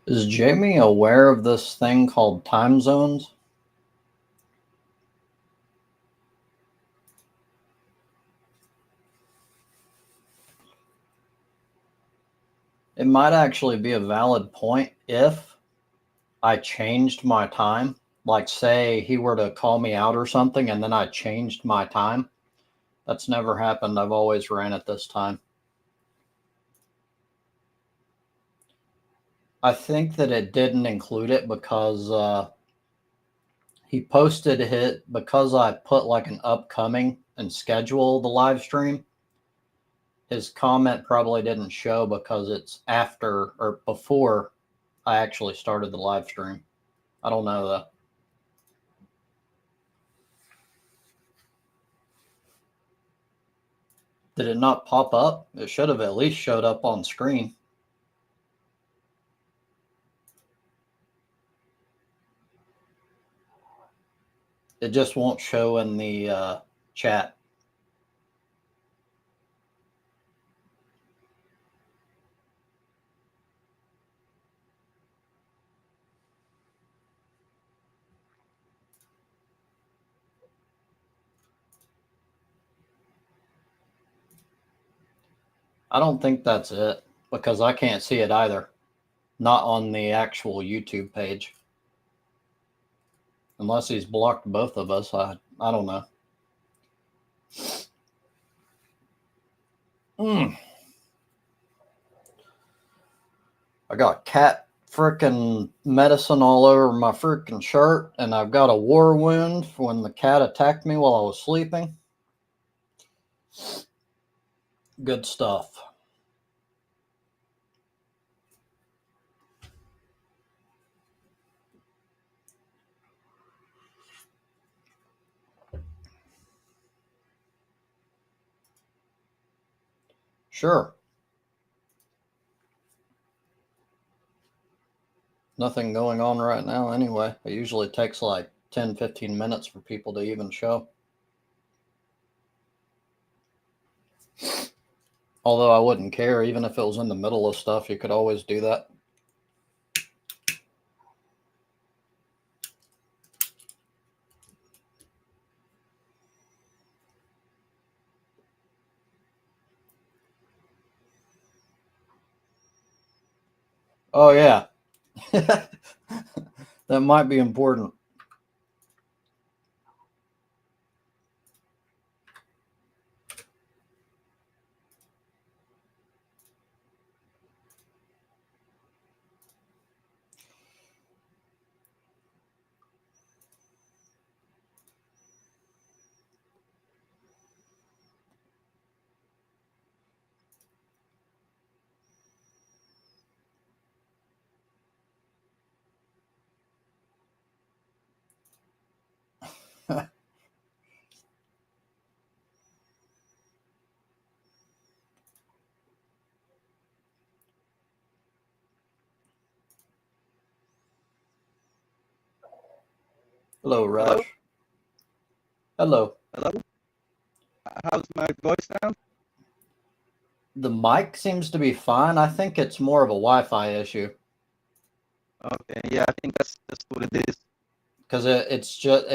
Is Jamie aware of this thing called time zones? It might actually be a valid point if I changed my time. Like, say he were to call me out or something and then I changed my time. That's never happened. I've always ran at this time. I think that it didn't include it because he posted it because I put like an upcoming and schedule the live stream. His comment probably didn't show because it's after or before I actually started the live stream. I don't know though. Did it not pop up? It should have at least showed up on screen. It just won't show in the chat. I don't think that's it because I can't see it either. Not on the actual YouTube page. Unless he's blocked both of us. I don't know. I got cat frickin' medicine all over my frickin' shirt, and I've got a war wound when the cat attacked me while I was sleeping. Good stuff. Sure. Nothing going on right now anyway. It usually takes like 10-15 minutes for people to even show. Although I wouldn't care, even if it was in the middle of stuff, you could always do that. Oh, yeah. That might be important. Hello, Raj. Hello. Hello? How's my voice now? The mic seems to be fine. I think it's more of a Wi-Fi issue. Okay, yeah, I think that's what it is. Because it's just,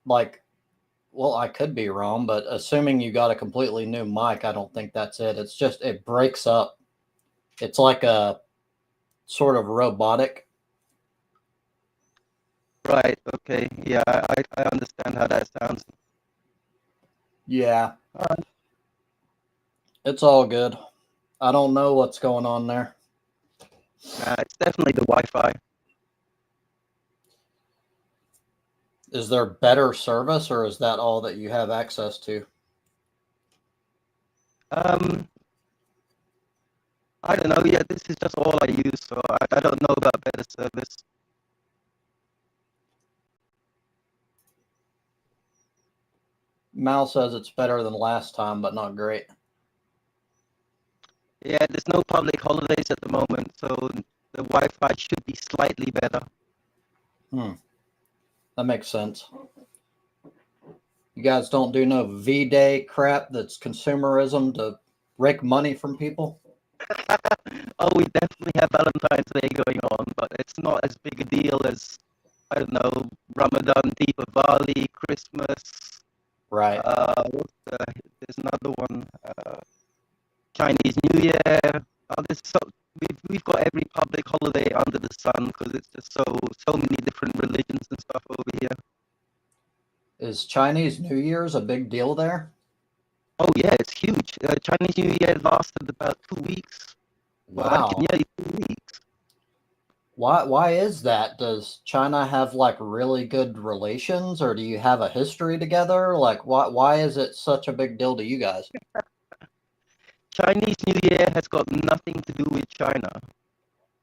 well, I could be wrong, but assuming you got a completely new mic, I don't think that's it. It's just, it breaks up. It's like a sort of robotic. Right, okay. Yeah, I understand how that sounds. Yeah. All right. It's all good. I don't know what's going on there. It's definitely the Wi-Fi. Is there better service, or is that all that you have access to? I don't know. Yeah, this is just all I use, so I don't know about better service. Mal says it's better than last time, but not great. Yeah, there's no public holidays at the moment, so the Wi-Fi should be slightly better. That makes sense. You guys don't do no V-Day crap that's consumerism to rake money from people? Oh, we definitely have Valentine's Day going on, but it's not as big a deal as, I don't know, Ramadan, Deepavali, Christmas. Right. There's another one, Chinese New Year. We've got every public holiday under the sun because it's just so many different religions and stuff over here. Is Chinese New Year's a big deal there? Oh yeah, it's huge. Chinese New Year lasted about 2 weeks. Well, actually, Wow. nearly 2 weeks. Why is that? Does China have like really good relations, or do you have a history together? Like why is it such a big deal to you guys? Chinese New Year has got nothing to do with China.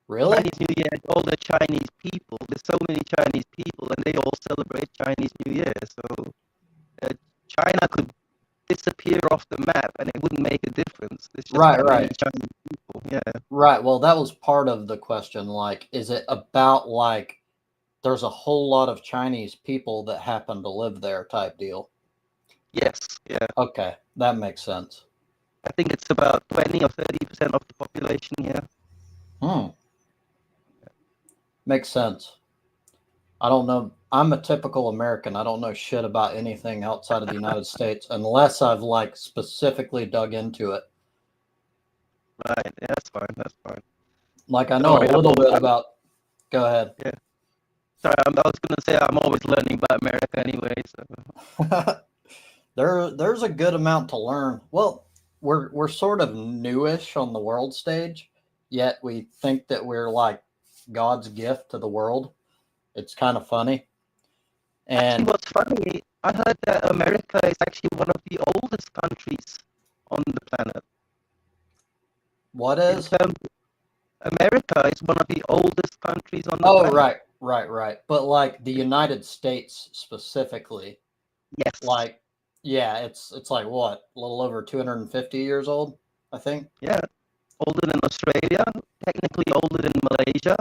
Really? Chinese New Year is all the Chinese people. There's so many Chinese people, and they all celebrate Chinese New Year. So China could disappear off the map, and it wouldn't make a difference. There's just Right, that many right. Chinese people. Yeah. Right. Well, that was part of the question. Like, is it about like there's a whole lot of Chinese people that happen to live there type deal? Yes. Yeah. Okay, that makes sense. I think it's about 20 or 30% of the population here. Hmm. Makes sense. I don't know. I'm a typical American. I don't know shit about anything outside of the United States unless I've like specifically dug into it. Right. Yeah, that's fine. That's fine. Like I Don't know a worry. little bit about. Go ahead. Yeah. Sorry, I was gonna say I'm always learning about America anyway. So There's a good amount to learn. Well, we're sort of newish on the world stage, yet we think that we're like God's gift to the world. It's kind of funny. actually, And what's funny, I heard that America is actually one of the oldest countries on the planet. what In is? terms, America is one of the oldest countries on the Oh, planet. right. But like the United States specifically, Yes. like yeah, it's like what, a little over 250 years old, I think. Yeah. Older than Australia, technically older than Malaysia.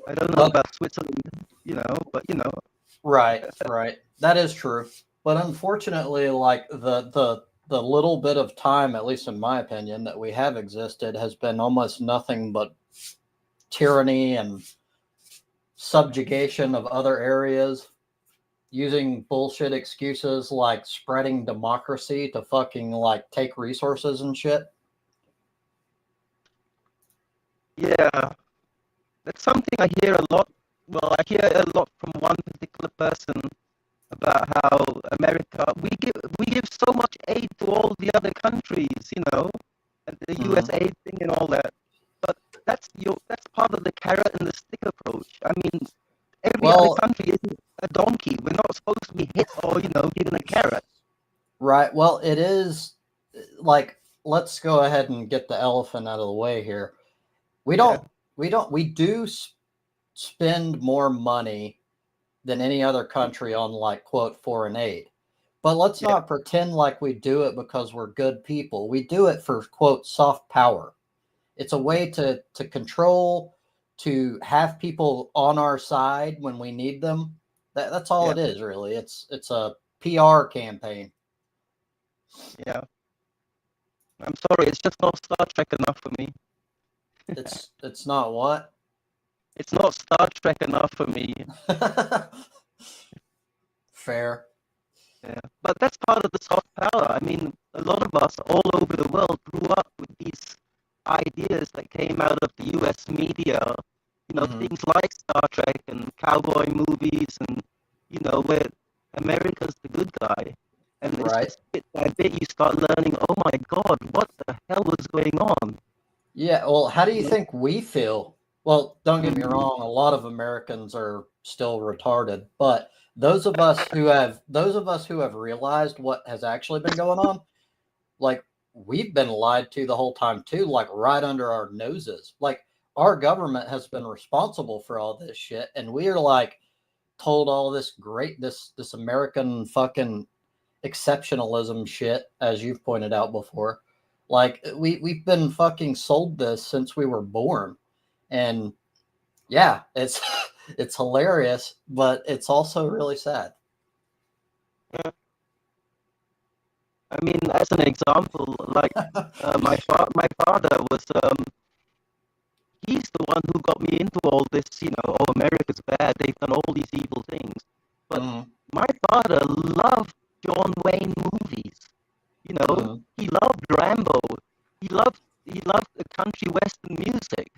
I don't know But about Switzerland, but right. That is true. But unfortunately, like the little bit of time, at least in my opinion, that we have existed has been almost nothing but tyranny and subjugation of other areas, using bullshit excuses like spreading democracy to fucking like take resources and shit. yeah, that's something I hear a lot. Well, I hear a lot from one particular person about how America we give so much aid to all the other countries, and the Mm-hmm. US aid thing and all that. But that's part of the carrot and the stick approach. I mean, every other Well, country isn't a donkey. We're not supposed to be hit or given a carrot. right. Well, it is like let's go ahead and get the elephant out of the way here. We Yeah, don't we do spend more money than any other country on like quote foreign aid. But let's yeah, not pretend like we do it because we're good people. We do it for quote soft power. It's a way to control, to have people on our side when we need them. That's all yeah, it is, really. It's a PR campaign. yeah. I'm sorry, it's just not Star Trek enough for me. It's not what. It's not Star Trek enough for me. Fair. Yeah, but that's part of the soft power. I mean, a lot of us all over the world grew up with these ideas that came out of the US media, Hmm. things like Star Trek and cowboy movies and, where America's the good guy. And it's Right. just bit by bit you start learning, oh my God, what the hell was going on? Yeah. Well, how do you You think we feel? Well, don't get me know? wrong. A lot of Americans are still retarded, but those of us who have realized what has actually been going on, like we've been lied to the whole time too, like right under our noses. Like our government has been responsible for all this shit, and we are like told all this great this American fucking exceptionalism shit, as you've pointed out before. Like we've been fucking sold this since we were born, and yeah, it's it's hilarious, but it's also really sad. I mean, as an example, like my father was he's the one who got me into all this. Oh, America's bad. They've done all these evil things. But my father loved John Wayne movies. He loved Rambo. He loved the country western music.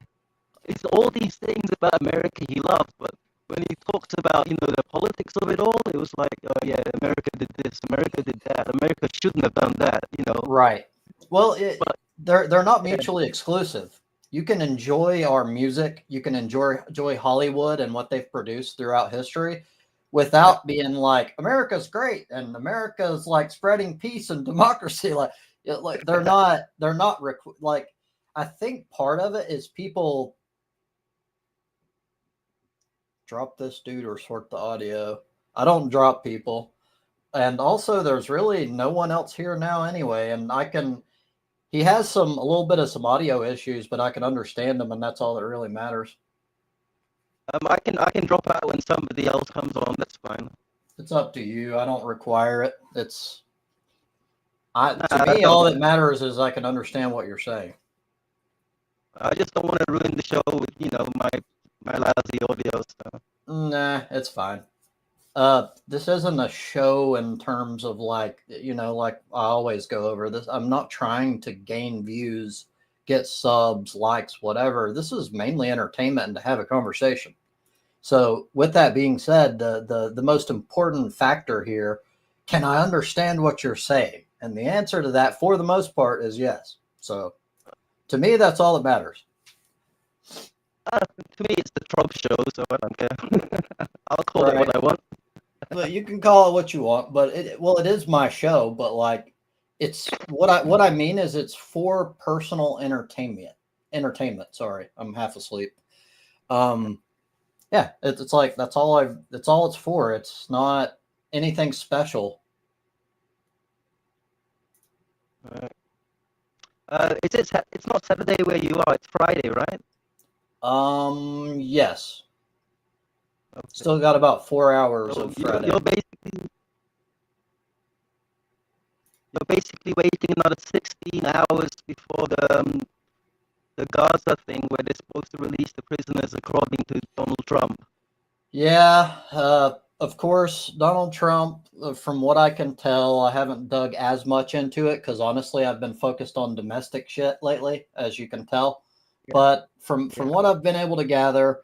It's all these things about America he loved, but when he talks about, the politics of it all, it was like, oh yeah, America did this, America did that, America shouldn't have done that. Right. Well, But they're not yeah, mutually exclusive. You can enjoy our music, you can enjoy Hollywood and what they've produced throughout history without being like America's great and America's like spreading peace and democracy. Like like I think part of it is people drop this dude or sort the audio. I don't drop people. And also there's really no one else here now anyway. And he has a little bit of some audio issues, but I can understand them and that's all that really matters. I can drop out when somebody else comes on. That's fine. It's up to you. I don't require it. To I me, don't all mind. that matters is I can understand what you're saying. I just don't want to ruin the show with my lousy audio. So Nah, it's fine. This isn't a show in terms of like I always go over this. I'm not trying to gain views, get subs, likes, whatever. This is mainly entertainment and to have a conversation. So with that being said, the most important factor here, can I understand what you're saying? And the answer to that for the most part is yes. So to me, that's all that matters. to me, it's the Trump show, so I don't care. I'll call it Right. what I want. But you can call it what you want, but it is my show, but like it's what I mean is it's for personal entertainment. Sorry, I'm half asleep. Um, yeah, it's like that's all it's for. It's not anything special. Right. It's not Saturday where you are. It's Friday, right? Yes, Okay. still got about 4 hours So of Friday. you're basically waiting another 16 hours before the Gaza thing, where they're supposed to release the prisoners according to Donald Trump. Yeah, of course, Donald Trump, from what I can tell, I haven't dug as much into it because honestly, I've been focused on domestic shit lately, as you can tell. Yeah. But from Yeah. what I've been able to gather,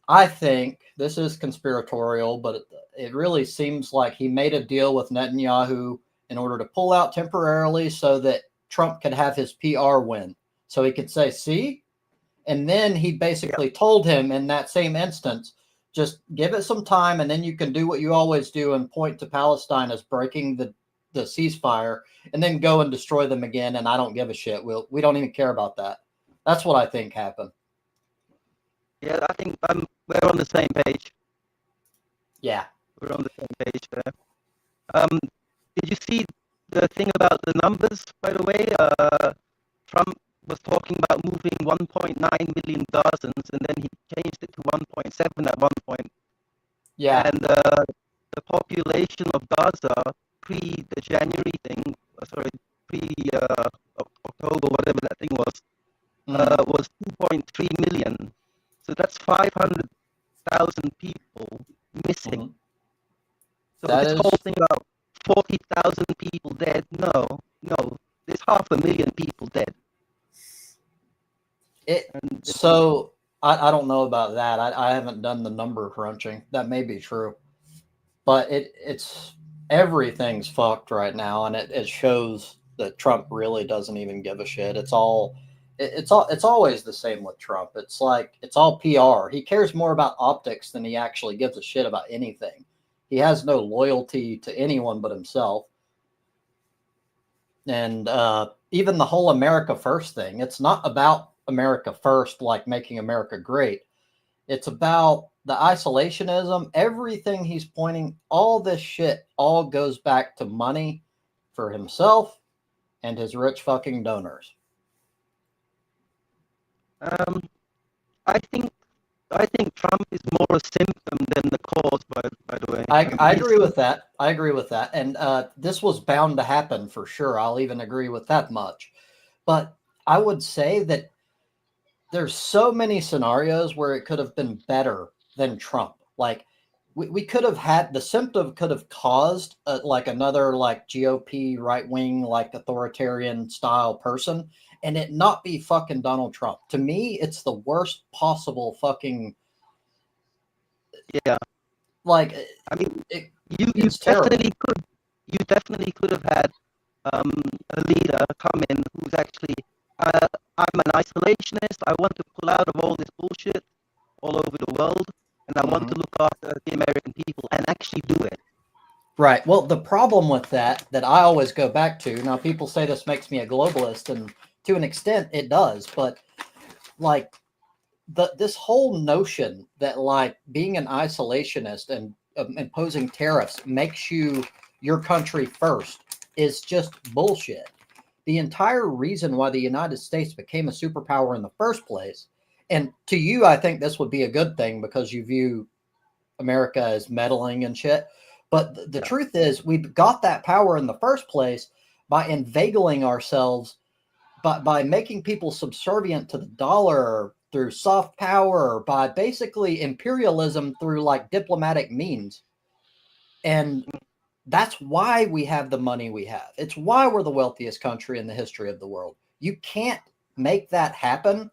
I think this is conspiratorial, but it really seems like he made a deal with Netanyahu in order to pull out temporarily so that Trump could have his PR win. So he could say, see, and then he basically told him in that same instance, just give it some time and then you can do what you always do and point to Palestine as breaking the ceasefire and then go and destroy them again. And I don't give a shit. We don't even care about that. That's what I think happened. Yeah, I think we're on the same page. Yeah. We're on the same page there. Did you see the thing about the numbers, by the way? Trump was talking about moving 1.9 million Gazans, and then he changed it to 1.7 at one point. Yeah. And the population of Gaza pre the January thing, pre October, whatever that thing was 2.3 million. So that's 500,000 people missing. So That this is whole thing about 40,000 people dead, no, there's 500,000 people dead. So I don't know about that. I haven't done the number crunching. That may be true, but it's everything's fucked right now, and it shows that Trump really doesn't even give a shit. It's always the same with Trump. It's like it's all PR. He cares more about optics than he actually gives a shit about anything. He has no loyalty to anyone but himself. And even the whole America First thing, it's not about America First, like making America great. It's about the isolationism. Everything he's pointing, all this shit all goes back to money for himself and his rich fucking donors. I think I think Trump is more a symptom than the cause. By the way, I agree with that. I agree with that. And this was bound to happen for sure. I'll even agree with that much. But I would say that there's so many scenarios where it could have been better than Trump. Like we could have had the symptom could have caused like another like GOP right wing like authoritarian style person, and it not be fucking Donald Trump. To me, it's the worst possible fucking yeah. like I mean, it, you it's terrible. definitely could have had a leader come in who's actually, I'm an isolationist. I want to pull out of all this bullshit all over the world, and I want to look after the American people and actually do it. Right. Well, the problem with that I always go back to, now people say this makes me a globalist, and to an extent it does, but like this whole notion that like being an isolationist and imposing tariffs makes you your country first is just bullshit. The entire reason why the United States became a superpower in the first place, and to you, I think this would be a good thing because you view America as meddling and shit. But the truth is, we got that power in the first place by inveigling ourselves, by making people subservient to the dollar through soft power, by basically imperialism through like diplomatic means. And that's why we have the money we have. It's why we're the wealthiest country in the history of the world. You can't make that happen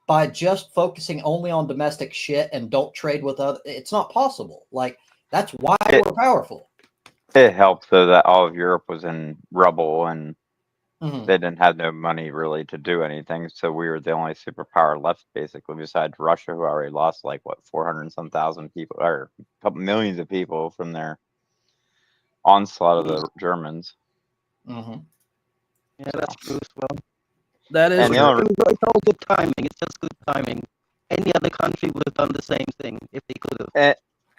by just focusing only on domestic shit and don't trade with other. It's not possible. Like that's why we're powerful. It helped though that all of Europe was in rubble and they didn't have no money really to do anything. So we were the only superpower left, basically, besides Russia, who already lost like what 400 and some thousand people or a couple millions of people from their onslaught of the Germans. Yeah, that's true as well. That is And true. It's all good timing. It's just good timing. Any other country would have done the same thing if they could have.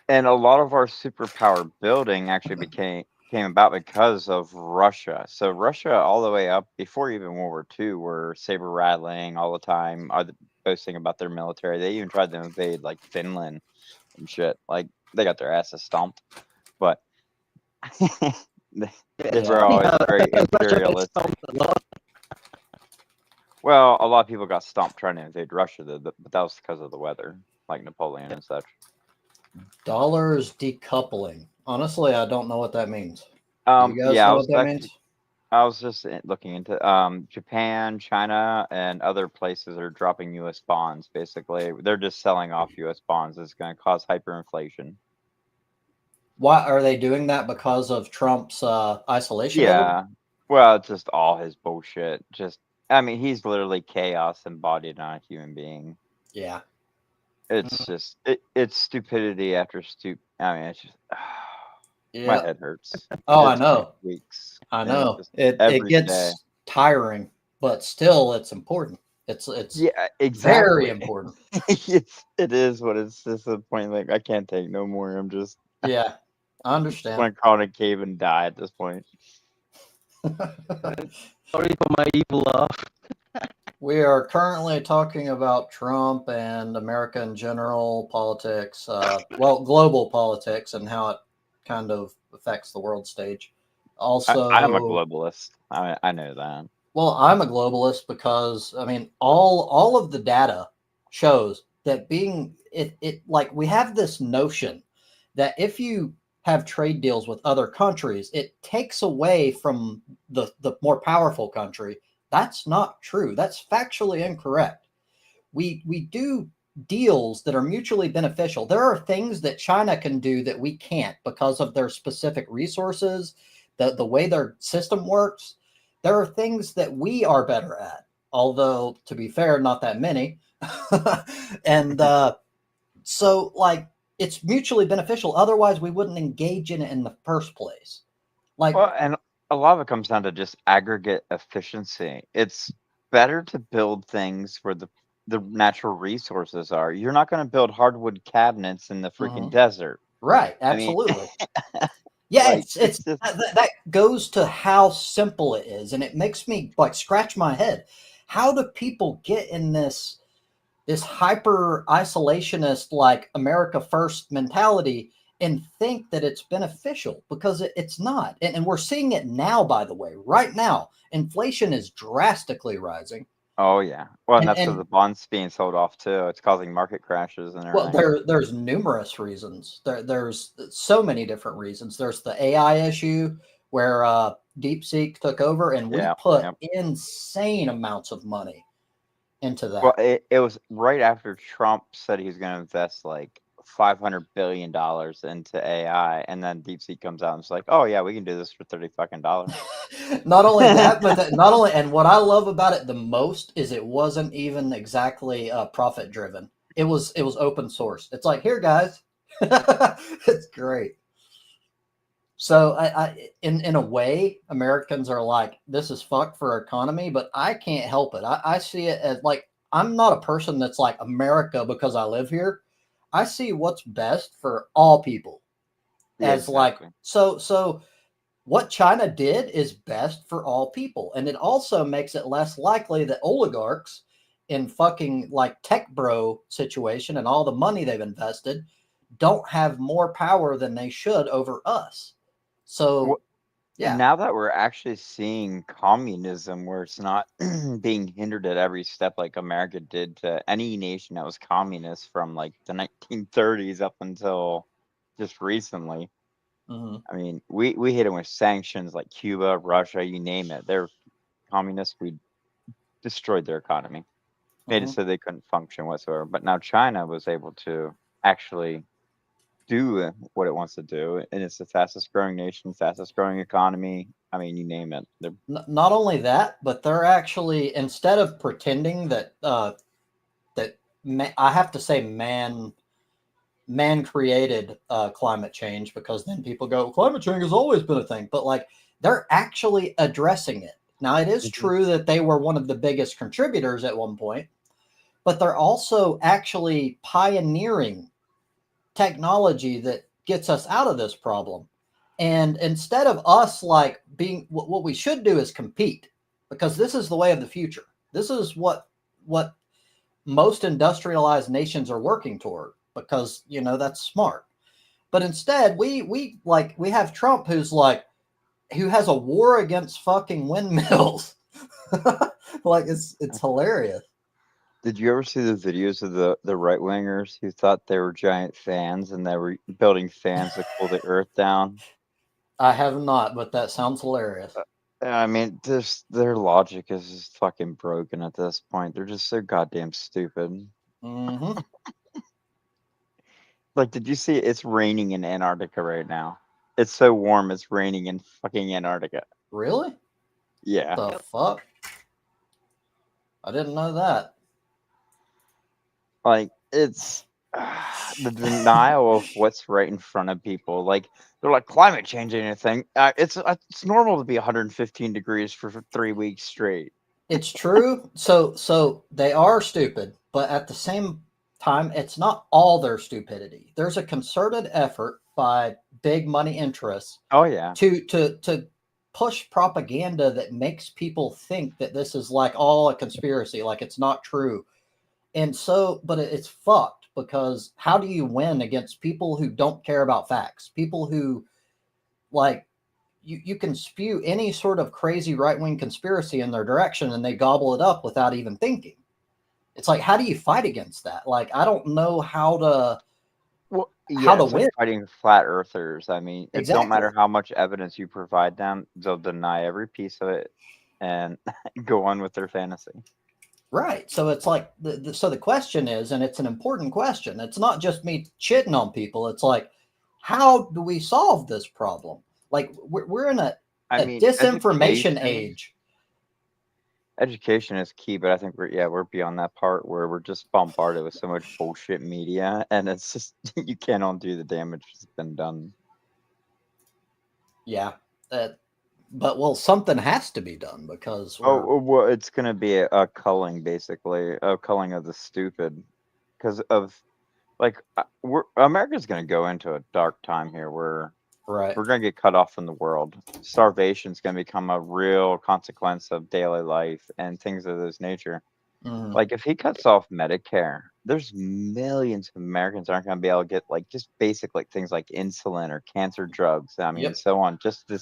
And a lot of our superpower building actually came about because of Russia. So Russia, all the way up before even World War II, were saber rattling all the time, boasting about their military. They even tried to invade like Finland and shit. Like they got their asses stomped, but they were always very imperialistic. Well, a lot of people got stomped trying to invade Russia, though, but that was because of the weather, like Napoleon and such. Dollars decoupling. Honestly, I don't know what that means. Do you guys know what that means? I was just looking into Japan, China, and other places are dropping U.S. bonds. Basically, they're just selling off U.S. bonds. It's going to cause hyperinflation. Why are they doing that? Because of Trump's isolation? Yeah. Well, it's just all his bullshit. I mean, he's literally chaos embodied, not a human being. Yeah. It's just it's stupidity after I mean, it's just my head hurts. Oh, I know. Weeks. I know. It gets tiring, but still, it's important. It's yeah, exactly. Very important. it is, but it's just a point like I can't take no more. I'm just I understand. I want to crawl in a cave and die at this point. Sorry for my evil laugh. We are currently talking about Trump and America in general, politics, global politics, and how it kind of affects the world stage. Also, I'm a globalist. I know that. Well, I'm a globalist because I mean, all of the data shows that like we have this notion that if you have trade deals with other countries, it takes away from the more powerful country. That's not true. That's factually incorrect. We do deals that are mutually beneficial. There are things that China can do that we can't because of their specific resources, the way their system works. There are things that we are better at, although to be fair, not that many. And so like it's mutually beneficial. Otherwise, we wouldn't engage in it in the first place. Like, well, and a lot of it comes down to just aggregate efficiency. It's better to build things where the natural resources are. You're not going to build hardwood cabinets in the freaking desert. Right. Absolutely. I mean, yeah, like, it's just, that goes to how simple it is. And it makes me like scratch my head. How do people get in this hyper isolationist, like America first mentality, and think that it's beneficial, because it's not. And we're seeing it now, by the way. Right now, inflation is drastically rising. Oh yeah. Well, and that's because And the bonds being sold off too. It's causing market crashes and well, everything. there's numerous reasons. There's so many different reasons. There's the AI issue where DeepSeek took over, and we Yeah. put Yeah. insane amounts of money into Well, that. it was right after Trump said he was going to invest like $500 billion into AI, and then DeepSeek comes out and it's like, oh yeah, we can do this for $30 fucking. Not only that, but not only, and what I love about it the most is it wasn't even exactly profit driven. It was open source. It's like, here, guys, it's great. So in a way, Americans are like, this is fucked for our economy, but I can't help it. I see it as like, I'm not a person that's like America because I live here. I see what's best for all people Yeah, as like, exactly. so what China did is best for all people. And it also makes it less likely that oligarchs in fucking like tech bro situation and all the money they've invested don't have more power than they should over us. Well, So, and yeah. now that we're actually seeing communism where it's not being hindered at every step like America did to any nation that was communist from like the 1930s up until just recently. Mhm. I mean, we hit them with sanctions like Cuba, Russia, you name it. They're communists. We destroyed their economy, made it Mhm. so they couldn't function whatsoever. But now China was able to actually do what it wants to do, and it's the fastest growing nation, fastest growing economy. I mean, you name it. They're Not only that, but they're actually, instead of pretending that I have to say man created climate change, because then people go, climate change has always been a thing. But like, they're actually addressing it. Now, it is Mhm. true that they were one of the biggest contributors at one point, but they're also actually pioneering technology that gets us out of this problem. And instead of us like being, what we should do is compete, because this is the way of the future. This is what most industrialized nations are working toward, because that's smart. But instead, we have Trump, who has a war against fucking windmills. Like, it's hilarious. Did you ever see the videos of the right wingers who thought they were giant fans and they were building fans to cool the earth down? I have not, but that sounds hilarious. I mean, this their logic is just fucking broken at this point. They're just so goddamn stupid. Hmm. Like, did you see it's raining in Antarctica right now? It's so warm, it's raining in fucking Antarctica. Really? Yeah. The Yep. fuck? I didn't know that. Like, it's the denial of what's right in front of people. Like, they're like, climate change ain't a thing. It's normal to be 115 degrees for 3 weeks straight. It's true. So they are stupid, but at the same time, it's not all their stupidity. There's a concerted effort by big money interests Oh, yeah. to push propaganda that makes people think that this is like all a conspiracy, like it's not true. And so, but it's fucked, because how do you win against people who don't care about facts? People who, like, you can spew any sort of crazy right wing conspiracy in their direction, and they gobble it up without even thinking. It's like, how do you fight against that? Like, I don't know Well, how yeah, to it's like win. fighting flat earthers. I mean, it don't Exactly. matter how much evidence you provide them, they'll deny every piece of it and go on with their fantasy. Right. So it's like, so the question is, and it's an important question. It's not just me chitting on people. It's like, how do we solve this problem? Like, we're in I a mean, disinformation age. education is key, but I think we're beyond that part where we're just bombarded with so much bullshit media, and it's just you can't undo the damage that's been done. Yeah. Uh, but well, something has to be done, because we're Well, it's gonna be a culling, basically, a culling of the stupid, because of like America's gonna go into a dark time here where right. we're gonna get cut off from the world. Starvation's gonna become a real consequence of daily life and things of this nature. Mhm. Like if he cuts off Medicare, there's millions of Americans aren't going to be able to get like just basic like things like insulin or cancer drugs. I mean, Yep. so on. Just to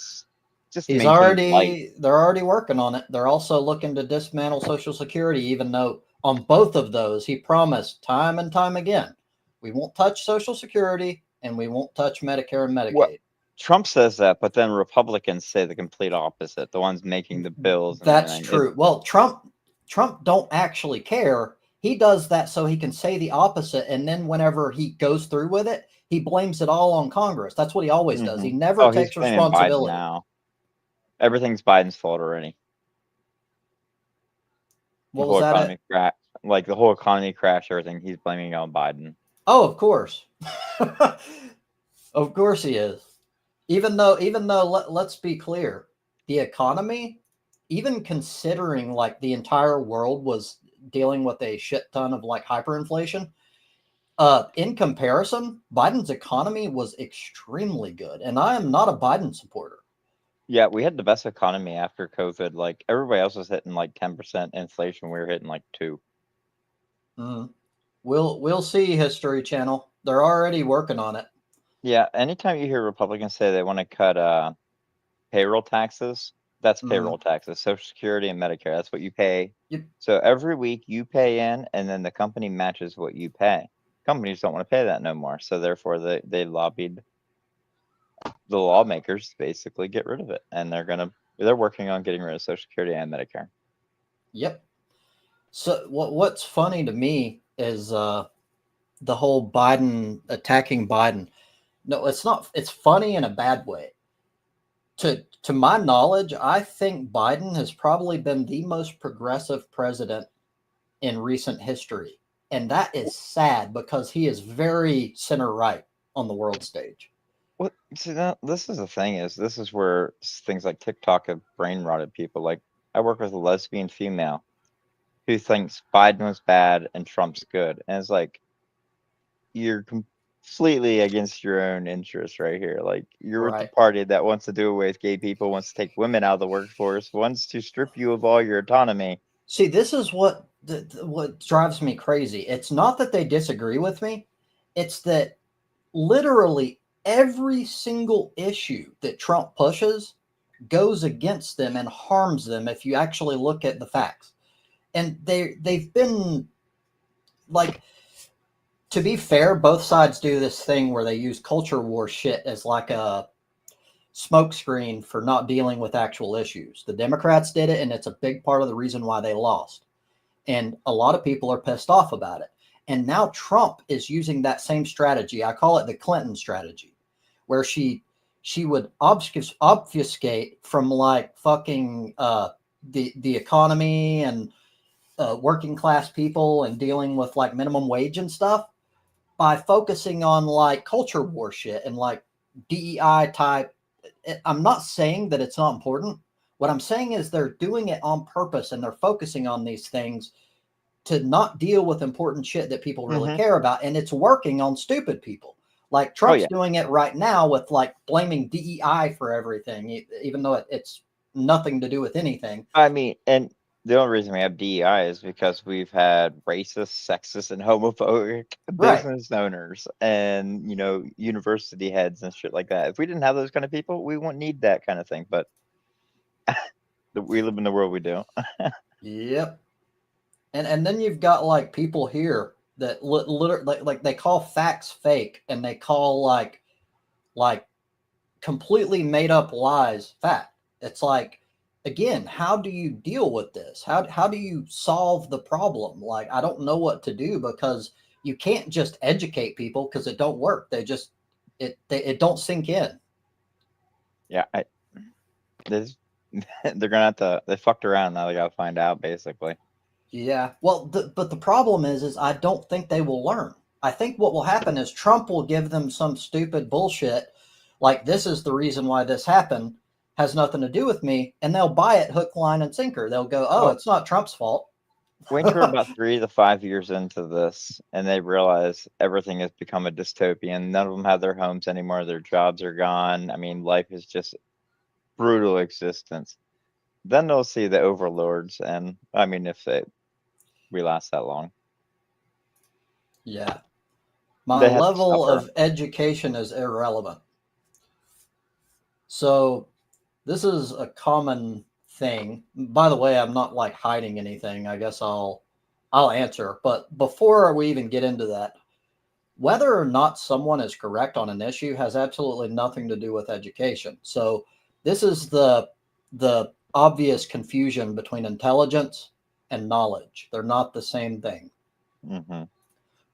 maintain life. They're already working on it. They're also looking to dismantle Social Security, even though on both of those he promised time and time again, we won't touch Social Security and we won't touch Medicare and What Medicaid. Trump says that, but then Republicans say the complete opposite. The ones making the bills and That's everything. true. Well, Trump don't actually care. He does that so he can say the opposite, and then whenever he goes through with it, he blames it all on Congress. That's what he always does. He never Oh, he's takes blaming Biden responsibility. now. Everything's Biden's fault already. The What was whole that? economy crash, like the whole economy crash, everything. He's blaming it on Biden. Oh, of course. Of course he is. Even though let's be clear, the economy, even considering like the entire world was dealing with a shit ton of like hyperinflation, in comparison, Biden's economy was extremely good, and I am not a Biden supporter. Yeah, we had the best economy after COVID. Like everybody else was hitting like 10% inflation. We were hitting like 2. Mm. We'll see, History Channel. They're already working on it. Yeah, anytime you hear Republicans say they want to cut payroll taxes, that's payroll taxes, Social Security and Medicare. That's what you pay. Yep. So every week you pay in, and then the company matches what you pay. Companies don't want to pay that no more, so therefore they lobbied the lawmakers to basically get rid of it, and they're working on getting rid of Social Security and Medicare. Yep. So what's funny to me is the whole Biden attacking Biden. No, it's not. It's funny in a bad way. To my knowledge, I think Biden has probably been the most progressive president in recent history, and that is sad because he is very center right on the world stage. Well, see, this is the thing this is where things like TikTok have brain rotted people. Like I work with a lesbian female who thinks Biden was bad and Trump's good, and it's like you're completely against your own interests right here. Like you're with the Right. party that wants to do away with gay people, wants to take women out of the workforce, wants to strip you of all your autonomy. See, this is what drives me crazy. It's not that they disagree with me. It's that literally every single issue that Trump pushes goes against them and harms them if you actually look at the facts. And they've been like, to be fair, both sides do this thing where they use culture war shit as like a smokescreen for not dealing with actual issues. The Democrats did it, and it's a big part of the reason why they lost. And a lot of people are pissed off about it. And now Trump is using that same strategy. I call it the Clinton strategy, where she would obfuscate from like fucking the economy and working class people and dealing with like minimum wage and stuff by focusing on like culture war shit and like DEI type. I'm not saying that it's not important. What I'm saying is they're doing it on purpose and they're focusing on these things to not deal with important shit that people really care about. And it's working on stupid people. Like Trump's doing it right now with like blaming DEI for everything, even though it's nothing to do with anything. I mean, and the only reason we have DEI is because we've had racist, sexist, and homophobic Right. business owners and, university heads and shit like that. If we didn't have those kind of people, we wouldn't need that kind of thing. But we live in the world we do. Yep. And then you've got like people here that literally like they call facts fake and they call like completely made up lies fact. It's like, again, how do you deal with this? How do you solve the problem? Like, I don't know what to do because you can't just educate people because it don't work. They just it don't sink in. Yeah, they're gonna have to. They fucked around. Now they gotta find out, basically. Yeah. Well, but the problem is I don't think they will learn. I think what will happen is Trump will give them some stupid bullshit like this is the reason why this happened, has nothing to do with me, and they'll buy it hook, line, and sinker. They'll go, oh, Well, it's not Trump's fault. wait till we're about 3 to 5 years into this, and they realize everything has become a dystopian. None of them have their homes anymore. Their jobs are gone. I mean, life is just brutal existence. Then they'll see the overlords, and I mean, if they we last that long. Yeah. My They had to level suffer. of education is irrelevant. So this is a common thing. By the way, I'm not like hiding anything. I guess I'll answer. But before we even get into that, whether or not someone is correct on an issue has absolutely nothing to do with education. So this is the obvious confusion between intelligence and knowledge. They're not the same thing. Mm-hmm.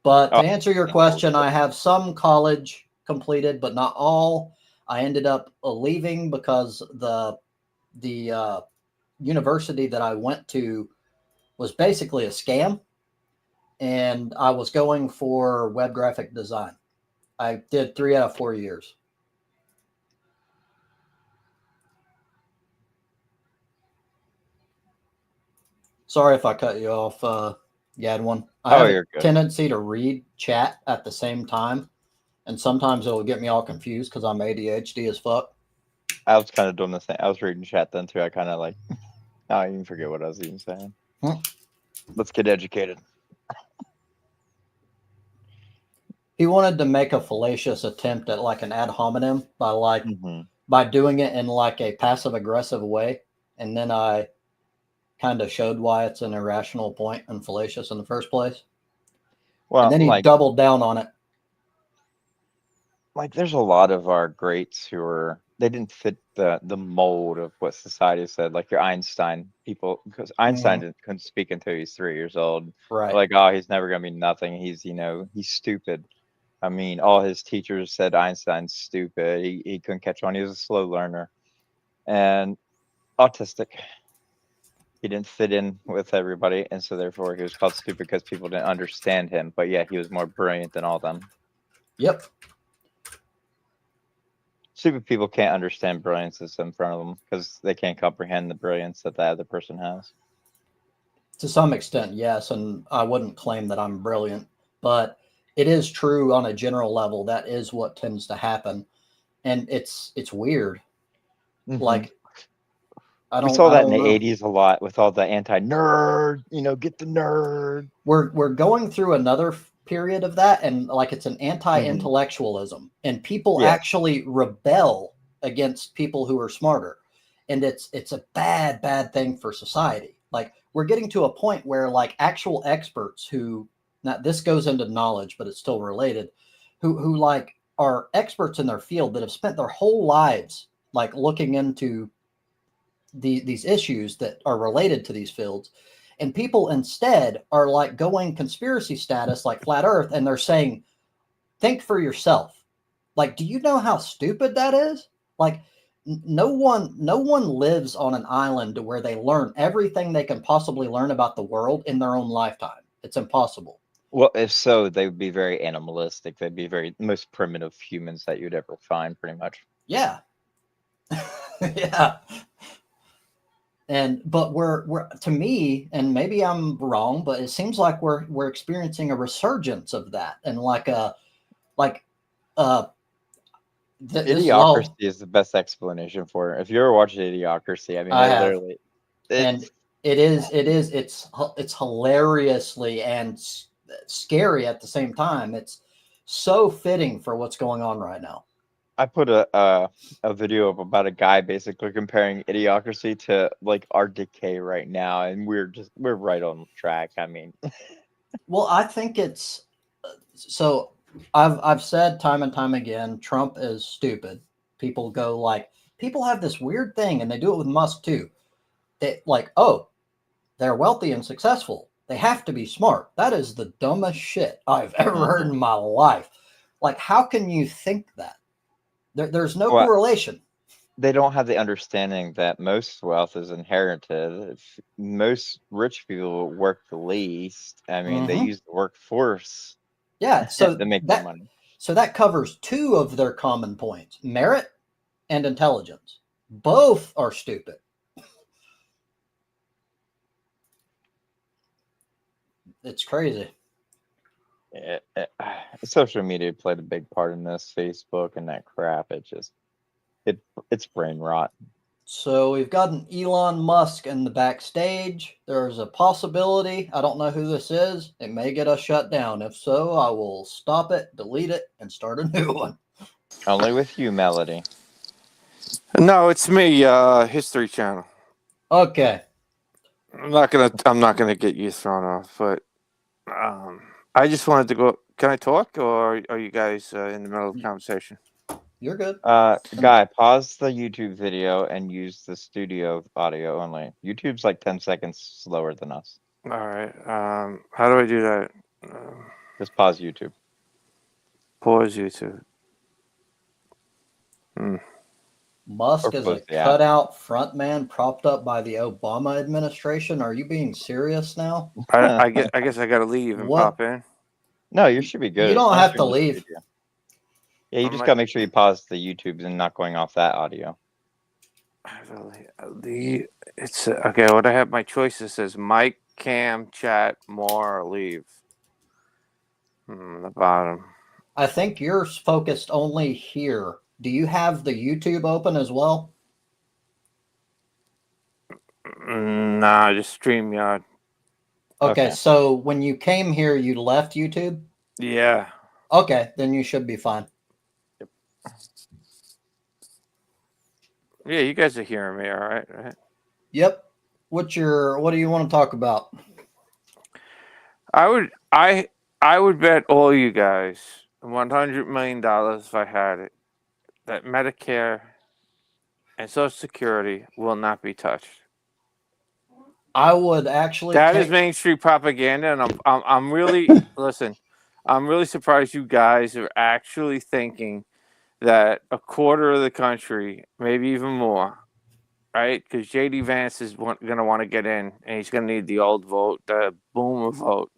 But Oh, to answer your question, I have some college completed, but not all. I ended up leaving because the university that I went to was basically a scam, and I was going for web graphic design. I did 3 out of 4 years. Sorry if I cut you off, Gadwin. I oh, have a you're good. tendency to read chat at the same time, and sometimes it'll get me all confused because I'm ADHD as fuck. I was kind of doing the same. I was reading chat then too. I kind of like, I even forget what I was even saying. Hmm. Let's get educated. He wanted to make a fallacious attempt at like an ad hominem Mm-hmm. by doing it in like a passive aggressive way, and then I kind of showed why it's an irrational point and fallacious in the first place, and Well, then he doubled down on it. like there's a lot of our greats who are they didn't fit the mold of what society said. Like your Einstein people, because Einstein Mm-hmm. couldn't speak until he was 3 years old. Right. Like, oh, he's never gonna be nothing. He's he's stupid. I mean, all his teachers said Einstein's stupid. He couldn't catch on. He was a slow learner and autistic. He didn't fit in with everybody, and so therefore he was called stupid because people didn't understand him. But yeah, he was more brilliant than all of them. Yep. Stupid people can't understand brilliance that's in front of them because they can't comprehend the brilliance that the other person has. To some extent, yes, and I wouldn't claim that I'm brilliant, but it is true on a general level. That is what tends to happen, and it's weird. Mm-hmm. Like I We don't saw I that in don't the know. 80s a lot with all the anti-nerd, get the nerd. We're going through another period of that, and like it's an Mm-hmm. anti-intellectualism, and people Yes. actually rebel against people who are smarter, and it's a bad thing for society. Like we're getting to a point where like actual experts who now this goes into knowledge, but it's still related, who like are experts in their field that have spent their whole lives like looking into these issues that are related to these fields, and people instead are like going conspiracy status like flat earth, and they're saying think for yourself. Like, do you know how stupid that is? Like no one lives on an island where they learn everything they can possibly learn about the world in their own lifetime. It's impossible. Well, if so, they would be very animalistic. They'd be very most primitive humans that you'd ever find, pretty much. Yeah. Yeah. And but we're to me, and maybe I'm wrong, but it seems like we're experiencing a resurgence of that, and like uh this is Idiocracy all is the best explanation for it. If you ever watched Idiocracy, I mean, I it have. literally, And it's it's hilariously and scary at the same time. It's so fitting for what's going on right now. I put a video up about a guy basically comparing Idiocracy to like our decay right now, and we're right on track. I mean, Well, I think it's so I've said time and time again, Trump is stupid. People go like people have this weird thing, and they do it with Musk too. They like, oh, they're wealthy and successful. They have to be smart. That is the dumbest shit I've ever heard in mhm. my life. Like, how can you think that? There's no Well, correlation. they don't have the understanding that most wealth is inherited. If most rich people work the least. I mean, they Hmm. use the workforce Yeah, to make their money. so that covers two of their common points: merit and intelligence. Both are stupid. It's crazy. Social media played a big part in this. Facebook and that crap. It's brain rot. So we've got an Elon Musk in the backstage. There's a possibility. I don't know who this is. It may get us shut down. If so, I will stop it, delete it, and start a new one. Only with you, Melody. No, it's me, History Channel. Okay. I'm not gonna get you thrown off, but I just wanted to go. Can I talk, or are you guys in the middle of the conversation? You're good. Guy, pause the YouTube video and use the studio audio only. YouTube's like 10 seconds slower than us. All right. How do I do that? Just pause YouTube. Pause YouTube. Musk Or is a close the app. cutout frontman propped up by the Obama administration. Are you being serious now? I guess I gotta leave and What? pop in. No, you should be good. You as don't long as have you're to in the leave. studio. Yeah, you I'm just like- gotta make sure you pause the YouTube and not going off that audio. It's okay. What I have my choices says mic, cam, chat, more, or leave. The bottom. I think you're focused only here. Do you have the YouTube open as well? Nah, just StreamYard. Okay, Okay. so when you came here, you left YouTube? Yeah. Okay, then you should be fine. Yeah, you guys are hearing me, all right? Right? Yep. What do you want to talk about? I would bet all you guys $100 million if I had it that Medicare and Social Security will not be touched. I would actually That is Main Street propaganda, and I'm really listen. I'm really surprised you guys are actually thinking that a quarter of the country, maybe even more, right? Because JD Vance is going to want to get in, and he's going to need the old vote, the boomer vote,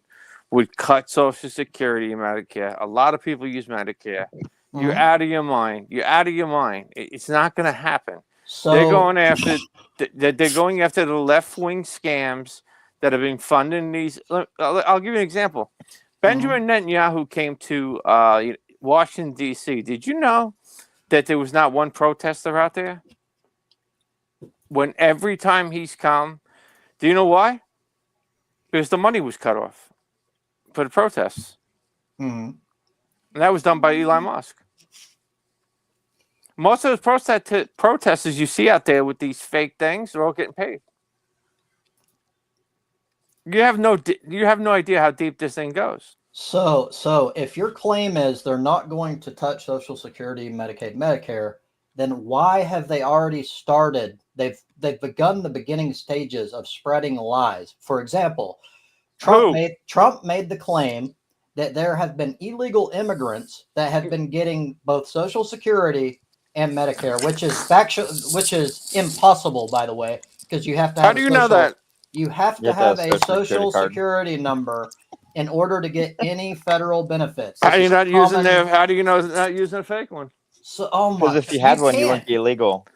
would cut Social Security and Medicare. A lot of people use Medicare. You're Mhm. out of your mind. You're out of your mind. It's not going to happen. So They're going after the left wing scams that have been funding these. I'll give you an example. Benjamin Netanyahu came to Washington D.C. Did you know that there was not one protester out there? When every time he's come, do you know why? Because the money was cut off for the protests, Mhm. and that was done by Elon Musk. Most of those protesters you see out there with these fake things, they're all getting paid. You have no idea how deep this thing goes. So if your claim is they're not going to touch Social Security, Medicaid, Medicare, then why have they already started? They've begun the beginning stages of spreading lies. For example, Trump made the claim that there have been illegal immigrants that have been getting both Social Security and Medicare, which is impossible, by the way, because you have to have How do you know that? you have to You have have to a have a Social Social Security card. Security number in order to get any federal benefits. How This are you is not using common- How do you know not using a fake one? So, oh Because my! if you had one, you can't. wouldn't be illegal.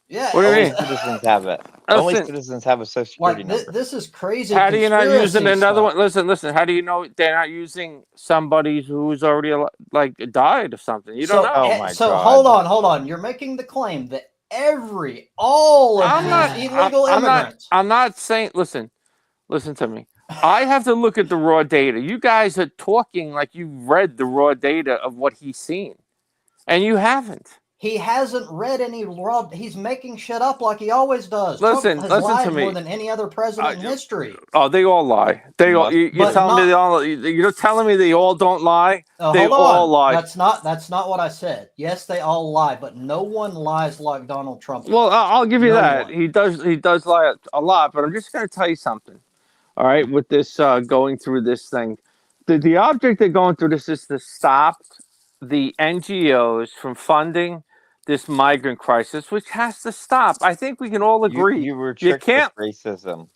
Yeah. What do you Only mean? citizens have it. Only Listen, citizens have a Social Security number. This is crazy. how do you not using conspiracy another stuff. one? Listen. How do you know they're not using somebody who's already like died or something? You don't know. Oh my So God. hold on. You're making the claim that all of these illegal immigrants. I'm not saying. Listen to me. I have to look at the raw data. You guys are talking like you've read the raw data of what he's seen, and you haven't. He hasn't read any raw. He's making shit up like he always does. Listen Trump has lied to me. more than any other president in history. Oh, they all lie. They all. You're telling me they all. You're telling me they all don't lie. They all lie. That's not what I said. Yes, they all lie, but no one lies like Donald Trump. Well, I'll give you that. one. He does lie a lot, but I'm just going to tell you something. All right, with this going through this thing, the object of going through this is to stop the NGOs from funding this migrant crisis, which has to stop. I think we can all agree. You were tricked with racism.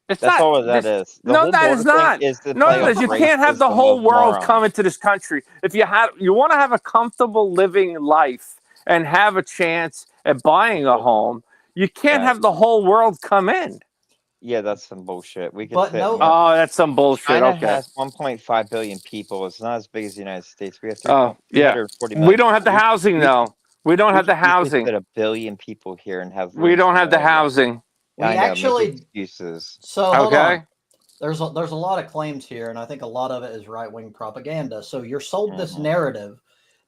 It's That's not, all that is. No, that is not. No, you can't have the whole world come into this country. If you want to have a comfortable living life and have a chance at buying a home, you can't have the whole world come in. Yeah, that's some bullshit. We can Oh, that's some bullshit. China Okay. has 1.5 billion people. It's not as big as the United States. We have 340 million. We don't have the housing though. We don't have the We could housing. put 1 billion people here and have. We don't have the housing. We I know, actually. make excuses. So hold Okay. on. There's a lot of claims here, and I think a lot of it is right wing propaganda. So you're sold this narrative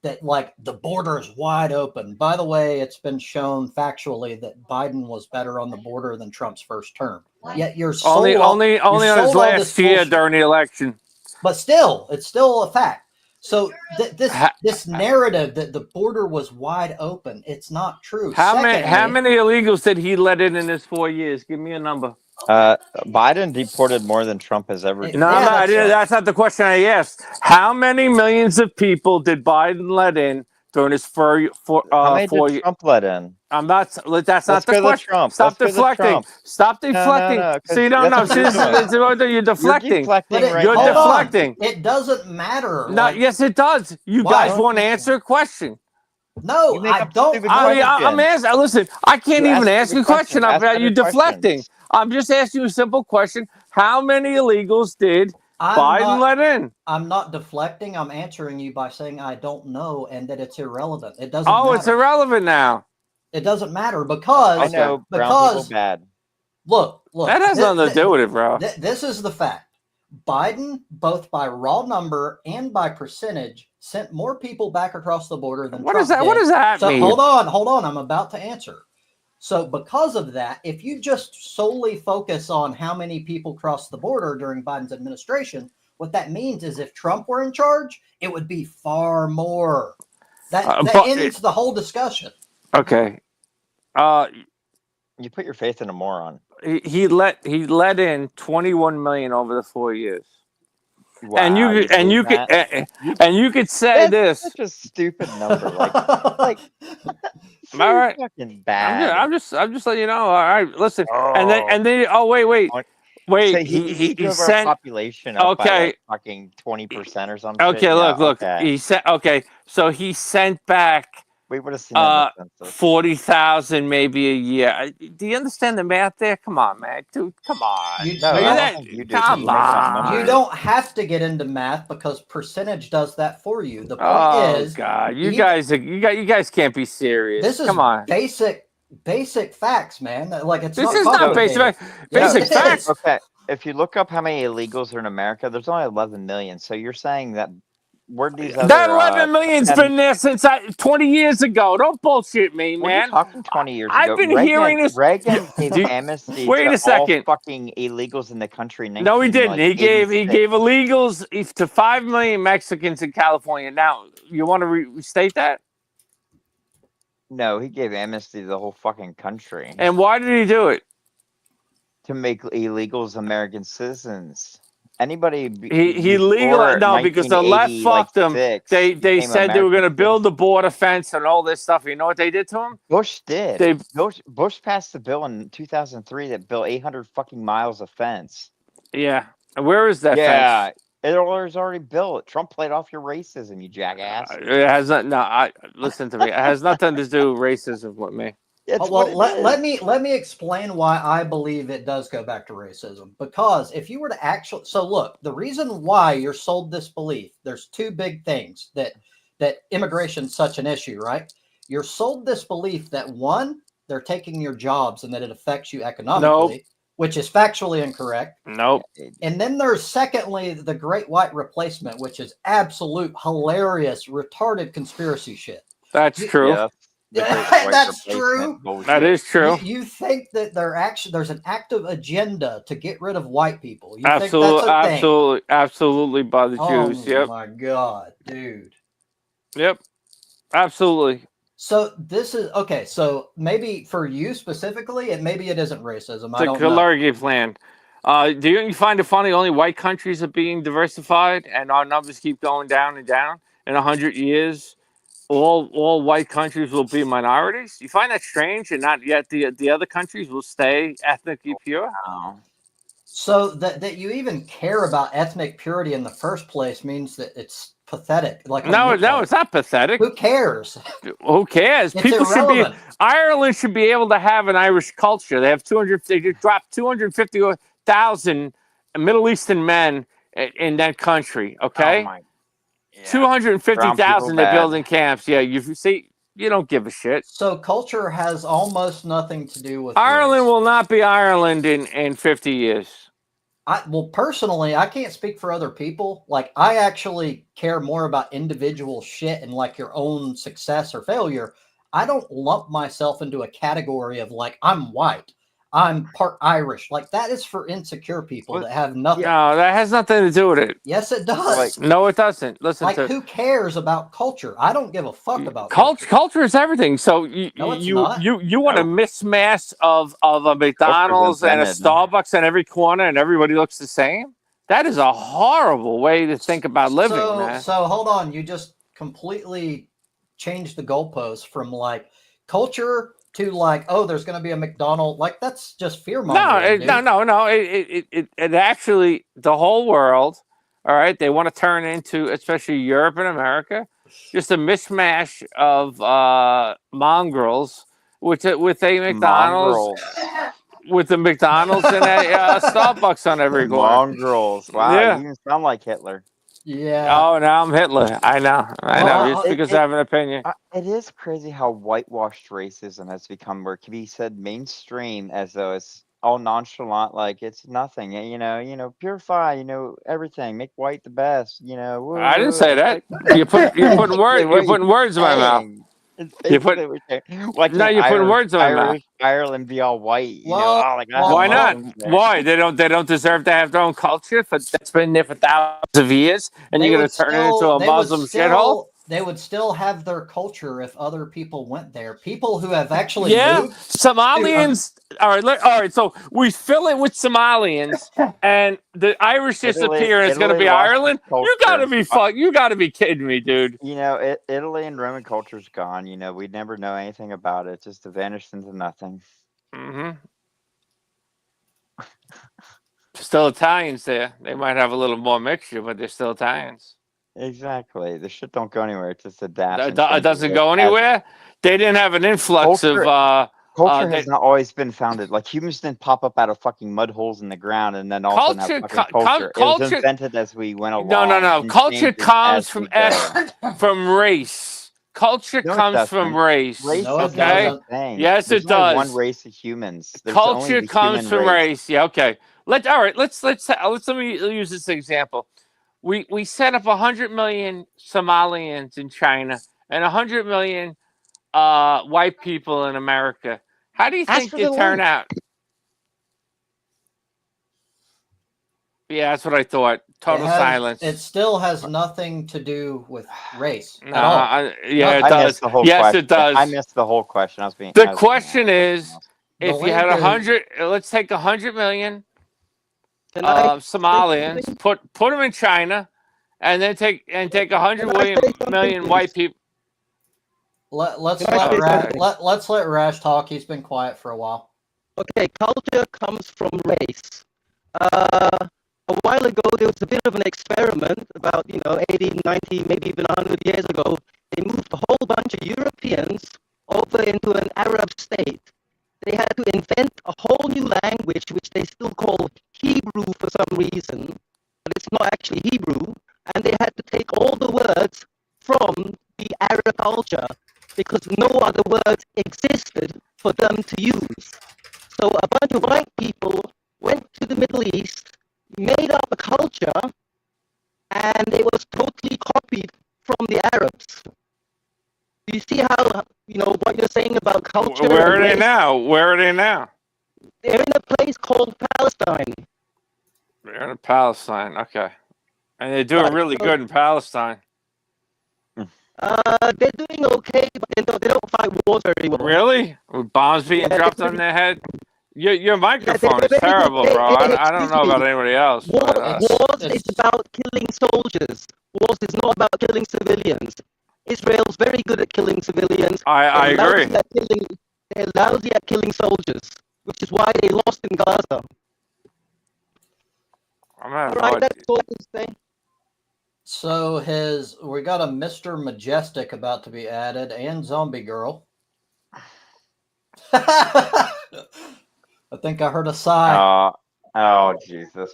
that like the border is wide open. By the way, it's been shown factually that Biden was better on the border than Trump's first term. Yet you're sold Only on his sold all this last year bullshit. during the election. But still, it's still a fact. So Ha- this narrative that the border was wide open, it's not true. How many Secondly, illegals did he let in his 4 years? Give me a number. Biden deported more than Trump has ever. It- No, Yeah, I'm not, that's right. that's not the question I asked. How many millions of people did Biden let in during his How many 4 did years? Trump let in? I'm not. That's not Let's the go to question. Trump. Stop Let's go to deflecting. Trump. Stop No, deflecting. no, 'cause See, no. that's what you're doing. You're You're deflecting. deflecting But right You're now. hold on. deflecting. It doesn't matter. No, like- yes, it does. You Why? guys want to answer a question. No, You make I up don't. stupid I'm asking. Listen, I can't You even ask ask stupid you a question questions. Ask about you better deflecting. questions. I'm just asking you a simple question. How many illegals did Biden let in? I'm not deflecting. I'm answering you by saying I don't know and that it's irrelevant. It doesn't Oh, matter. it's irrelevant now. It doesn't matter because I know brown because people bad. look, That has nothing to do with it, bro. This is the fact. Biden, both by raw number and by percentage, sent more people back across the border than What Trump does that? did. What does that So mean? hold on. I'm about to answer. So because of that, if you just solely focus on how many people crossed the border during Biden's administration, what that means is if Trump were in charge, it would be far more. That ends the whole discussion. Okay. You put your faith in a moron. He let in 21 million over the 4 years. Wow, And you could say That's this. such a stupid number. Like so All right. fucking bad. I'm just letting you know. All right, listen. Oh. And then oh wait. So he drove our sent population up by okay. like fucking 20% or something. Okay, look. He sent so he sent back We would have seen that in the census. 40,000 maybe a year. Do you understand the math there? Come on, man. Dude, come on. You- No, you I don't- don't think you do. Come You make up on. numbers. You don't have to get into math because percentage does that for you. The point Oh is, God, you guys can't be serious. this is Come on. basic facts, man. Like it's This not is not complicated. basic. Yes, Basic it facts. is. Okay, if you look up how many illegals are in America, there's only 11 million. So you're saying that where these other That 11 million's 10 been there since 20 years ago. Don't bullshit me, What are you man. talking 20 years I've ago? been Reagan, hearing this- Reagan gave Dude, amnesty wait to a second. all fucking illegals in the country. In No, he didn't. He gave 1986. illegals to 5 million Mexicans in California. Now, you want to restate that? No, he gave amnesty to the whole fucking country And why did he do it? to make illegals American citizens. Anybody He legal no, because the left fucked them. They said they were going to build the border fence and all this stuff. You know what they did to him? Bush did. They Bush passed the bill in 2003 that built 800 fucking miles of fence. yeah. Where is that Yeah, fence? it was already built. Trump played off your racism, you jackass. It has not. No, listen to me. It has nothing to do with racism with me. It's Well, what it is. let me explain why I believe it does go back to racism. Because if you were to actually, so look, the reason why you're sold this belief, there's two big things that immigration's such an issue, right? You're sold this belief that one, they're taking your jobs and that it affects you economically, which is factually incorrect. Nope. And then there's secondly the Great White Replacement, which is absolute hilarious, retarded conspiracy shit. That's true. Yeah, the Great White That's Replacement true. bullshit. That is true. You think that there's an active agenda to get rid of white people? You Absolutely, think that's a thing? absolutely by the Jews. Oh Yep. my god, dude. Yep. Absolutely. So this is okay. So maybe for you specifically, and maybe it isn't racism. I The don't know. Kalergi plan. Do you find it funny only white countries are being diversified and our numbers keep going down and down? In 100 years, all white countries will be minorities? You find that strange, and not yet the other countries will stay ethnically pure? Wow. So that you even care about ethnic purity in the first place means that it's pathetic. Like No, it's not pathetic. Who cares? Who cares? It's People should irrelevant. be. Ireland should be able to have an Irish culture. They have 200. They dropped 250,000 Middle Eastern men in that country. Okay, Oh my. Yeah. 250,000. They're bad. building camps. Yeah, you see. You don't give a shit. So culture has almost nothing to do with Ireland race. will not be Ireland in 50 years. Well, personally, I can't speak for other people. Like, I actually care more about individual shit and like your own success or failure. I don't lump myself into a category of like, I'm white, I'm part Irish. Like, that is for insecure people Well, that have nothing. No, that has nothing to do with it. Yes, it does. Like- No, it doesn't. Listen Like, to who cares about culture? I don't give a fuck about culture. culture is everything. So No, it's not. you want a No. mismatch of a McDonald's and a invented. Starbucks in every corner and everybody looks the same? That is a horrible way to think about living, man. So hold on. You just completely changed the goalpost from like culture to like, oh, there's going to be a McDonald's. Like, that's just fear mongering. No. It actually, the whole world, all right, they want to turn into, especially Europe and America, just a mishmash of mongrels with a McDonald's, Mongrels. with a McDonald's and a Starbucks on every corner. Mongrels. Wow, Yeah. you even sound like Hitler. Yeah. Oh, now I'm Hitler. I know. Well, Just because I have an opinion. It is crazy how whitewashed racism has become, where it can be said mainstream as though it's all nonchalant, like it's nothing. You know, purify. Everything. Make white the best. I didn't say it's that. like- You're putting words in my mouth. saying. It's You put- basically what you're saying. Why No, can't you're putting words in my mouth. Irish Ireland be all white? Well, like I well, Why love not? them there. Why they don't deserve to have their own culture? That's been there for thousands of years, and they you're would gonna turn it into still- a they would Muslim still- shithole? They would still have their culture if other people went there. People who have actually Yeah, moved. Somalians. All right. So we fill it with Somalians, and the Irish disappear, and it's gonna Italy be lost its Ireland. You gotta culture. be You gotta be kidding me, dude. Italy and Roman culture's gone. We'd never know anything about it. Just vanished into nothing. hmm Still Italians there. They might have a little more mixture, but they're still Italians. Exactly. The shit don't go anywhere. It just adapts. It and changes doesn't it go as- anywhere. They didn't have an influx Culture- of Culture they- has not always been founded. Like humans didn't pop up out of fucking mud holes in the ground and then all of a sudden have fucking culture. It was culture- invented as we went along. No. and Culture changes comes as from we go. from race. Culture No, it comes from doesn't. race. Race No, it is not okay. a thing. Yes, There's it only does. one race of humans. There's Culture only the comes human from race. race. Yeah. Okay. Let me use this example. We set up 100 million Somalians in China and 100 million white people in America. How do you Ask think for they the turn link. out? Yeah, that's what I thought. Total silence. It still has nothing to do with race No, at all. yeah, it I does. missed the whole Yes, question. it does. I missed the whole question. I was being. The question is, The if you had link is- 100, let's take 100 million Can I Somalians, something? put them in China, and then take 100 million white people. Let's Can I let say Rash, something? let's let Rash talk. He's been quiet for a while. Okay, culture comes from race. A while ago, there was a bit of an experiment about, 80, 90, maybe even 100 years ago. They moved a whole bunch of Europeans over into an Arab state. They had to invent a whole new language, which they still call Hebrew for some reason, but it's not actually Hebrew. And they had to take all the words from the Arab culture because no other words existed for them to use. So a bunch of white people went to the Middle East, made up a culture, and it was totally copied from the Arabs. Do you see how, what you're saying about culture? Where are and they race? now? Where are they now? They're in a place called Palestine. They're in Palestine. Okay, and they're doing Right, really so- good in Palestine. They're doing okay, but they don't fight wars very well. Really? With bombs being Yeah, dropped they're on their head? Your microphone they're is very good. terrible, Hey, bro. hey, I don't excuse know me. about anybody else. War, But, wars it's- is about killing soldiers. Wars is not about killing civilians. Israel's very good at killing civilians. I They're agree. lousy at they're lousy at killing soldiers, which is why they lost in Gaza. I'm All having right, hard. that's all I can say. So we got a Mr. Majestic about to be added and Zombie Girl. I think I heard a sigh. Oh Jesus!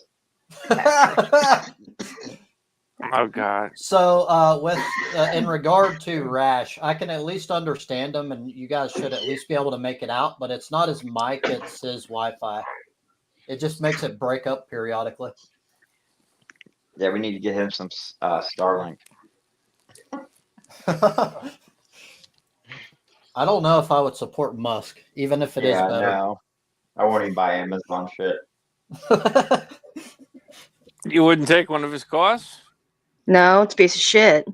Oh God. So, with in regard to Rash, I can at least understand him, and you guys should at least be able to make it out. But it's not his mic; it's his Wi-Fi. It just makes it break up periodically. Yeah, we need to get him some Starlink. I don't know if I would support Musk, even if it is Yeah, better. no. I won't even buy Amazon shit. You wouldn't take one of his costs? No, it's a piece of shit.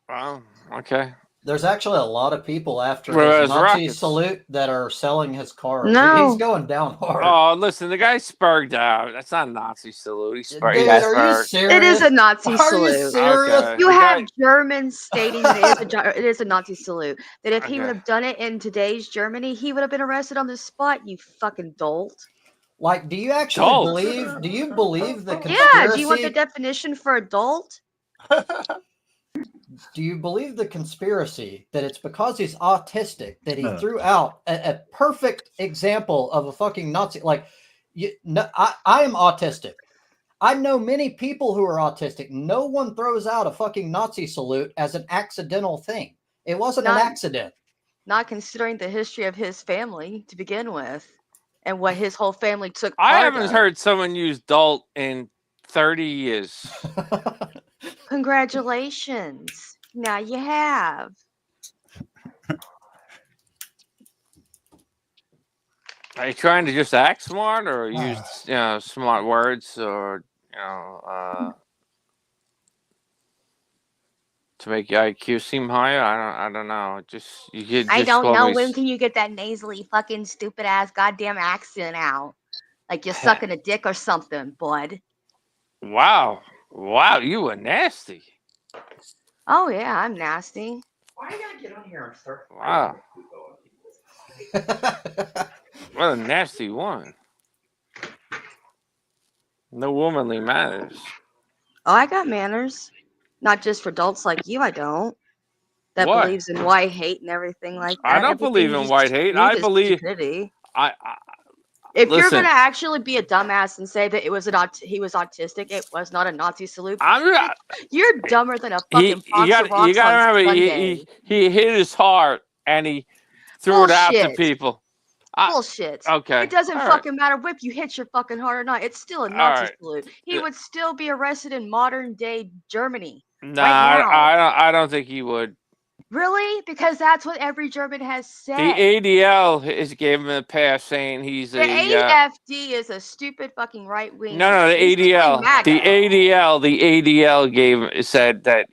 Oh, okay. There's actually a lot of people after Whereas his Nazi rockets. salute that are selling his cars. No. He's going down hard. Oh, listen, the guy spurged out. That's not a Nazi salute. He spurged. Dude, He are you spurged. serious? It is a Nazi Are salute. you serious? Okay. You The have guy- Germans stating that it is a Nazi salute. That if he would Okay. have done it in today's Germany, he would have been arrested on the spot. You fucking dolt. Like, do you actually Dolt. believe? Do you believe the conspiracy? Yeah. Do you want the definition for adult? Do you believe the conspiracy that it's because he's autistic that he threw out a perfect example of a fucking Nazi? Like, I am autistic. I know many people who are autistic. No one throws out a fucking Nazi salute as an accidental thing. It wasn't an accident. Not considering the history of his family to begin with, and what his whole family took. I part haven't of. heard someone use dolt in 30 years. Congratulations. Now you have. Are you trying to just act smart, or use smart words, or to make your IQ seem higher? I don't know. I don't know. When can you get that nasally, fucking stupid ass goddamn accent out? Like you're sucking a dick or something, bud. Wow, you were nasty. Oh yeah, I'm nasty. Why are you gonna get on here and start? Wow, what a nasty one. No womanly manners. Oh, I got manners. Not just for adults like you, I don't. That What? believes in white hate and everything like that. I don't Everything believe you in just white hate. spew I is believe. stupidity. Listen. If you're gonna actually be a dumbass and say that it was he was autistic, it was not a Nazi salute. You're dumber than a fucking box of rocks You gotta on remember, Sunday. he hit his heart and he threw it out to Bullshit. people. Bullshit. Okay. It doesn't All fucking matter if you hit your fucking heart or not. It's still a Nazi salute. He would still be arrested in modern day Germany. Nah, right now. I don't think he would. Really? Because that's what every German has said. The ADL is gave him a pass, saying he's the AFD is a stupid fucking right wing. No, the ADL. The ADL said that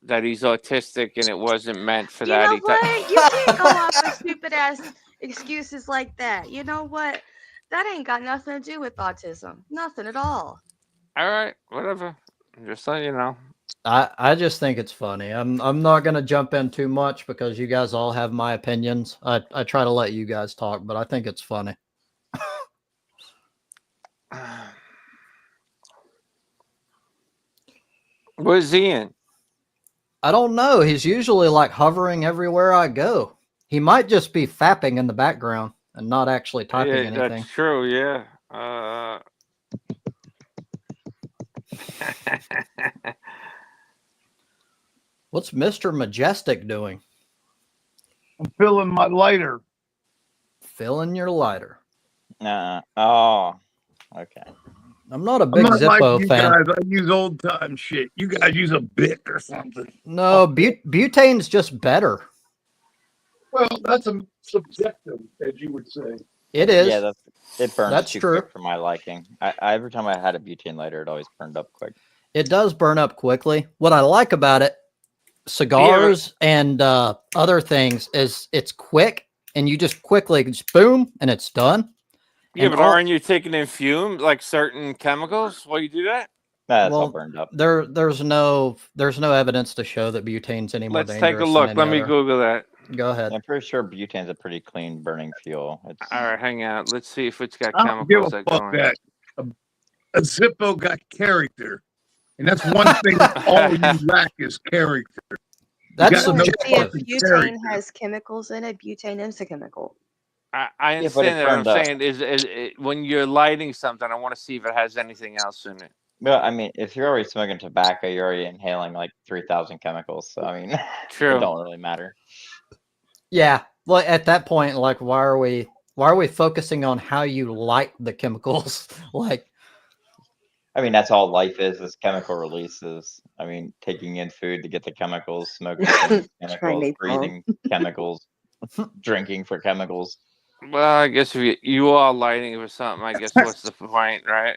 that he's autistic and it wasn't meant for that. You know what? You can't go off of stupid ass excuses like that. You know what? That ain't got nothing to do with autism. Nothing at all. All right, whatever. Just so you know. I just think it's funny. I'm not gonna jump in too much because you guys all have my opinions. I try to let you guys talk, but I think it's funny. Where's he in? I don't know. He's usually like hovering everywhere I go. He might just be fapping in the background and not actually typing anything. That's true. Yeah. What's Mr. Majestic doing? I'm filling my lighter. Filling your lighter. Oh, okay. I'm not a big I'm not Zippo like you fan. guys. I use old time shit. You guys use a Bic or something. No, butane's just better. Well, that's a subjective, as you would say. It is. Yeah, it burns That's too true. quick for my liking. Every time I had a butane lighter, it always burned up quick. It does burn up quickly. What I like about it, cigars and other things, is it's quick and you just quickly just boom and it's done. Yeah, And but aren't you taking in fume like certain chemicals while you do that? That's all burned up. There's no evidence to show that butane's any more Let's dangerous. take a look. than Let any me other. Google that. Go ahead. I'm pretty sure butane's a pretty clean burning fuel. All right, hang out. Let's see if it's got I don't give chemicals a that go fuck in. that. A Zippo got character. And that's one thing all you lack is character. That's got no subjective. fucking If character. butane has chemicals in it, butane is a chemical. I Yeah, but it understand that. What I'm burned up. saying is when you're lighting something, I want to see if it has anything else in it. Well, I mean, if you're already smoking tobacco, you're already inhaling like 3,000 chemicals. So I mean, True. it don't really matter. Yeah. Well, at that point, like, why are we focusing on how you light the chemicals? Like, I mean, that's all life is chemical releases. I mean, taking in food to get the chemicals, smoking for chemicals, napalm. breathing chemicals, drinking for chemicals. Well, I guess if you are lighting for something, I guess what's the point, right?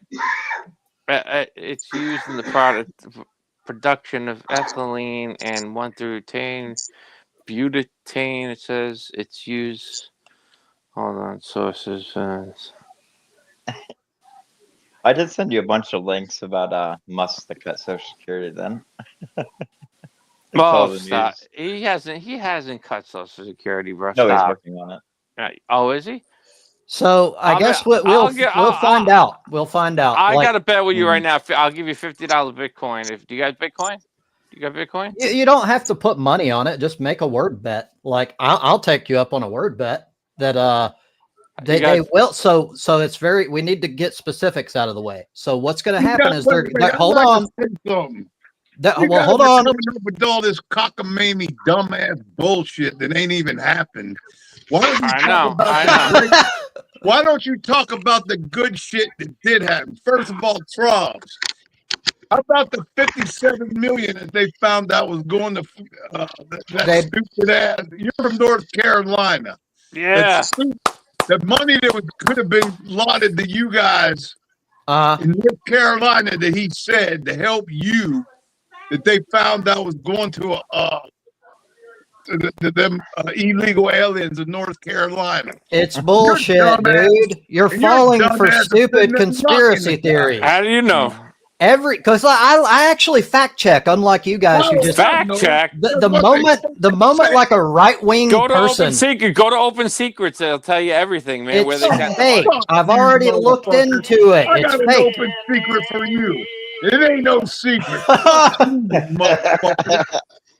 It's used in the production of ethylene and 1,3-butane, butane. It says it's used. Hold on, sources. I did send you a bunch of links about Musk to cut Social Security. Then. It's all Oh, the stop! news. He hasn't cut Social Security, bro. No, he's Stop. working on it. Oh, is he? so I guess we'll find out. We'll find out. I Like, got to bet with you right now. I'll give you $50 Bitcoin. Do you got Bitcoin? You got Bitcoin? you don't have to put money on it. Just make a word bet. Like, I'll take you up on a word bet that they will. So it's very. We need to get specifics out of the way. So what's going to happen is they're hold on. Hold on. Coming up with all this cockamamie, dumbass bullshit that ain't even happened. Why don't you talk about the good shit that did happen? First of all, Trumps. How about the 57 million that they found out was going to that stupid ass? You're from North Carolina. Yeah. The money that could have been allotted to you guys in North Carolina that he said to help you, that they found out was going to them illegal aliens in North Carolina. It's bullshit, dude. You're falling for stupid conspiracy theories. How do you know? Because I actually fact check, unlike you guys who just fact check. The moment like a right wing person. Go to Open Secrets. They'll tell you everything, man. It's fake. I've already looked into it. I It's got an fake. open secret for you. It ain't no secret.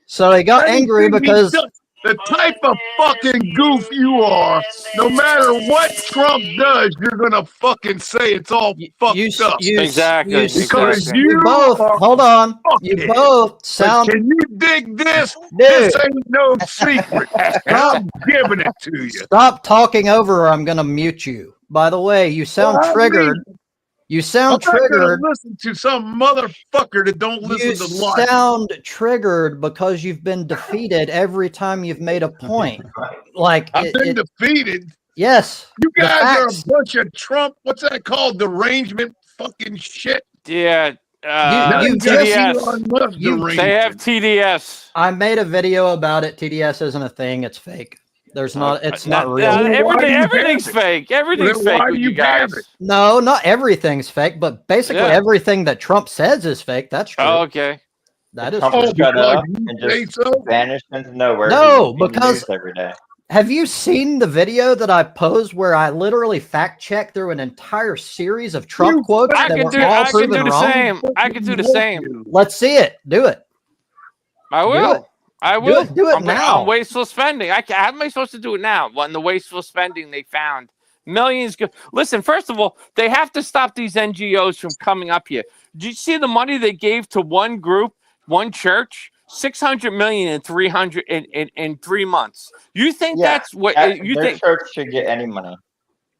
So he got angry because the type of fucking goof you are, no matter what Trump does, you're gonna fucking say it's all fucked up. Exactly. Because you you both hold on. You fuckhead. both sound. But can you dig this? Dude. This ain't no secret. And I'm giving it to you. Stop talking over or I'm gonna mute you. By the way, you sound triggered. You sound triggered. Listen to some motherfucker that don't listen to life. You sound triggered because you've been defeated every time you've made a point. Like I've been defeated. Yes. You guys are a bunch of Trump. What's that called? Derangement fucking shit. Yeah. They have TDS. I made a video about it. TDS isn't a thing. It's fake. There's not. It's not real. Everything's fake. Everything's fake with you guys. No, not everything's fake, but basically everything that Trump says is fake. That's true. Oh, okay. That is Trump true. shut up and just vanished into nowhere. No, because every day. Have you seen the video that I posed where I literally fact checked through an entire series of Trump quotes that were all proven wrong? I can do the same. Let's see it. Do it. I will. I will. Do it now. On wasteful spending. How am I supposed to do it now? When the wasteful spending they found millions. Listen, first of all, they have to stop these NGOs from coming up here. Did you see the money they gave to one group, one church? 600 million in 300 in 3 months. You think that's what you think? Church should get any money?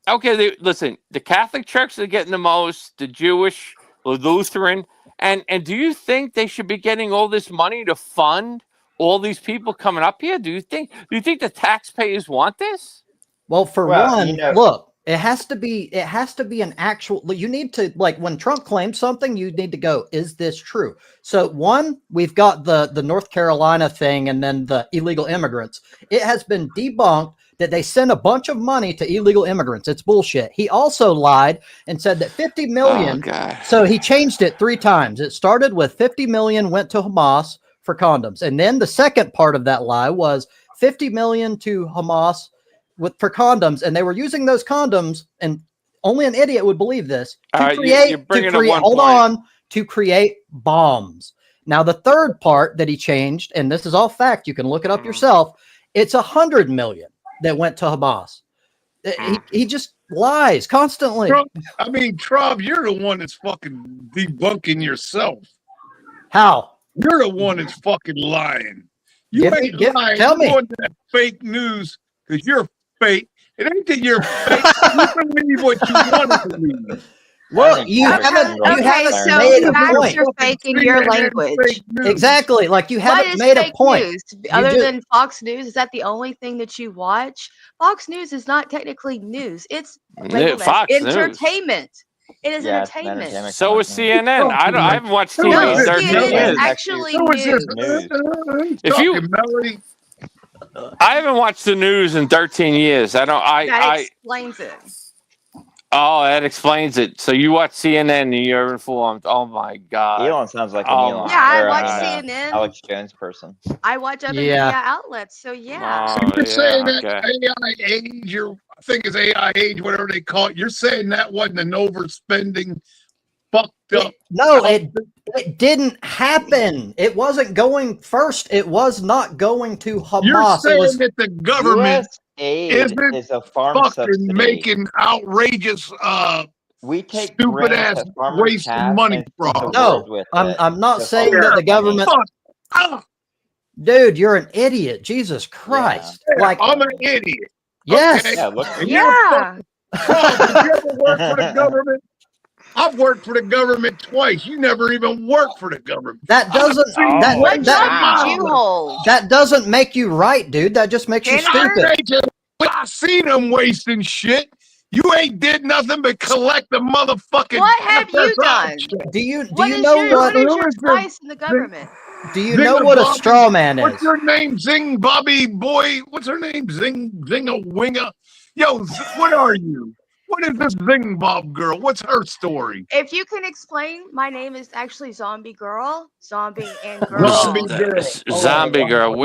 Okay, listen. The Catholic Church are getting the most. The Jewish, the Lutheran, and do you think they should be getting all this money to fund all these people coming up here? Do you think the taxpayers want this? Well, for one, look, it has to be an actual, you need to, like, when Trump claims something, you need to go, is this true? So one, we've got the North Carolina thing and then the illegal immigrants. It has been debunked that they send a bunch of money to illegal immigrants. It's bullshit. He also lied and said that 50 million. Oh, God. So he changed it 3 times. It started with 50 million went to Hamas for condoms. And then the second part of that lie was 50 million to Hamas for condoms. And they were using those condoms, and only an idiot would believe this, to create bombs. Now, the third part that he changed, and this is all fact, you can look it up yourself, it's 100 million that went to Hamas. He just lies constantly. Trav, you're the one that's fucking debunking yourself. How? You're the one that's fucking lying. You ain't lying. Tell me. You're on that fake news because you're fake. It ain't that you're fake. You believe what you want to believe. Well, you haven't made a point. You're faking your language. Exactly. Like you haven't made a point. News? Other than Fox News, is that the only thing that you watch? Fox News is not technically news. It's labeled as entertainment. It is entertainment. So is CNN. I haven't watched TV No, in 13 CNN years. is actually news. If you, I haven't watched the news in 13 years. I don't. That explains it. Oh, that explains it. So you watch CNN and you're informed. Oh my God. Elon sounds like an Elon. Yeah, I watch CNN. Alex Jones person. I watch other media outlets. So yeah. So you're saying that AI age, or I think it's AI age, whatever they call it. You're saying that wasn't an overspending, fucked up. It didn't happen. It wasn't going first. It was not going to Hamas. You're saying that the government is a farm fucking subsidy. making outrageous, we take stupid ass wasting money from. No, I'm not saying that the government. Dude, you're an idiot. Jesus Christ! Yeah. Like I'm an idiot. Yes. Okay? Yeah. Did you ever work for the government? I've worked for the government twice. You never even worked for the government. That doesn't. What job did you hold? That doesn't make you right, dude. That just makes you stupid. I seen them wasting shit. You ain't did nothing but collect the motherfucking. What have you done? Do you know what is your price in the government? Do you know what a straw man is? What's your name? Zing Bobby Boy. What's her name? Zinga Winga. Yo, what are you? What is this Zing Bob girl? What's her story? If you can explain, my name is actually Zombie Girl. Zombie and Girl. Zombie Girl.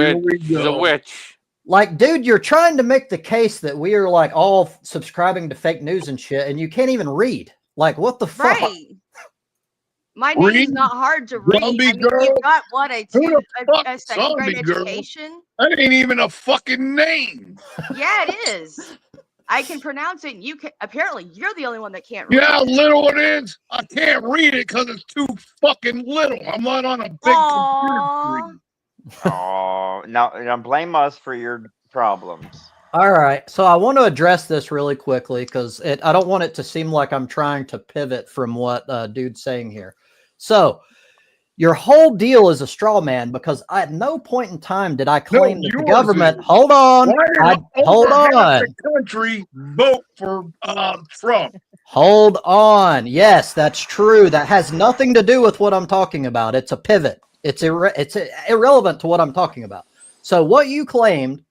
She's a witch. Like, dude, you're trying to make the case that we are like all subscribing to fake news and shit, and you can't even read. Like, what the fuck? Right. My name is not hard to read. Zombie I mean, Girl? you've got what a second Zombie grade Girl? education. That ain't even a fucking name. Yeah, it is. I can pronounce it. And you can. Apparently, you're the only one that can't read. You know how little it is? I can't read it because it's too fucking little. I'm not on a big computer screen. Oh, now blame us for your problems. All right, so I want to address this really quickly because I don't want it to seem like I'm trying to pivot from what dude's saying here. So your whole deal is a straw man because at no point in time did I claim that the government. Hold on, hold on. The country vote for Trump. Hold on. Yes, that's true. That has nothing to do with what I'm talking about. It's a pivot. It's irrelevant to what I'm talking about. So what you claimed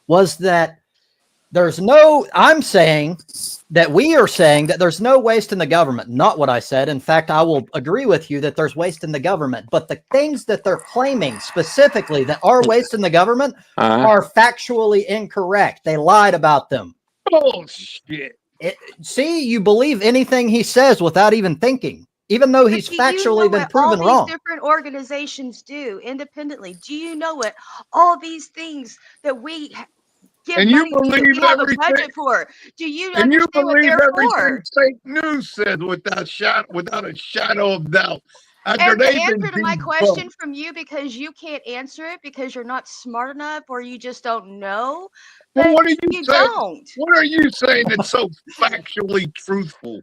was that I'm saying that we are saying that there's no waste in the government. Not what I said. In fact, I will agree with you that there's waste in the government. But the things that they're claiming specifically that are waste in the government are factually incorrect. They lied about them. Bullshit. See, you believe anything he says without even thinking. Even though he's factually been proven wrong. All these different organizations do independently. Do you know what all these things that we give and money you believe to, we have a everything, budget for? Do you and you believe everything fake news says without a shadow of doubt? And the answer to my question from you, because you can't answer it because you're not smart enough or you just don't know. Well, what are you saying? Don't. What are you saying that's so factually truthful?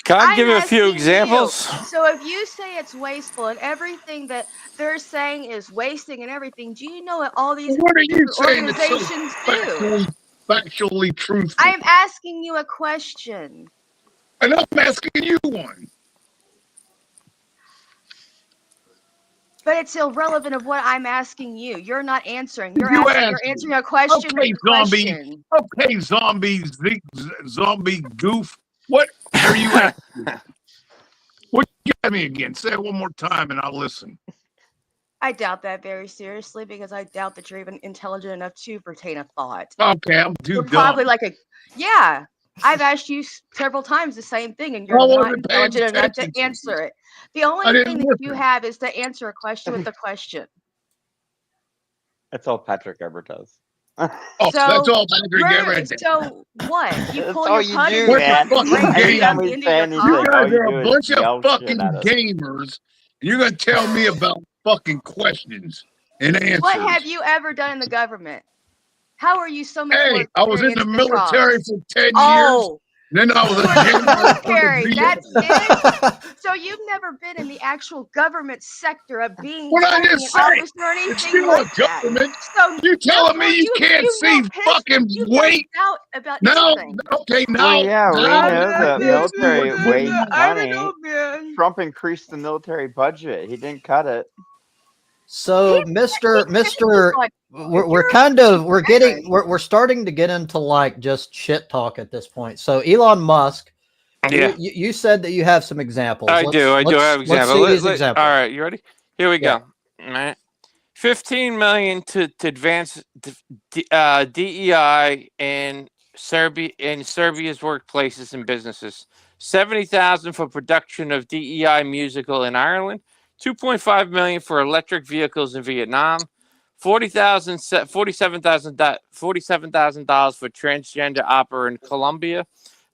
Can I give you a few examples? So if you say it's wasteful and everything that they're saying is wasting and everything, do you know what all these organizations do? Factually truthful. I'm asking you a question. And I'm asking you one. But it's irrelevant of what I'm asking you. You're not answering. You're answering a question with a question. Okay, zombie goof. What are you asking? What you got me again? Say it one more time and I'll listen. I doubt that very seriously because I doubt that you're even intelligent enough to retain a thought. Okay, I'm too dumb. Probably yeah. I've asked you several times the same thing and you're not intelligent enough to answer it. The only thing that you have is to answer a question with a question. That's all Patrick ever does. Oh, So that's all Patrick ever did. so what? You That's pull all your you pud do, and Bunch man. of fucking break it Anytime at gamers. the we end say of your You anything, cock? all guys you are a do is bunch of yell fucking shit at us. gamers. You're gonna tell me about fucking questions and What answers. have you ever done in the government? How are you so much more Hey, I was in the experienced than military Trumps? for 10 years. Oh, Then I was you a were in the janitor for the military. VA. That's it. So you've never been in the actual government sector of being What I holding just an say? office or It's anything still like a that. government. So You telling me therefore, you can't see fucking you weight? know about No, anything. okay, Well, now, yeah, we now know I that can see military what's going wastes on. I don't money. know, man. Trump increased the military budget. He didn't cut it. So, Mister, Like, we're you're kind of we're getting ignorant. we're starting to get into like just shit talk at this point. So, Elon Musk, Yeah, you said that you have some examples. I do. I do have Let's example. see these examples. All right, you ready? Here we Yeah. go. All right. 15 million to advance DEI in Serbia's workplaces and businesses. 70,000 for production of DEI musical in Ireland. 2.5 million for electric vehicles in Vietnam. $47,000 for transgender opera in Colombia.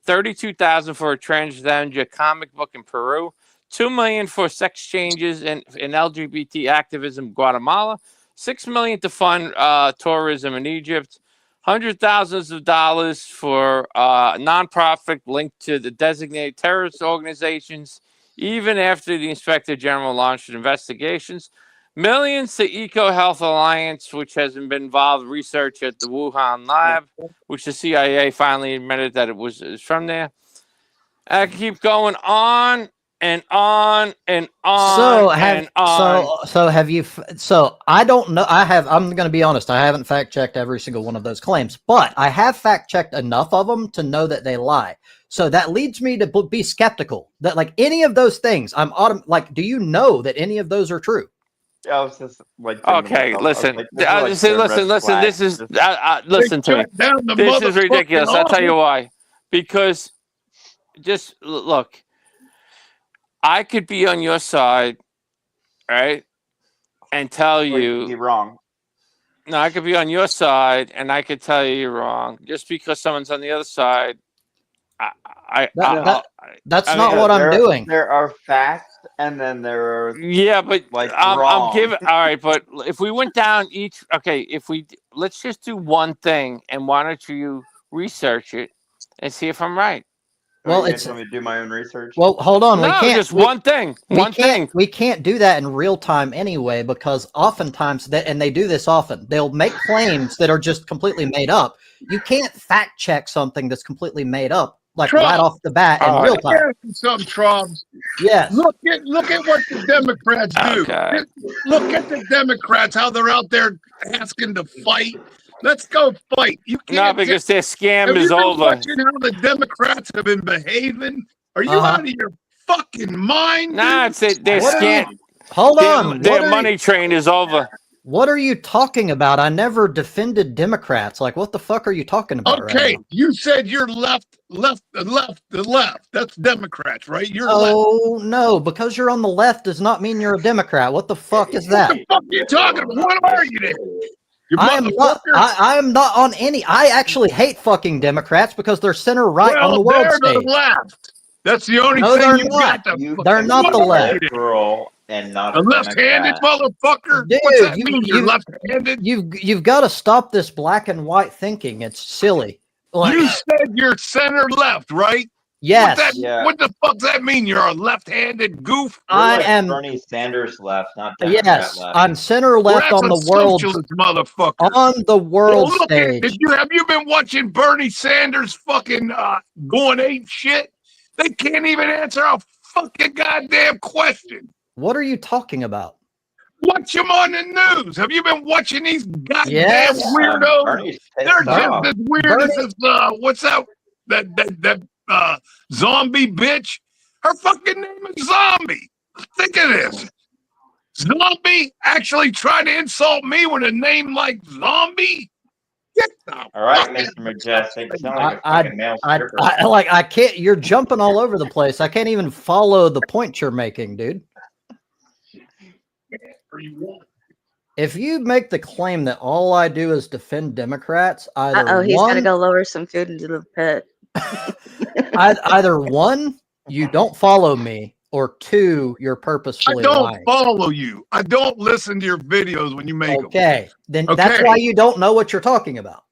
32,000 for a transgender comic book in Peru. 2 million for sex changes in LGBT activism in Guatemala. 6 million to fund tourism in Egypt. Hundred thousands of dollars for nonprofit linked to the designated terrorist organizations, even after the Inspector General launched investigations. Millions to Eco Health Alliance, which has been involved in research at the Wuhan lab, which the CIA finally admitted that it was from there. I keep going on and on and on So and on. have you? So I don't know. I'm going to be honest. I haven't fact checked every single one of those claims, but I have fact checked enough of them to know that they lie. So that leads me to be skeptical that like any of those things. Like, do you know that any of those are true? I was just like, Okay, listen. Listen. This is listen to me. Shut down the This is ridiculous. I'll tell you why. Because just look, I could be on your side, right, and tell you you're wrong. No, I could be on your side, and I could tell you you're wrong. Just because someone's on the other side, that's not what I'm doing. There are facts, and then there are but like I'm giving. All right, but if we went down each, okay, let's just do one thing, and why don't you research it and see if I'm right? Well, it's want me to do my own research. Well, hold on. No, just one thing. We can't do that in real time anyway, because oftentimes and they do this often. They'll make claims that are just completely made up. You can't fact check something that's completely made up, like right off the bat in real time. Some Trumps. Yes. Look at what the Democrats do. Okay. Look at the Democrats, how they're out there asking to fight. Let's go fight. You can't. No, because their scam is over. Watching how the Democrats have been behaving. Are you out of your fucking mind? Nah, it's their scam. Hold on. Their money train is over. What are you talking about? I never defended Democrats. Like, what the fuck are you talking about? Okay, right now? You said you're left. That's Democrats, right? You're left. Oh no, because you're on the left does not mean you're a Democrat. What the fuck is that? What the fuck are you talking about? What are you then? I am not on any. I actually hate fucking Democrats because they're center right on the world stage. They're the left. That's the only No, thing they're you not. got to. They're not the left. And not a left-handed motherfucker. Dude, what's that mean? You're left-handed. You've got to stop this black and white thinking. It's silly. Like, you said you're center left, right? Yes. What the fuck does that mean? You're a left-handed goof? I am Bernie Sanders left, not Democrat yes, left. I'm center left on the world. Motherfucker. On the world stage. Have you been watching Bernie Sanders fucking going ape shit? They can't even answer a fucking goddamn question. What are you talking about? Watch them on the news. Have you been watching these goddamn weirdos? They're just as weird as this, what's that? That zombie bitch. Her fucking name is Zombie. Think of this. Zombie actually trying to insult me with a name like Zombie? All right, Mr. Majestic. Sound like a fucking male stripper. I can't. You're jumping all over the place. I can't even follow the point you're making, dude. If you make the claim that all I do is defend Democrats, either He's got to one, go lower some food into the pit. either one, you don't follow me, or two, you're I purposefully don't lying. follow you. I don't listen to your videos when you make them. Okay, then Okay. that's why you don't know what you're talking about.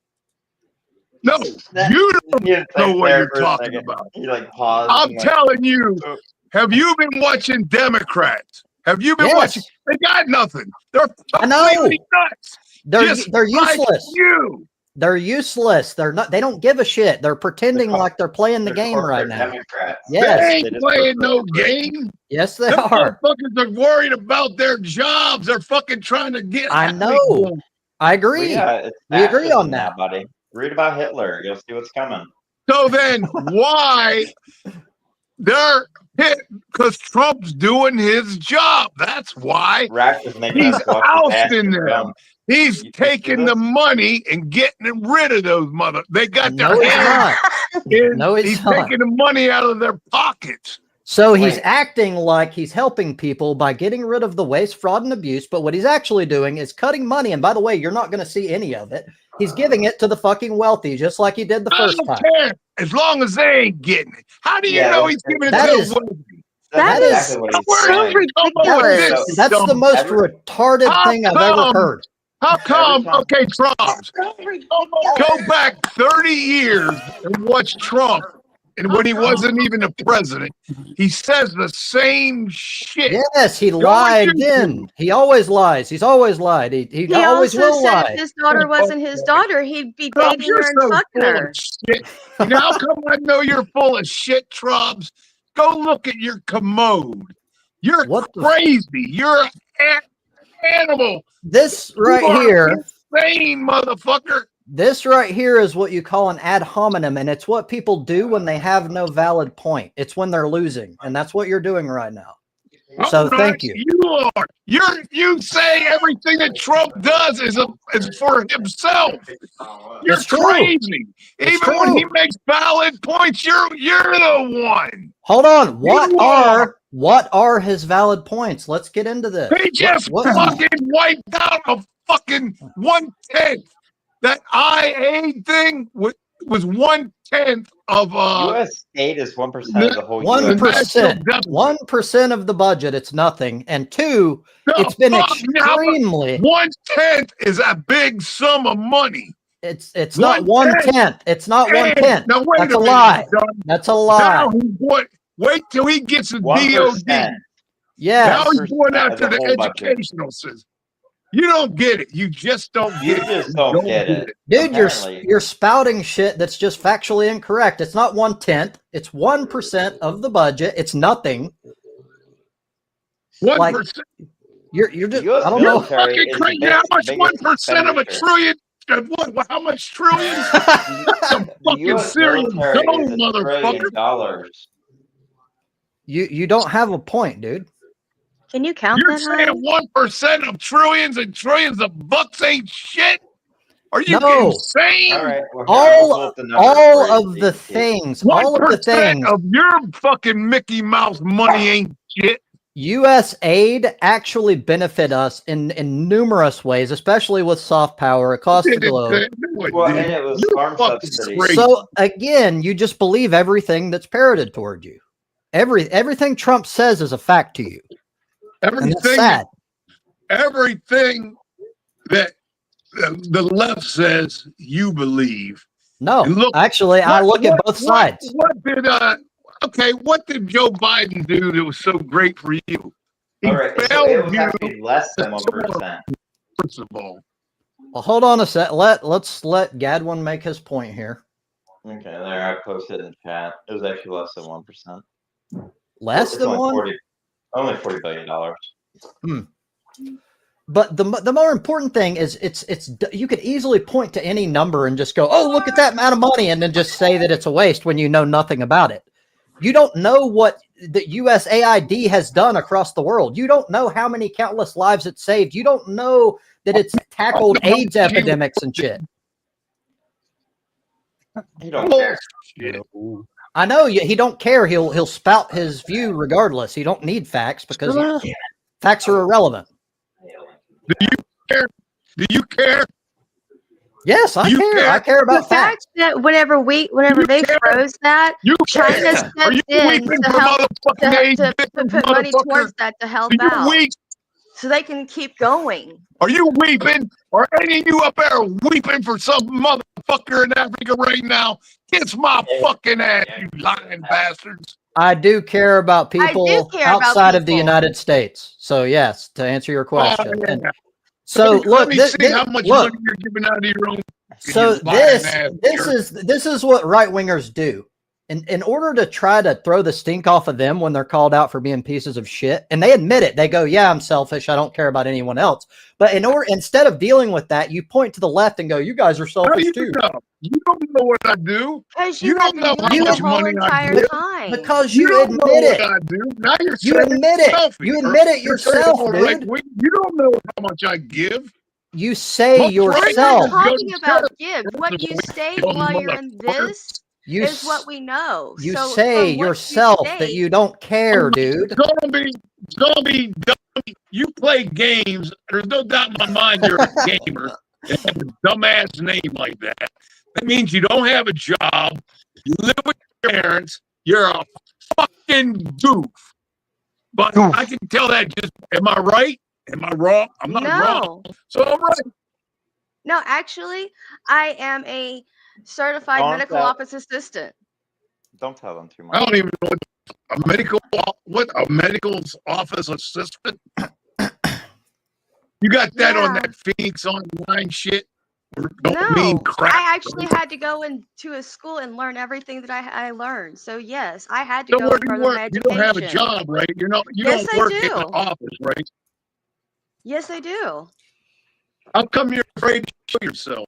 No, you don't You know think what there you're for a talking second. about. You like pause. I'm and, like, telling you, oh, have you been watching Democrats? Have you been Yes. watching? They got nothing. They're I know. completely nuts. They're Just they're like useless. you. They're useless. They're not. They don't give a shit. They're pretending They're like they're playing the they're game right corporate now. Democrats. Yes. They They ain't just playing work for no corporations. game. Yes, they Them are. motherfuckers are worried about their jobs. They're fucking trying to get. I out. know. I agree. Well, yeah, it's We agree on fascism now, that. buddy. Read about Hitler. You'll see what's coming. So then, why they're hit? Because Trump's doing his job. That's why Rack is making he's us watch his ass ousting get them. filmed. He's You see taking this? the money and getting rid of those mother. They got No, their he's hands not. in. No, he's He's not. taking the money out of their pockets. So he's Wait. acting like he's helping people by getting rid of the waste, fraud, and abuse. But what he's actually doing is cutting money. And by the way, you're not going to see any of it. He's giving it to the fucking wealthy, just like he did the I first don't time. care as long as they ain't getting it. How do you Yeah, know he's giving it that to is- the wealthy? That is exactly what he's Where so did doing. he come up with ridiculous. this That's the dumb- most Every- retarded How thing I've ever come? heard. How come? time. Okay, Trump. Go back 30 years and watch Trump. And when he wasn't even a president, he says the same shit. Yes, he on lied YouTube. then. He always lies. He's always lied. He He always also will said lie. if his daughter wasn't his daughter, he'd be Trump, dating you're her and so fucking full her. of shit. You know how come I know you're full of shit, Trubs? Go look at your commode. You're What the- crazy. You're an animal. This right You are here, insane, motherfucker. this right here is what you call an ad hominem, and it's what people do when they have no valid point. It's when they're losing, and that's what you're doing right now. So All right, thank you. You are. You say everything that Trump does is for himself. You're It's true. crazy. It's Even when true. he makes valid points, you're the one. Hold on. You What are his valid points? Let's get into this. They just What- fucking wiped out a fucking 1/10. That IA thing was 1/10 of U.S. aid is 1% of the whole U.S. 1%. deficit. 1% of the budget. It's nothing. And two, No, it's been fuck, now, extremely. 1/10 is a big sum of money. It's not 1/10. 1/10. It's not 1/10. Now wait That's a a minute, lie. Don. That's a lie. Now wait till he gets a 1%. DOD. Yes. Now he's going 1% of after the the whole budget. educational system. You don't get it. You just don't You get it. just don't get it. Dude, Apparently. you're spouting shit that's just factually incorrect. It's not 1/10. It's 1% of the budget. It's nothing. 1%. You're just U.S. I don't You're know. military fucking is crazy. the How much biggest 1% of a expenditure. trillion? How much trillions? Some The fucking U.S. serious military gold, is $1 motherfucker. trillion. You don't have a point, dude. Can you count You're that high? saying 1% of trillions and trillions of bucks ain't shit? Are you No. insane? All right. Well, here, I'm gonna pull up the numbers for All you so of you the can see. things, all of the 1% things, of your fucking Mickey Mouse money ain't shit. U.S. aid actually benefit us in numerous ways, especially with soft power across the globe. Well, and it was You're farm fucking subsidies. crazy. So again, you just believe everything that's parroted toward you. Everything Trump says is a fact to you, and that's everything, sad. everything that the left says you believe. No, And look, actually, I look at both sides. What did Joe Biden do that was so great for you? He All right. So it failed was you, actually less than 1%. first of all. Well, hold on a sec. Let's let Gadwin make his point here. Okay, there. I posted in the chat. It was actually less than 1%. Less It's than only one. only $40 billion. But the more important thing is it's you could easily point to any number and just go, oh, look at that amount of money, and then just say that it's a waste when you know nothing about it. You don't know what the USAID has done across the world. You don't know how many countless lives it's saved. You don't know that it's tackled AIDS epidemics and shit. You don't care. I know he don't care. He'll spout his view regardless. He don't need facts because facts are irrelevant. care? Do you care? Yes, I You care. care? I care The about facts. fact that whenever You they care? froze that, You China care? Are stepped you in weeping to for help motherfucking age to difference, put money motherfucker? towards that to help Are you out, weak? so they can keep going. Are you weeping? Are any of you up there weeping for some motherfucker in Africa right now? Kiss my fucking ass, you lying bastards. I do care about I do people care about outside of the people. United States. So yes, to answer your Oh, question. yeah. And so Let look, me this, see how much money you're giving out of your own. so you lying ass this is what right wingers do. In order to try to throw the stink off of them when they're called out for being pieces of shit, and they admit it, they go, "Yeah, I'm selfish. I don't care about anyone else." But instead of dealing with that, you point to the left and go, "You guys are How selfish you too." know? You don't know what I do. Because You you have don't been know doing how it the much whole money I entire give. time. Because You you don't know admit what it. I do. Now you're You saying admit it's it. selfish. You admit it You're saying yourself, all dude. right, you don't know how much I give. You say Most right We're yourself. not wingers go talking to about church. gift. First What of you all, say you while you're in motherfucker. this You is what we know. You So say from what you yourself that state, you don't care, dude. Zombie, you play games. There's no doubt in my mind you're a gamer. And have a dumbass name like that. That means you don't have a job. You live with your parents. You're a fucking goof. But I can tell that just, am I right? Am I wrong? I'm not wrong. no. So I'm right. No, actually, I am a certified Don't medical tell- office assistant. Don't tell them too I much. don't even know what a medical office assistant. You got that on Yeah. that Phoenix Online shit? Don't mean No, crap. I actually had to go into a school and learn everything that I learned. So yes, I had to So go where and do you further my work? You don't have a education. job, right? You Yes, don't I work in the do. office, right? Yes, I do. How come you're afraid to show yourself?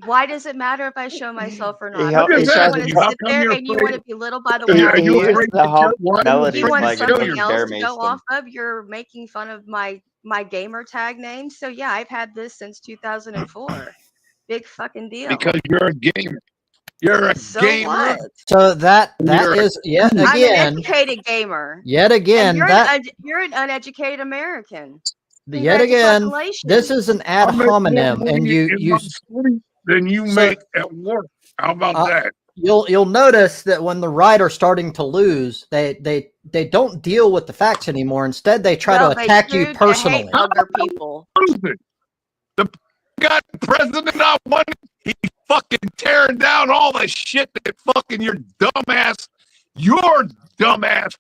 Why does it matter if I show myself or He not? helped- I'm Because just you he want asking to you, how sit come there you're and you want afraid? to be little by the way Are I you He look. used afraid to to help why Melody You want like show something with yourself? else Bear to go Mason. off of? You're making fun of my gamer tag name. So yeah, I've had this since 2004. Big fucking deal. Because you're a gamer. You're a So gamer. what? So that You're a- is yet I'm an again, educated gamer. yet And again, you're an uneducated American. yet again, Congratulations. this is an ad I make more hominem, money and in my sleep than you So- make at work. How about that? you'll notice that when the right are starting to lose, they don't deal with the facts anymore. Instead, they try Well, to they attack do you to hate personally. other people. Losing. The got president I wanted. He's fucking tearing down all the shit that fucking your dumbass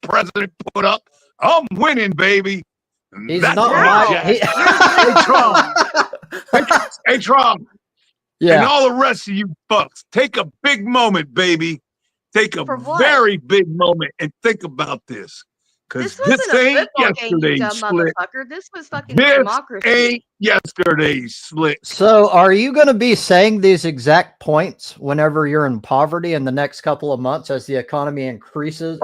president put up. I'm winning, baby. He's That's not right, my. Jack. Hey, Trump. And Yeah. all the rest of you fucks, take a big moment, baby. Take a For what? very big moment and think about this. Because This wasn't a ain't football game, you yesterday's dumb split. motherfucker. This was fucking This democracy. ain't yesterday's split. So, are you going to be saying these exact points whenever you're in poverty in the next couple of months as the economy increasingly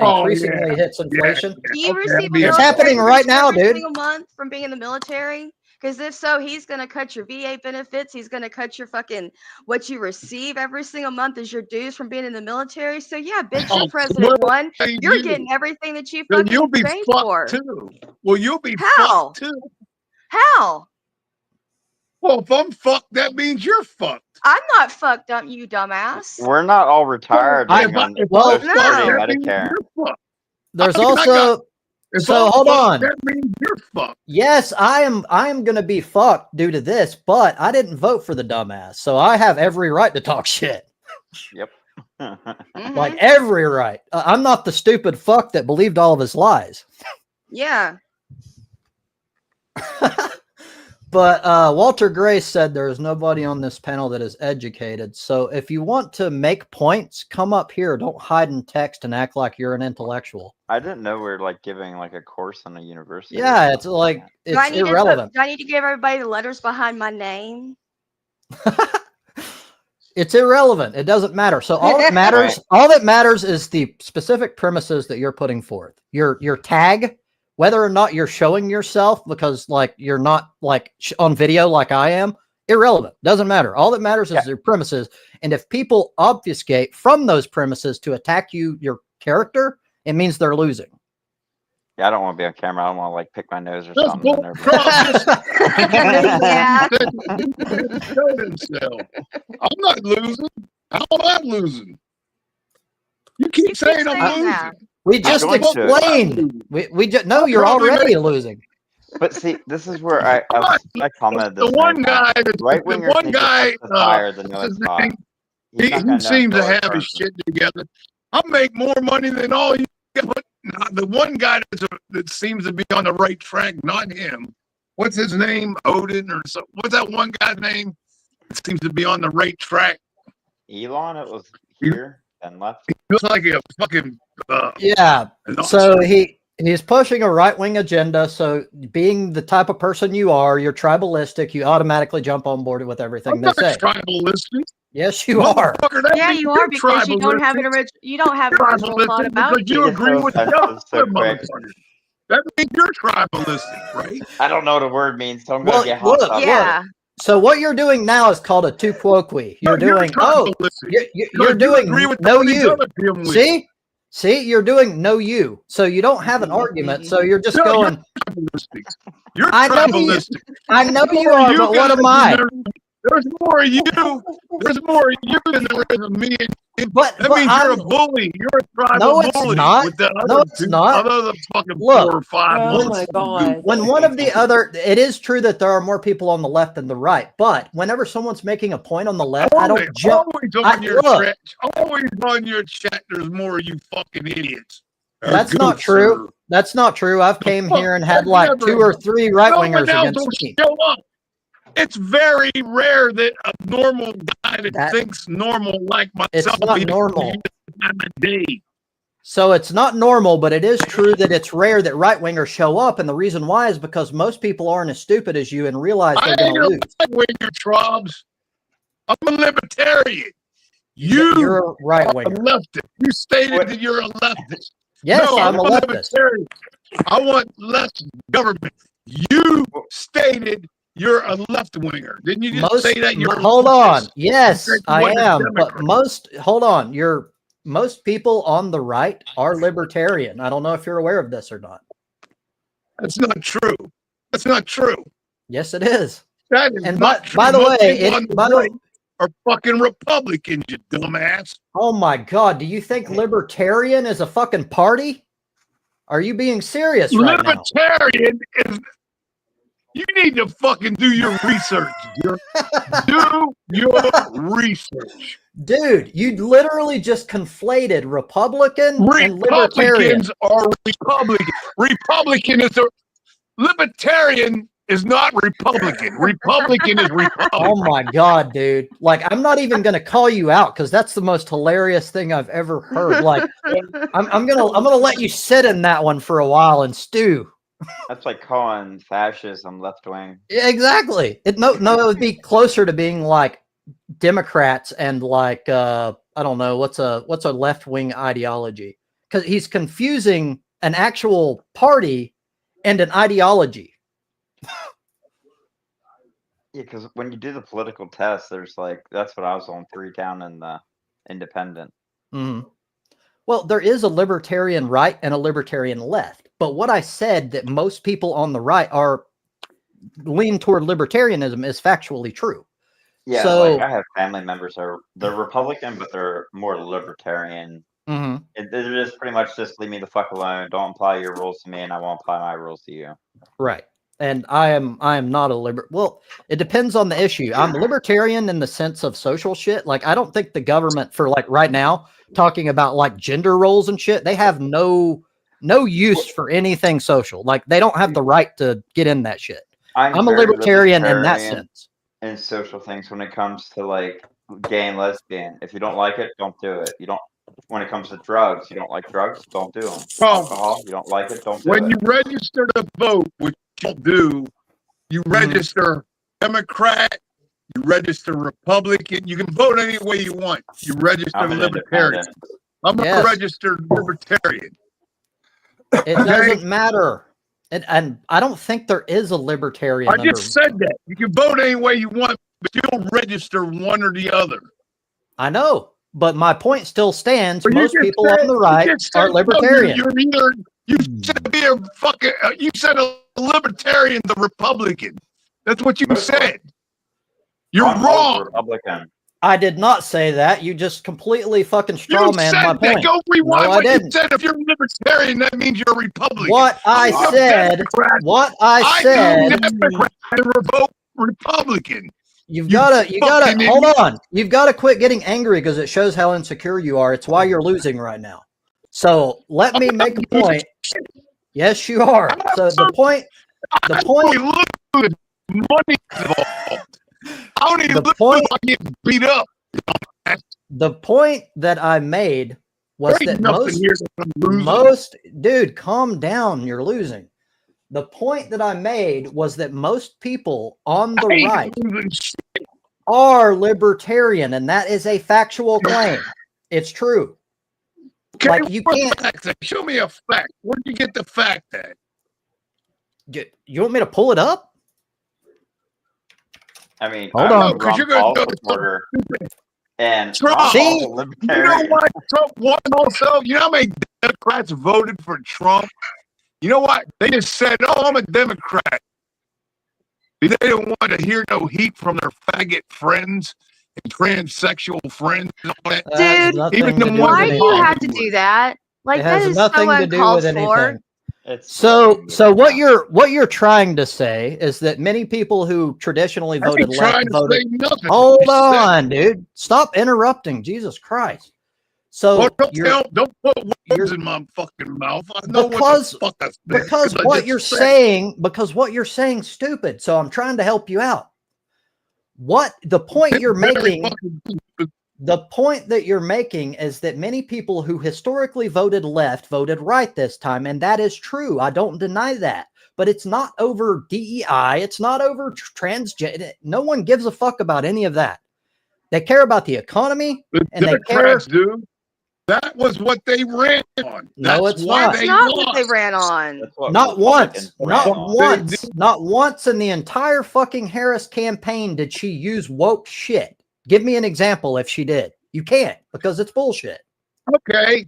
hits inflation? Do you Okay, receive a I'll be- It's military happening right pension now, every dude. single month from being in the military? Because if so, he's gonna cut your VA benefits. He's gonna cut your fucking what you receive every single month is your dues from being in the military. So yeah, bitch, Oh, you're president well, one. hey, You're you. getting everything that you Then fucking you'll be paid fucked for. too. Well, you'll be How? fucked too. How? Well, if I'm fucked, that means you're fucked. I'm not fucked up, you dumbass. We're not all retired Well, being on if well, Social Security no. and Medicare. You're fucked. There's I mean, also If So, I'm hold fucked, on. That means you're fucked. yes, I am going to be fucked due to this, but I didn't vote for the dumbass, so I have every right to talk shit. Yep. Mhm. Like every right. I'm not the stupid fuck that believed all of his lies. Yeah. But Walter Gray said there is nobody on this panel that is educated. So if you want to make points, come up here. Don't hide in text and act like you're an intellectual. I didn't know we were like giving like a course on a university. or Yeah, it's something like that. it's irrelevant. Do I need to give everybody the letters behind my name? It's irrelevant. It doesn't matter. So all that matters, all that matters is the specific premises that you're putting forth. Your tag, whether or not you're showing yourself because like you're not like on video like I am, irrelevant. Doesn't matter. All that matters is your premises. And if people obfuscate from those premises to attack you, your character, it means they're losing. Yeah, I don't want to be on camera. I don't want to like pick my nose or That's something. bull crap. Yeah. I'm not losing. How am I losing? You keep saying I'm losing. that. We just going to. explained. We just no, you're probably already losing. But see, this is where I commented The this. one guy, right wingers one need to guy, higher than no his it's name? He's He not gonna know seems to until it's have his frozen. shit together. I make more money than all you. But the one guy that seems to be on the right track, not him. What's his name? Odin or so? What's that one guy's name? That seems to be on the right track. Elon, it was here and left. He looks like a fucking Yeah. So he's pushing a right wing agenda. So being the type of person you are, you're tribalistic. You automatically jump on board with everything I'm they not say. Tribalistic. Yes, you are. Yeah, you are because you don't have an original thought about because you agree with the other so quick. motherfuckers. That means you're tribalistic, right? I don't know what a word means, so I'm gonna Well, get look, hostile. Yeah. So what you're doing now is called a tu quoque. You're doing you're doing agree with no all these you. other dimwits. See, you're doing no you. So you don't have an argument. So you're just going. You're I know tribalistic. I know you are, but what am I? There's more of you. There's more of you than there is of me. But That means you're a bully. You're a tribal No, it's bully. not. With the No, other it's not. Other fucking Look. 4 or 5 Oh months. my god. When one of the other, it is true that there are more people on the left than the right. But whenever someone's making a point on the left, I don't jump. Always on your chat. There's more of you fucking idiots. That's not true. That's not true. I've came here and had like 2 or 3 right wingers against me. Show up. It's very rare that a normal guy that thinks normal like myself. It's not normal. Time of day. So it's not normal, but it is true that it's rare that right wingers show up, and the reason why is because most people aren't as stupid as you and realize they're going to lose. Right-winger tribes. I'm a libertarian. You're a right winger. Leftist. You stated that you're a leftist. Yes, no, I'm a leftist. I want less government. You stated you're a left winger. Didn't you just say that? Hold on. Yes, I am. But hold on. Most people on the right are libertarian. I don't know if you're aware of this or not. That's not true. That's not true. Yes, it is. That is and not true. By the way, are fucking Republicans, you dumbass. Oh my God. Do you think libertarian is a fucking party? Are you being serious right now? Libertarian is... You need to fucking do your research. Do your research. Dude, you literally just conflated Republican and libertarian. Republicans are Republican. Republican is a... Libertarian is not Republican. Republican is Republican. Oh my God, dude. Like, I'm not even going to call you out because that's the most hilarious thing I've ever heard. Like, I'm gonna let you sit in that one for a while and stew. That's like calling fascism left wing. Yeah, exactly. It would be closer to being like Democrats and like I don't know what's a left wing ideology, because he's confusing an actual party and an ideology. Yeah, because when you do the political test, there's like that's what I was on 3 down in the independent. Mm-hmm. Well, there is a libertarian right and a libertarian left. But what I said that most people on the right are lean toward libertarianism is factually true. Yeah, so, like I have family members they're Republican, but they're more libertarian. Mm-hmm. They're just pretty much just leave me the fuck alone. Don't apply your rules to me, and I won't apply my rules to you. Right. And I am not a well, it depends on the issue. I'm libertarian in the sense of social shit. Like, I don't think the government for like right now talking about like gender roles and shit, they have no use for anything social. Like, they don't have the right to get in that shit. I'm a libertarian in that sense. And social things when it comes to like gay and lesbian. If you don't like it, don't do it. You don't. When it comes to drugs, you don't like drugs, don't do them. Alcohol, you don't like it, don't do it. When you register to vote, which you do, you register Democrat, you register Republican. You can vote any way you want. You register Libertarian. I'm a registered Libertarian. It doesn't matter. And I don't think there is a libertarian. I just said that. You can vote any way you want, but you don't register one or the other. I know, but my point still stands. Most people on the right are libertarian. You said be a fucking. You said a libertarian, the Republican. That's what you said. You're wrong. Republican. I did not say that. You just completely fucking strawman my point. Go rewind No, I what you didn't. said. If you're a libertarian, that means you're a Republican. What I said. What I said. Democrat and revoke Republican. You gotta hold on. You've gotta quit getting angry because it shows how insecure you are. It's why you're losing right now. So let me make a point. Yes, you are. So the point. Money involved. I don't even look like I get beat up. The point that I made was that most dude, calm down. You're losing. The point that I made was that most people on the right are libertarian, and that is a factual claim. It's true. Okay, like you can't show me a fact. Where'd you get the fact at? You want me to pull it up? I mean, hold on, because you're going to go and Trump. You know what Trump won also? You know how many Democrats voted for Trump? You know what? They just said, "Oh, I'm a Democrat." They don't want to hear no heat from their faggot friends and transsexual friends. And all that. Dude, even why do you have to do that? Like that is so uncalled for. So what you're trying to say is that many people who traditionally voted left voted. Hold on, dude! Stop interrupting, Jesus Christ! So don't put words in my fucking mouth. I know because what you're saying is stupid. So I'm trying to help you out. What the point you're making? The point that you're making is that many people who historically voted left voted right this time, and that is true. I don't deny that. But it's not over DEI. It's not over transgender. No one gives a fuck about any of that. They care about the economy, and they care. Dude, that was what they ran on. No, it's not. That's not what they ran on. Not once. Not once in the entire fucking Harris campaign did she use woke shit. Give me an example if she did. You can't because it's bullshit. Okay.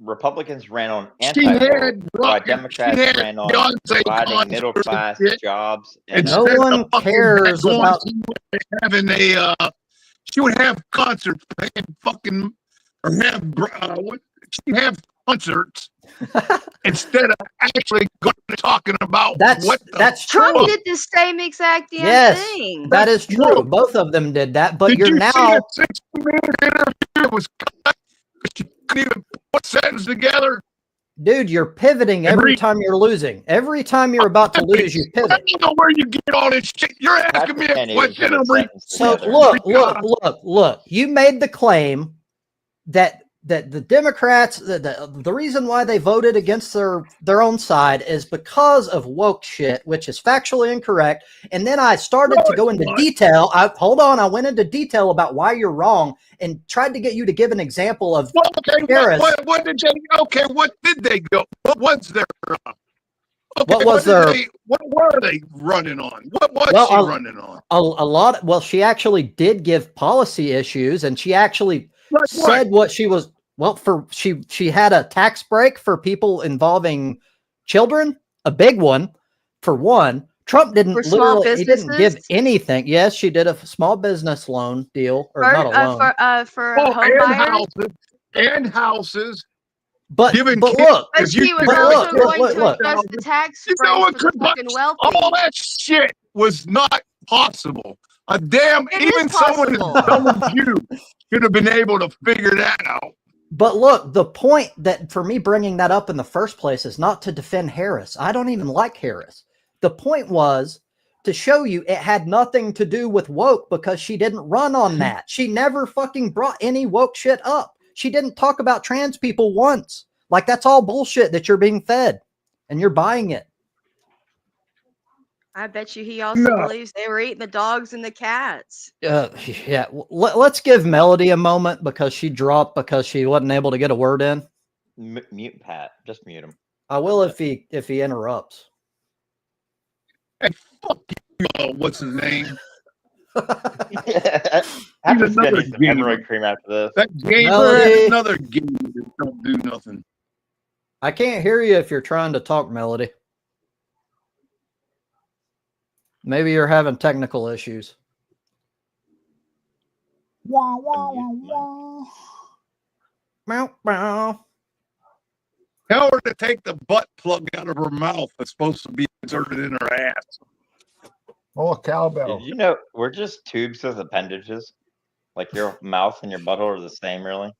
Republicans ran on anti-woke, while Democrats ran on providing middle class jobs. And no one cares about having a. She would have concerts, fucking, or have concerts instead of actually going and talking about that's Trump true. did the same exact damn thing. That is true. Both of them did that, but you're now. See a 60-minute interview was cut. She couldn't even put sentences together. Dude, you're pivoting every time you're losing. Every time you're about to lose, you pivot. I don't know where you get all this shit. You're asking me a question. So look. You made the claim that the Democrats, the reason why they voted against their own side is because of woke shit, which is factually incorrect. And then I started to go into detail. I went into detail about why you're wrong and tried to get you to give an example of Harris. What did they go? What was their? What were they running on? What was she running on? A lot. Well, she actually did give policy issues, and she actually said what she was. Well, she had a tax break for people involving children, a big one for one. Trump didn't he didn't give anything. Yes, she did a small business loan deal, or not a loan for home buyers and houses. But look, but she was also going to adjust the tax rate for the fucking wealthy. All that shit was not possible. Even someone as dumb as you should have been able to figure that out. But look, the point that for me bringing that up in the first place is not to defend Harris. I don't even like Harris. The point was to show you it had nothing to do with woke because she didn't run on that. She never fucking brought any woke shit up. She didn't talk about trans people once. Like that's all bullshit that you're being fed and you're buying it. I bet you he also believes they were eating the dogs and the cats. Yeah. Let's give Melody a moment because she dropped because she wasn't able to get a word in. Mute Pat. Just mute him. I will if he interrupts. Hey, fuck you. What's his name? I'm just gonna eat some hemorrhoid cream after this. That game is another game that don't do nothing. I can't hear you if you're trying to talk, Melody. Maybe you're having technical issues. Wah, wah, wah, wah. Meow, meow. Tell her to take the butt plug out of her mouth that's supposed to be inserted in her ass. Oh, cowbell. Did you know we're just tubes with appendages? Like your mouth and your butthole are the same, really?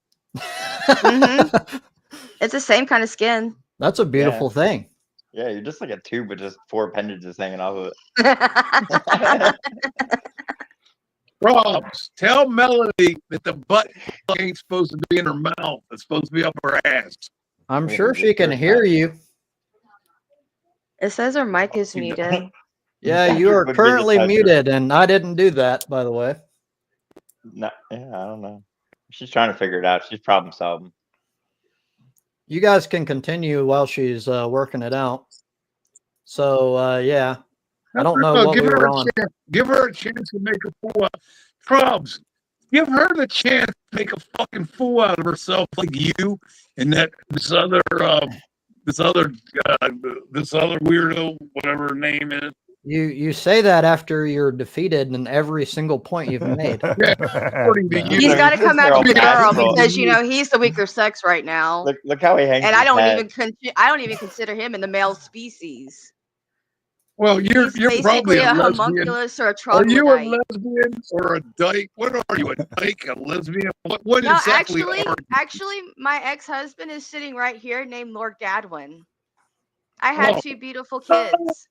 It's the same kind of skin. That's a beautiful thing. Yeah, you're just like a tube with just 4 appendages hanging off of it. Robs, tell Melody that the butt plug ain't supposed to be in her mouth. It's supposed to be up her ass. I'm sure she can hear you. It says her mic is muted. Yeah, you are currently muted, and I didn't do that, by the way. No, yeah, I don't know. She's trying to figure it out. She's problem solving. You guys can continue while she's working it out. So, yeah. I don't know what we were on. Give her a chance to make a fool out. Probs, give her the chance to make a fucking fool out of herself, like you and this other weirdo, whatever her name is. You say that after you're defeated in every single point you've made. He's got to come after the girl because he's the weaker sex right now. Look how he hangs. And I don't even consider him in the male species. Well, you're probably a lesbian. homunculus or a Are troglodyte. you a lesbian or a dyke? What are you, a dyke, a lesbian? What no, exactly actually, my ex-husband is sitting right here named Lord Gadwin. I had 2 beautiful kids.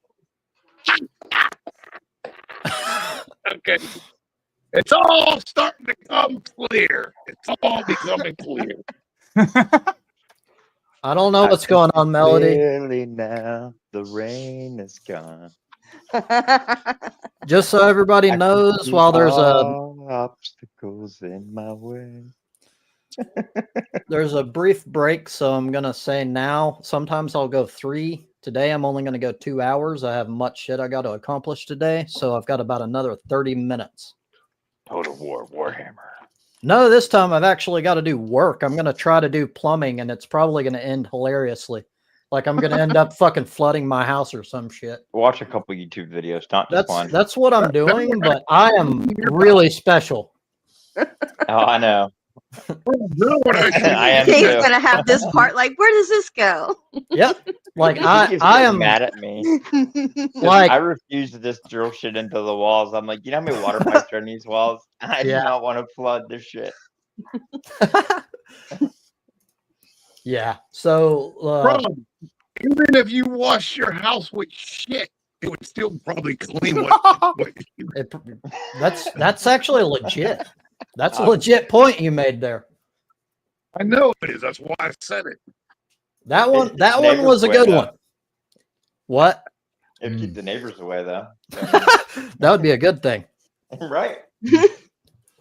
Okay. It's all starting to come clear. It's all becoming clear. I don't know what's going on, Melody. Clearly now the rain is gone. Just so everybody knows, while there's obstacles in my way. There's a brief break, so I'm gonna say now. Sometimes I'll go 3. Today I'm only gonna go 2 hours. I have much shit I got to accomplish today, so I've got about another 30 minutes. Total War Warhammer. No, this time I've actually got to do work. I'm gonna try to do plumbing, and it's probably gonna end hilariously. Like I'm gonna end up fucking flooding my house or some shit. Watch a couple YouTube videos, not just one. That's what I'm doing, but I am really special. Oh, I know. I am He's too. gonna have this part. Like, where does this go? Yep. Like He's I am mad at me. like I refuse to just drill shit into the walls. I'm like, you know how many water pipes are in these walls? I do not want to flood this shit. Yeah. So even if you wash your house with shit, it would still probably clean that's actually legit. That's a legit point you made there. I know it is. That's why I said it. That one was a good one. What? It'd keep the neighbors away, though. That would be a good thing. Right.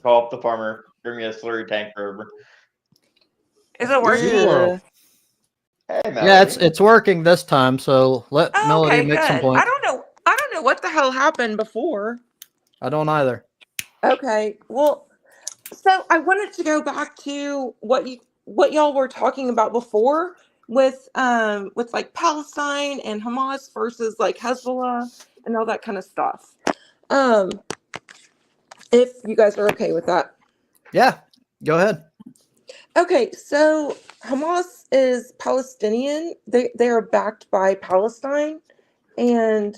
Call up the farmer. Bring me a slurry tanker over. Is it working? Yeah. Hey, Melody. Yeah, it's working this time. So let Melody make some good. points. I don't know what the hell happened before. I don't either. Okay. Well, so I wanted to go back to what y'all were talking about before with like Palestine and Hamas versus like Hezbollah and all that kind of stuff. If you guys are okay with that. Yeah, go ahead. Okay, so Hamas is Palestinian. They are backed by Palestine, and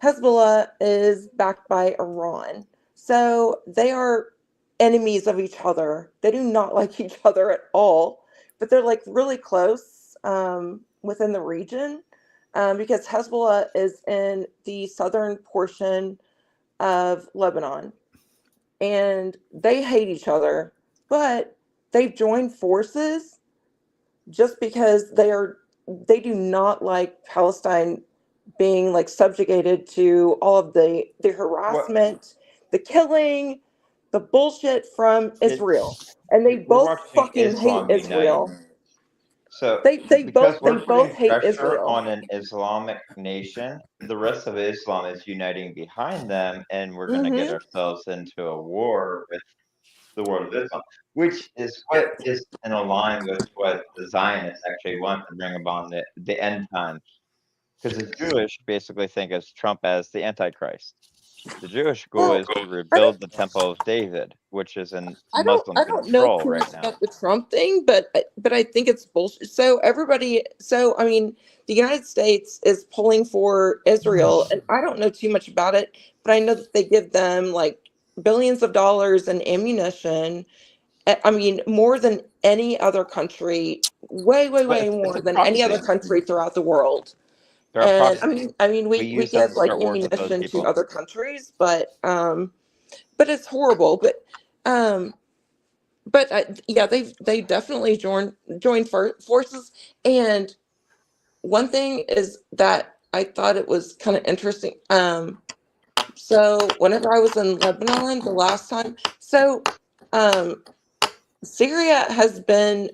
Hezbollah is backed by Iran. So they are enemies of each other. They do not like each other at all, but they're like really close within the region because Hezbollah is in the southern portion of Lebanon, and they hate each other, but they've joined forces just because they do not like Palestine being like subjugated to all of the harassment, the killing, the bullshit from Israel. And they both fucking hate Israel. So they both hate pressure Israel on an Islamic nation. The rest of Islam is uniting behind them, and we're going to get ourselves into a war with the world of Islam, which is what is in line with what the Zionists actually want to bring about the end times. Because the Jewish basically think of Trump as the Antichrist. The Jewish goal Well, is to rebuild the Temple of David, which is in Muslim I don't know control too right much now. about the Trump thing, but I think it's bullshit. So I mean, the United States is pulling for Israel, and I don't know too much about it, but I know that they give them like billions of dollars in ammunition. I mean, more than any other country, way, way, But way it's more a than any other proxy. country throughout the world. They're a And proxy. We we use them give to like start wars with those ammunition to people. other countries, but it's horrible. But yeah, they definitely joined forces. And one thing is that I thought it was kind of interesting. So whenever I was in Lebanon the last time, um, Syria has been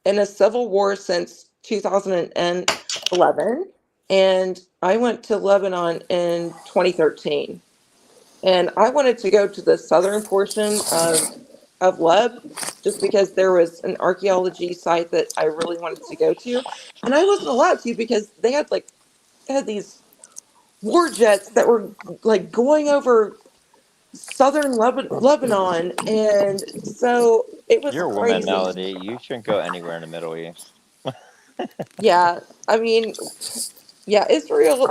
in a civil war since 2011, and I went to Lebanon in 2013. And I wanted to go to the southern portion of Leb just because there was an archaeology site that I really wanted to go to. And I wasn't allowed to because they had these war jets that were like going over southern Lebanon. And so it was You're a woman, crazy. Melody. You shouldn't go anywhere in the Middle East. Yeah. I mean, yeah, Israel,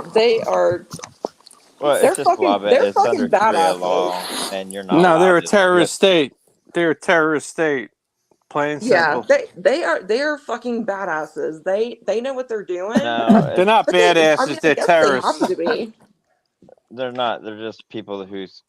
Well, it's just law, but they're it's fucking under Sharia badasses. law, and you're not No, allowed they're a to. terrorist state. They're a terrorist state. Plain and Yeah, simple. they are fucking badasses. They know what they're doing, No, They're not but I badasses. mean, I They're guess they have terrorists. to be. they're not. They're just people who's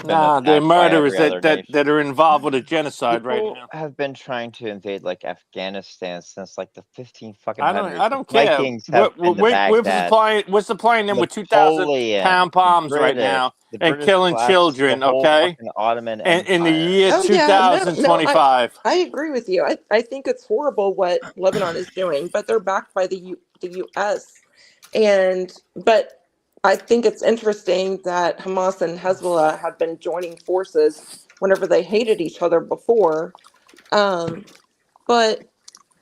been Nah, they're attacked by murderers every other nation. that are involved with a genocide right People now. have been trying to invade like Afghanistan since like the 15 fucking I hundreds. don't The care. Vikings have been to Baghdad. We're supplying them with 2,000 Napoleon, pound the bombs right British, now the and British killing collapsed the children. whole Okay, fucking Ottoman and in the Empire. year Oh yeah, no, 2025. I agree with you. I think it's horrible what Lebanon is doing, but they're backed by the U.S. But I think it's interesting that Hamas and Hezbollah have been joining forces whenever they hated each other before. But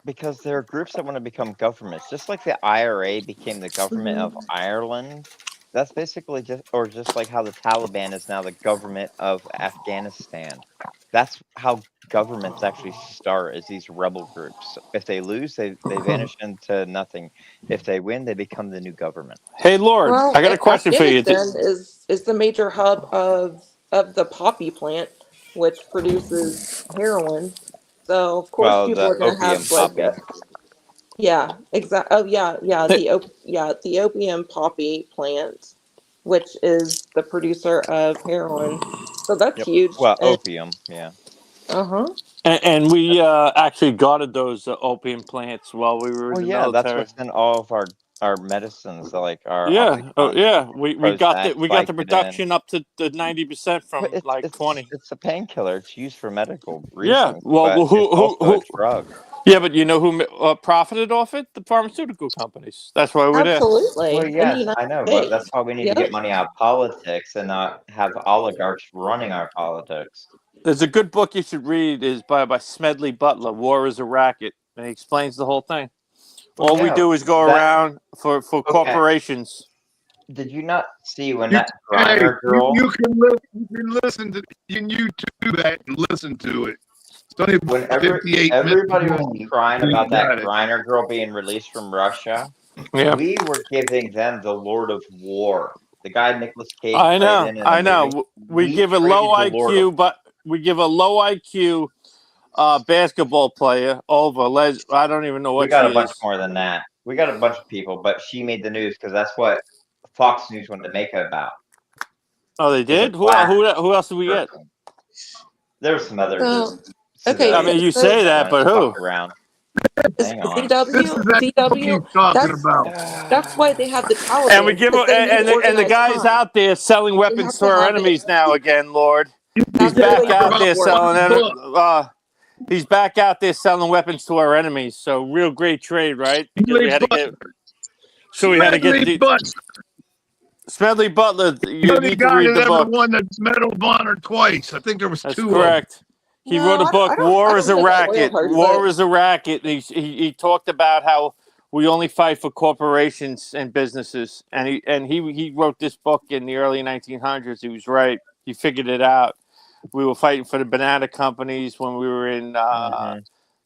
Because there are groups that want to become governments, just like the IRA became the government of mhm. Ireland. That's basically just like how the Taliban is now the government of Afghanistan. That's how governments actually start, is these rebel groups. If they lose, they vanish into nothing. If they win, they become the new government. Hey, Lord, Well, I got a question for you. Afghanistan is the major hub of the poppy plant, which produces heroin. So of course Well, people the are going to opium have like poppy. yeah, exact. Oh yeah, Hey, the opium poppy plant, which is the producer of heroin. So that's Yep. huge. Well, And opium, yeah. uh-huh. and we actually guarded those opium plants while we were in Well, the yeah, that's military. what's in all of our medicines, like our Yeah, oh OxyContin, yeah. Prozac, We got the Vicodin. production up to the 90% But from like 20. it's a painkiller. It's used for medical Yeah. reasons, Well, but it's also a drug. Yeah, but you know who profited off it? The pharmaceutical companies. That's why we're there. Well, Absolutely. In the yes, United I know, but that's States. why we need to Yep. get money out of politics and not have oligarchs running our politics. There's a good book you should read is by Smedley Butler, War is a Racket, and he explains the whole thing. Well, All we yeah, do is go that around for okay. corporations. Did you not see when You, that hey, Griner girl? you can listen to you can YouTube that and listen to it. It's only about Whenever 58 minutes everybody was long. crying You about that got it. Griner girl being released from Russia, Yeah, we were giving them the Lord of War. The guy Nicolas Cage I played know, in the I movie. know. We give a traded low the Lord of IQ, but we give a low IQ basketball player over. I don't even know We what got she a bunch is. more than that. We got a bunch of people, but she made the news because that's what Fox News wanted to make it about. Oh, they Is a did. Who black else did we get? person. There was some other So just okay, I mean, you so say that, but who? fuck around. is Hang on. This is that book he's talking about. that's why they have the And we Taliban, give because they need and the organized guy's crime. out there selling They weapons have to to our have it. enemies now again, Lord. He's That's Yeah, the way back out about there it works. selling. He's back out there selling weapons to our enemies. So real great trade, right? Because we had to get. So we had to get the Smedley Butler. The You only need to guy read that the ever book. won the Medal of Honor twice. I think there was That's two correct. He wrote a book, War is a Racket. War is a Racket. He talked about how we only fight for corporations and businesses. And he wrote this book in the early 1900s. He was right. He figured it out. We were fighting for the banana companies when we were in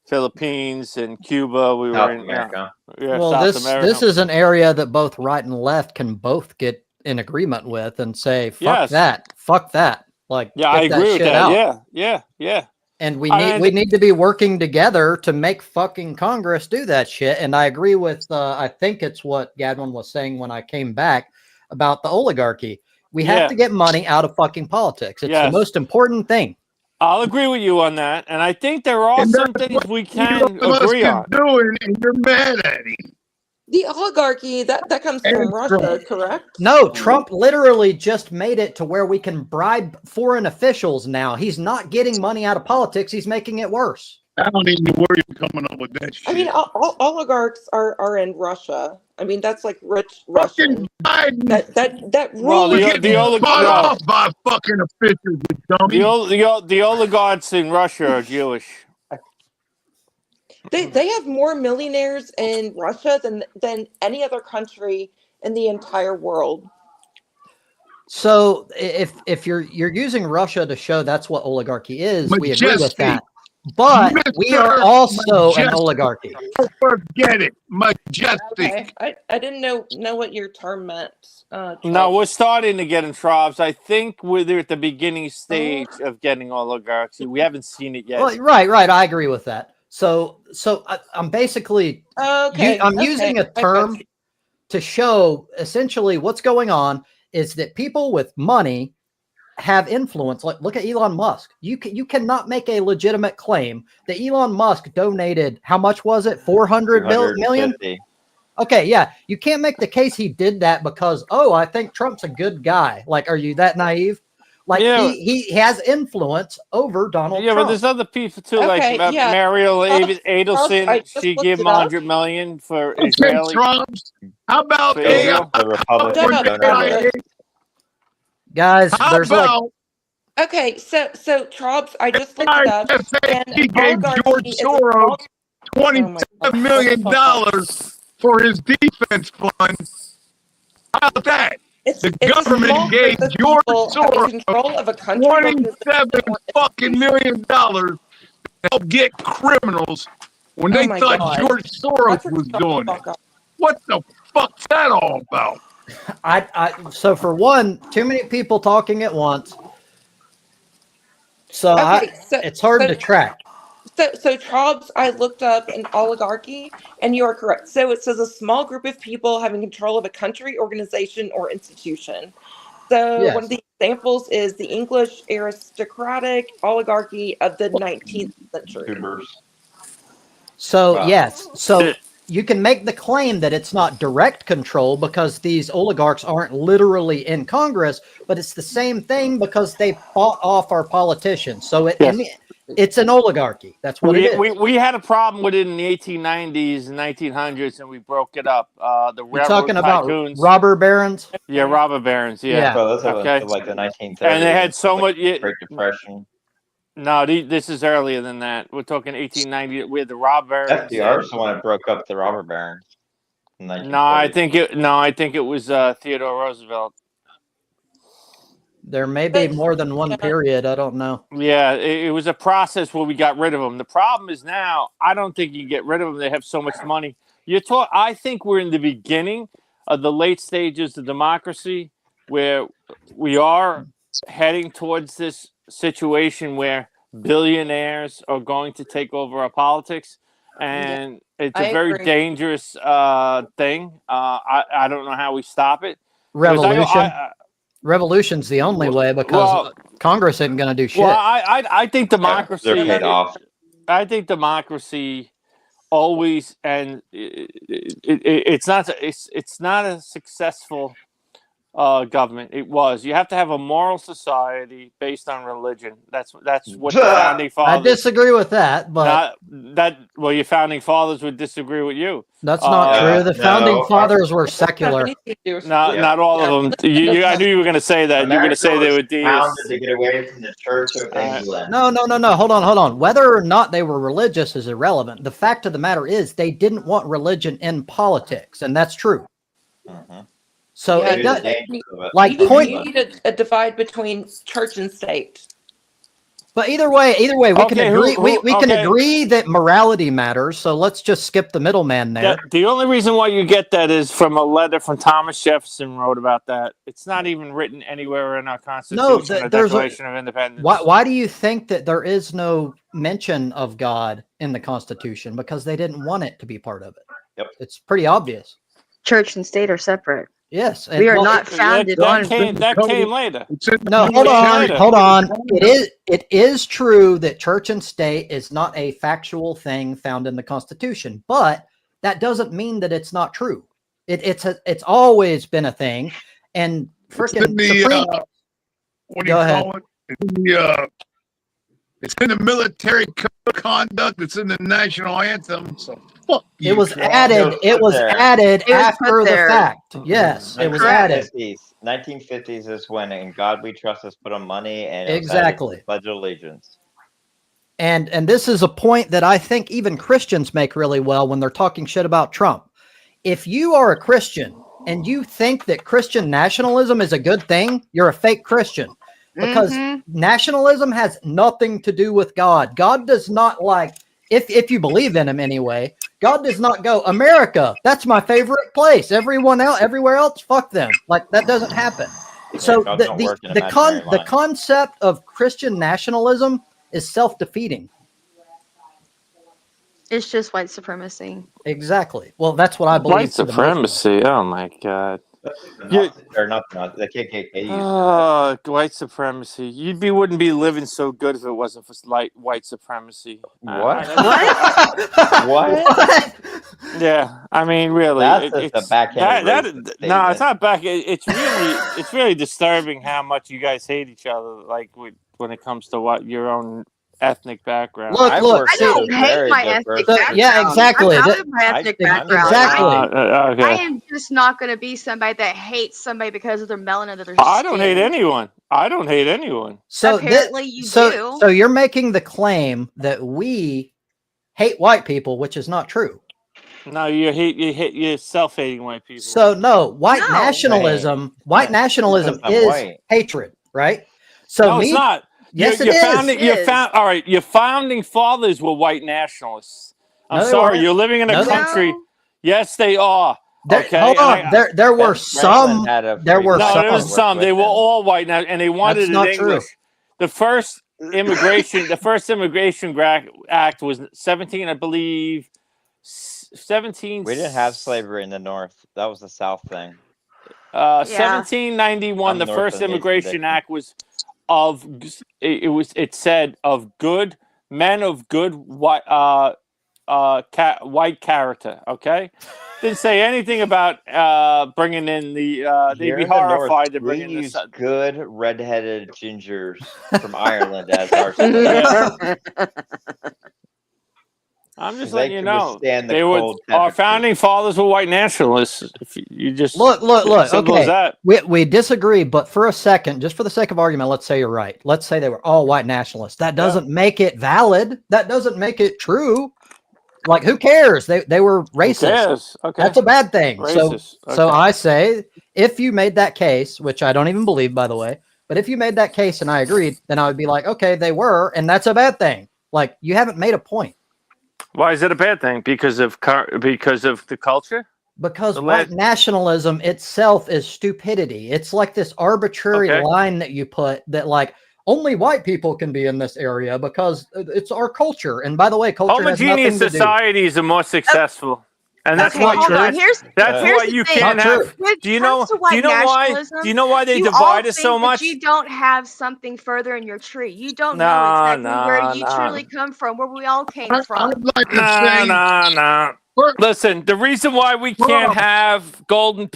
Philippines and Cuba. We South were in America. Well, South this America. is an area that both right and left can both get in agreement with and say, fuck that. Fuck that. Like, yeah, I agree with that. Out. Yeah. And we need to be working together to make fucking Congress do that shit. And I agree with I think it's what Gadwin was saying when I came back about the oligarchy. We have to get money out of fucking politics. It's the most important thing. I'll agree with you on that. And I think there are some things we can agree on. Doing, and you're mad at him. The oligarchy, that comes from Russia, correct? No, Trump literally just made it to where we can bribe foreign officials now. He's not getting money out of politics. He's making it worse. I don't even know where you're coming up with that shit. I mean, oligarchs are in Russia. I mean, that's like rich Russian. That rule. The oligarchs by fucking officials, dummy. The oligarchs in Russia are Jewish. They have more millionaires in Russia than any other country in the entire world. So if you're using Russia to show that's what oligarchy is, we agree with that. But we are also an oligarchy. Don't forget it, majestic. Okay. I didn't know what your term meant. No, we're starting to get in tribes. I think we're at the beginning stage of getting oligarchy. We haven't seen it yet. Well, right. I agree with that. So I'm basically I'm using a term to show essentially what's going on is that people with money have influence. Like, look at Elon Musk. You cannot make a legitimate claim that Elon Musk donated, how much was it? 400 million? Okay, yeah. You can't make the case he did that because, I think Trump's a good guy. Like, are you that naive? Like, he has influence over Donald Trump. But there's other people too, like Mariel Adelson. She gave him $100 million for Israeli. How about the Republican? Guys, there's okay, so Trobs, I just looked it up. And he gave George Soros $27 million for his defense fund. How about that? The government gave George Soros control of a country $27 million to help get criminals when they thought George Soros was doing it. What the fuck's that all about? So for one, too many people talking at once. So it's hard to track. So Trobs, I looked up an oligarchy, and you are correct. So it says a small group of people having control of a country, organization, or institution. So one of the examples is the English aristocratic oligarchy of the 19th century. So so you can make the claim that it's not direct control because these oligarchs aren't literally in Congress, but it's the same thing because they bought off our politicians. So it's an oligarchy. That's what it is. We had a problem with it in the 1890s and 1900s, and we broke it up. You're talking about robber barons? Yeah, robber barons. Yeah. So that's like the 1930s. And they had so much. Great Depression. No, this is earlier than that. We're talking 1890. We had the robber barons. FDR is the one that broke up the robber barons. No, I think it was Theodore Roosevelt. There may be more than one period. I don't know. Yeah, it was a process where we got rid of them. The problem is now, I don't think you can get rid of them. They have so much money. I think we're in the beginning of the late stages of democracy where we are heading towards this situation where billionaires are going to take over our politics. And it's a very dangerous thing. I don't know how we stop it. Revolution's the only way because Congress isn't going to do shit. Well, I think democracy. They're paid off. I think democracy always, and it's not a successful government. It was. You have to have a moral society based on religion. That's what the founding I fathers. disagree with that, but well, your founding fathers would disagree with you. that's not true. The founding fathers were secular. Not all of them. I knew you were going to say that. You're going to say they were deists. To get away from the Church of England. No. Hold on. Whether or not they were religious is irrelevant. The fact of the matter is they didn't want religion in politics, and that's true. So it does, like you need a divide between church and state. But either way, we can agree. We can agree that morality matters. So let's just skip the middleman there. The only reason why you get that is from a letter from Thomas Jefferson wrote about that. It's not even written anywhere in our Constitution or Declaration of Independence. Why do you think that there is no mention of God in the Constitution? Because they didn't want it to be part of it. Yep. It's pretty obvious. Church and state are separate. Yes, we are not founded on. That came later. No, hold on. It is true that church and state is not a factual thing found in the Constitution, but that doesn't mean that it's not true. It's always been a thing, and freaking what do you call it? It's in the military code of conduct. It's in the national anthem. So fuck you. It was added. It was added after the fact. Yes, it was added. 1950s is when "In God We Trust" is put on money, and exactly Pledge of Allegiance. And this is a point that I think even Christians make really well when they're talking shit about Trump. If you are a Christian and you think that Christian nationalism is a good thing, you're a fake Christian. Because nationalism has nothing to do with God. God does not like, if you believe in him anyway, God does not go, America, that's my favorite place. Everywhere else, fuck them. Like, that doesn't happen. So the concept of Christian nationalism is self-defeating. It's just white supremacy. Exactly. Well, that's what I believe. White supremacy. Oh my God. Or not the KKK. Oh, white supremacy! You wouldn't be living so good if it wasn't for white supremacy. What? What? Yeah, I mean, really, that's just a backhanded. No, it's not back. It's really disturbing how much you guys hate each other. Like when it comes to what your own ethnic background. Look! I don't hate my ethnic background. Yeah, exactly. I'm proud of my ethnic background. Exactly. I am just not going to be somebody that hates somebody because of their melanin or their I skin. don't hate anyone. I don't hate anyone. So apparently you do. So you're making the claim that we hate white people, which is not true. No, you're self-hating white people. So white nationalism is hatred, right? So it's not. Yes, it is. All right, your founding fathers were white nationalists. I'm sorry, you're living in a country. Yes, they are. Okay. Hold on. There were some. There were some. They were all white now, and they wanted it in English. The first immigration act was 17, I believe. 17. We didn't have slavery in the North. That was the South thing. 1791. The first immigration act was. It said of good men of good white character. Okay, didn't say anything about bringing in the. They'd be horrified to bring in this good redheaded gingers from Ireland as our. I'm just letting you know our founding fathers were white nationalists. If you just look. Okay, we disagree, but for a second, just for the sake of argument, let's say you're right. Let's say they were all white nationalists. That doesn't make it valid. That doesn't make it true. Like, who cares? They were racist. Okay, that's a bad thing. Racist. So I say, if you made that case, which I don't even believe, by the way, but if you made that case and I agreed, then I would be like, okay, they were, and that's a bad thing. Like, you haven't made a point. Why is it a bad thing? Because of the culture? Because white nationalism itself is stupidity. It's like this arbitrary line that you put that, like, only white people can be in this area because it's our culture. And by the way, culture homogeneous societies are more successful. And that's why you can't have. Do you know why they divide us so much? You don't have something further in your tree. You don't know exactly where you truly come from, where we all came from. Listen, the reason why we can't have golden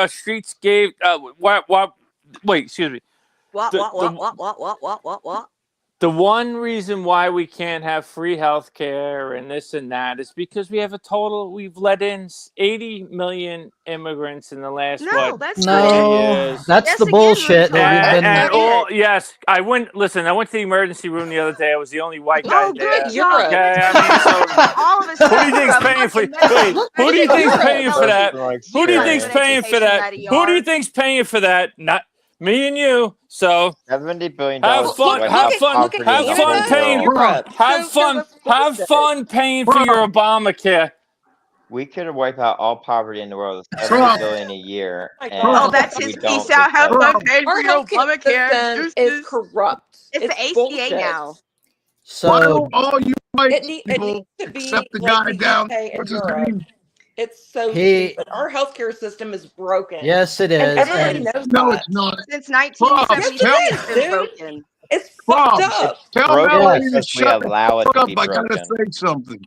streets gave wait, excuse me. What? The one reason why we can't have free health care and this and that is because we've let in 80 million immigrants in the last that's 20 No, years. that's the bullshit that we've been. Yes, I went to the emergency room the other day. I was the only white guy there. Good job. Okay, I mean, so all of us. who do you think's paying for? Wait, who do you think's paying for that? Who do you think's paying for that? Who do you think's paying for that? Not me and you. So $70 billion. have fun paying for your Obamacare. We could wipe out all poverty in the world with $70 billion a year. That's his piece out. Have fun paying for your Obamacare. Is corrupt. It's the ACA bullshit. now. So all you white people needs to be except the like guy the down. UK What's and his Europe. name? It's so He- stupid. Our healthcare system is broken. yes, it is. And everybody And knows No, that. it's not. Since 1976, Yes, it's it been is, broken. It's Rob, fucked up. Tell Broken Melanie to because we shut the allow it fuck to up. be I gotta broken. say something.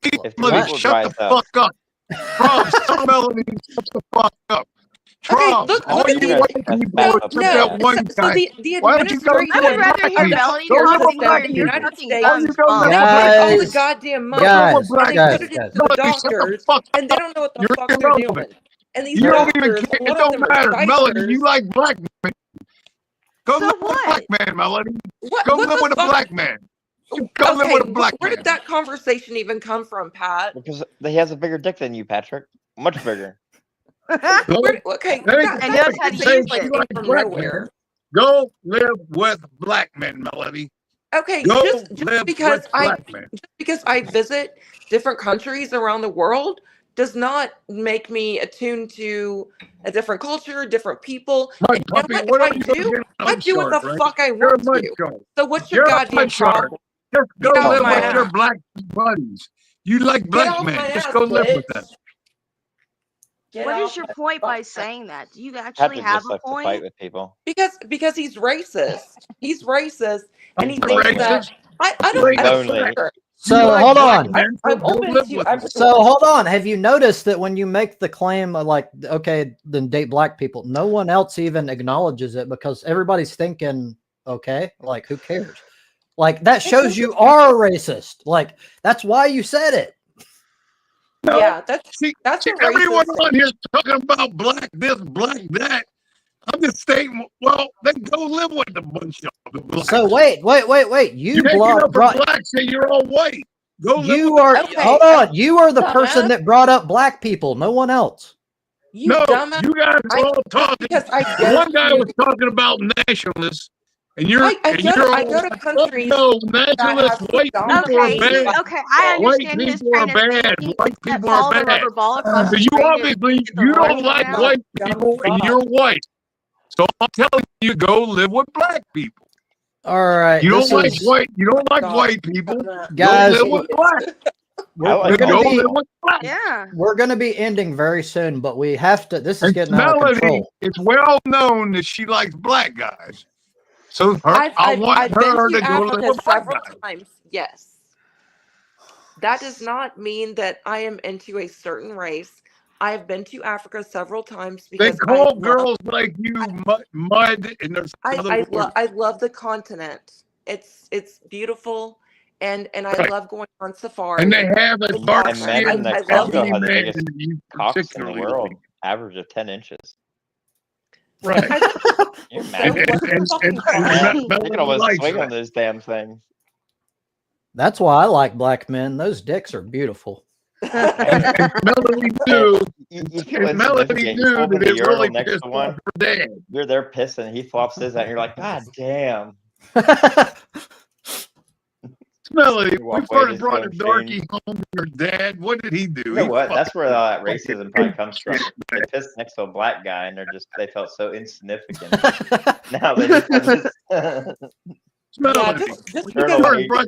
If Melanie, people shut the rise up. fuck up. Rob, tell Melanie to shut the fuck up. Rob, look all at you the- white people except that one so guy. the Why don't you go administration I would rather hear of the Melanie Go live talking with to black your people. fucking States. Why don't you guns go live bomb. They with take black all the Guys, goddamn money Go live with guys, black and they guys, put it guys. into the Melanie, shut the doctors, fuck and they up. don't know what the You're fuck they're irrelevant. doing. And these You don't even doctors, care. a It lot of don't them are matter. Melanie, spicers. you like black men. Go So live with a what? black man, Melanie. What Go what live the with a fuck? black man. Go live Okay, with a black where man. did that conversation even come from, Pat? Because he has a bigger dick than you, Patrick. Much bigger. Go, Okay, Hey, that And knows how to say use she it. likes from black nowhere. men. Go live with black men, Melanie. Okay, Go just live because with black men. I visit different countries around the world does not make me attuned to a different culture, different people. Mud And you know puppy, what? what If are I you gonna do, get I do what the right? fuck I You're a want mud to. shark. So what's You're your a goddamn mud shark. problem? Just go Get off live my with your ass. black buddies. You like Get black off men. my Just ass, go live with bitch. them. Get What off is your my point by fucking saying that? Do you actually Patrick have just a likes to fight point? with people. because he's racist. He's racist, and he He's thinks lonely. that I Wait, don't lonely. care. So You like hold black on. men, so I'm go open live to with them. everyone. So hold on. Have you noticed that when you make the claim of like, okay, then date black people, no one else even acknowledges it because everybody's thinking, okay, like who cares? Like that shows you are a racist. Like that's why you said it. No, Yeah, that's see, a everyone racist. on here is talking about black this, black that. I'm just saying, well, then go live with a bunch of the blacks. So wait. You You're taking up for brought blacks and you're all white. Go live you with are Okay, hold on. You are the person dumbass. that brought up black people. No one else. You No, dumbass. you guys are all talking. Because I go One guy to- was talking about nationalists, and you're I and go you're to all countries no, that nationalists, have white people McDonald's. are Okay, bad. okay, I White understand his people are train of bad. thinking. White That people are follow the bad. rubber ball across So the you street obviously at the you don't rolling like around. white people, and you're white. So I'm telling you, go live with black people. All right. You this don't like is- white. You don't like God. white people. Guys, go live with black. We're, like we're Go gonna be live with black. Yeah. we're gonna be ending very soon, but we have to. This is And getting out of Melody, control. it's well known that she likes black guys. So I've want been her to to go live Africa with black several guys. times. Yes. That does not mean that I am into a certain race. I've been to Africa several times They because call girls like you mud, and there's other words. I love the continent. It's beautiful, and I Right. love going on safari. And they have a dark And men skin in I Mexico love African have the man biggest that you cocks in the particularly world, like. average of 10 inches. Right. Can you And, imagine? and They can almost likes swing that. on those damn things. That's why I like black men. Those dicks are beautiful. And Melody knew, You feel and Melody insignificant. You knew pull up in that the it urinal really next pissed to off one. her dad. You're there pissing. He flops his out. And you're like, God damn. Melody, You we walk away first just brought a feeling darky shame. home to her dad. What did he do? You know He what? fucking- That's where that racism probably comes from. They pissed next to a black guy, and they felt so insignificant. Now they just have this. Melody, just Turtle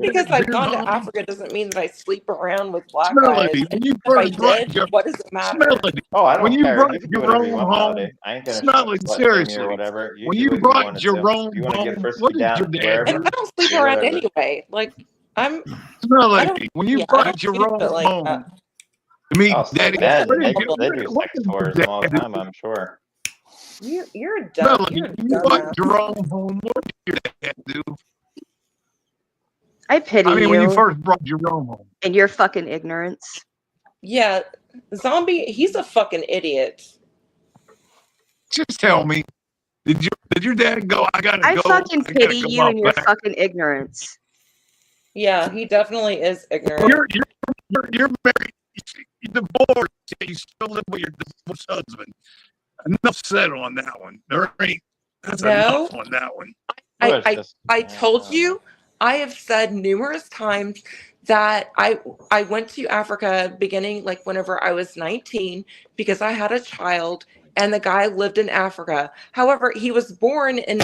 because I've dude, gone to home. Africa doesn't mean that I sleep around with black Melody, guys. when you If I first brought did, your what does it matter? Melody, Oh, I when don't you care. brought You can do your whatever you own want home, nowadays. I ain't gonna Melody, slut shame you seriously, or whatever. You when do you what you brought want to your do. own You want to get home, frisky what did down your dad wherever. And I don't sleep do around whatever. anyway. Like I Melody, don't. when you Yeah, I brought don't your sleep own it like home, that. I mean, Oh, so Daddy, Ben, what they is your- they do what sex is your tours all the dad time, do? I'm sure. You're dumb. Melanie, You're a you like dumbass. Jerome home? What did your dad do? I pity I mean, when you you first brought Jerome home. and your fucking ignorance. Yeah, Zombie, he's a fucking idiot. Just tell me, did your dad go? I gotta I go. fucking I gotta pity come you out and your back. fucking ignorance. Yeah, he definitely is ignorant. You're married. You're divorced. You still live with your divorced husband. Enough said on that one. There ain't. That's No. enough on that one. I told you, I have said numerous times that I went to Africa beginning like whenever I was 19 because I had a child and the guy lived in Africa. However, he was born in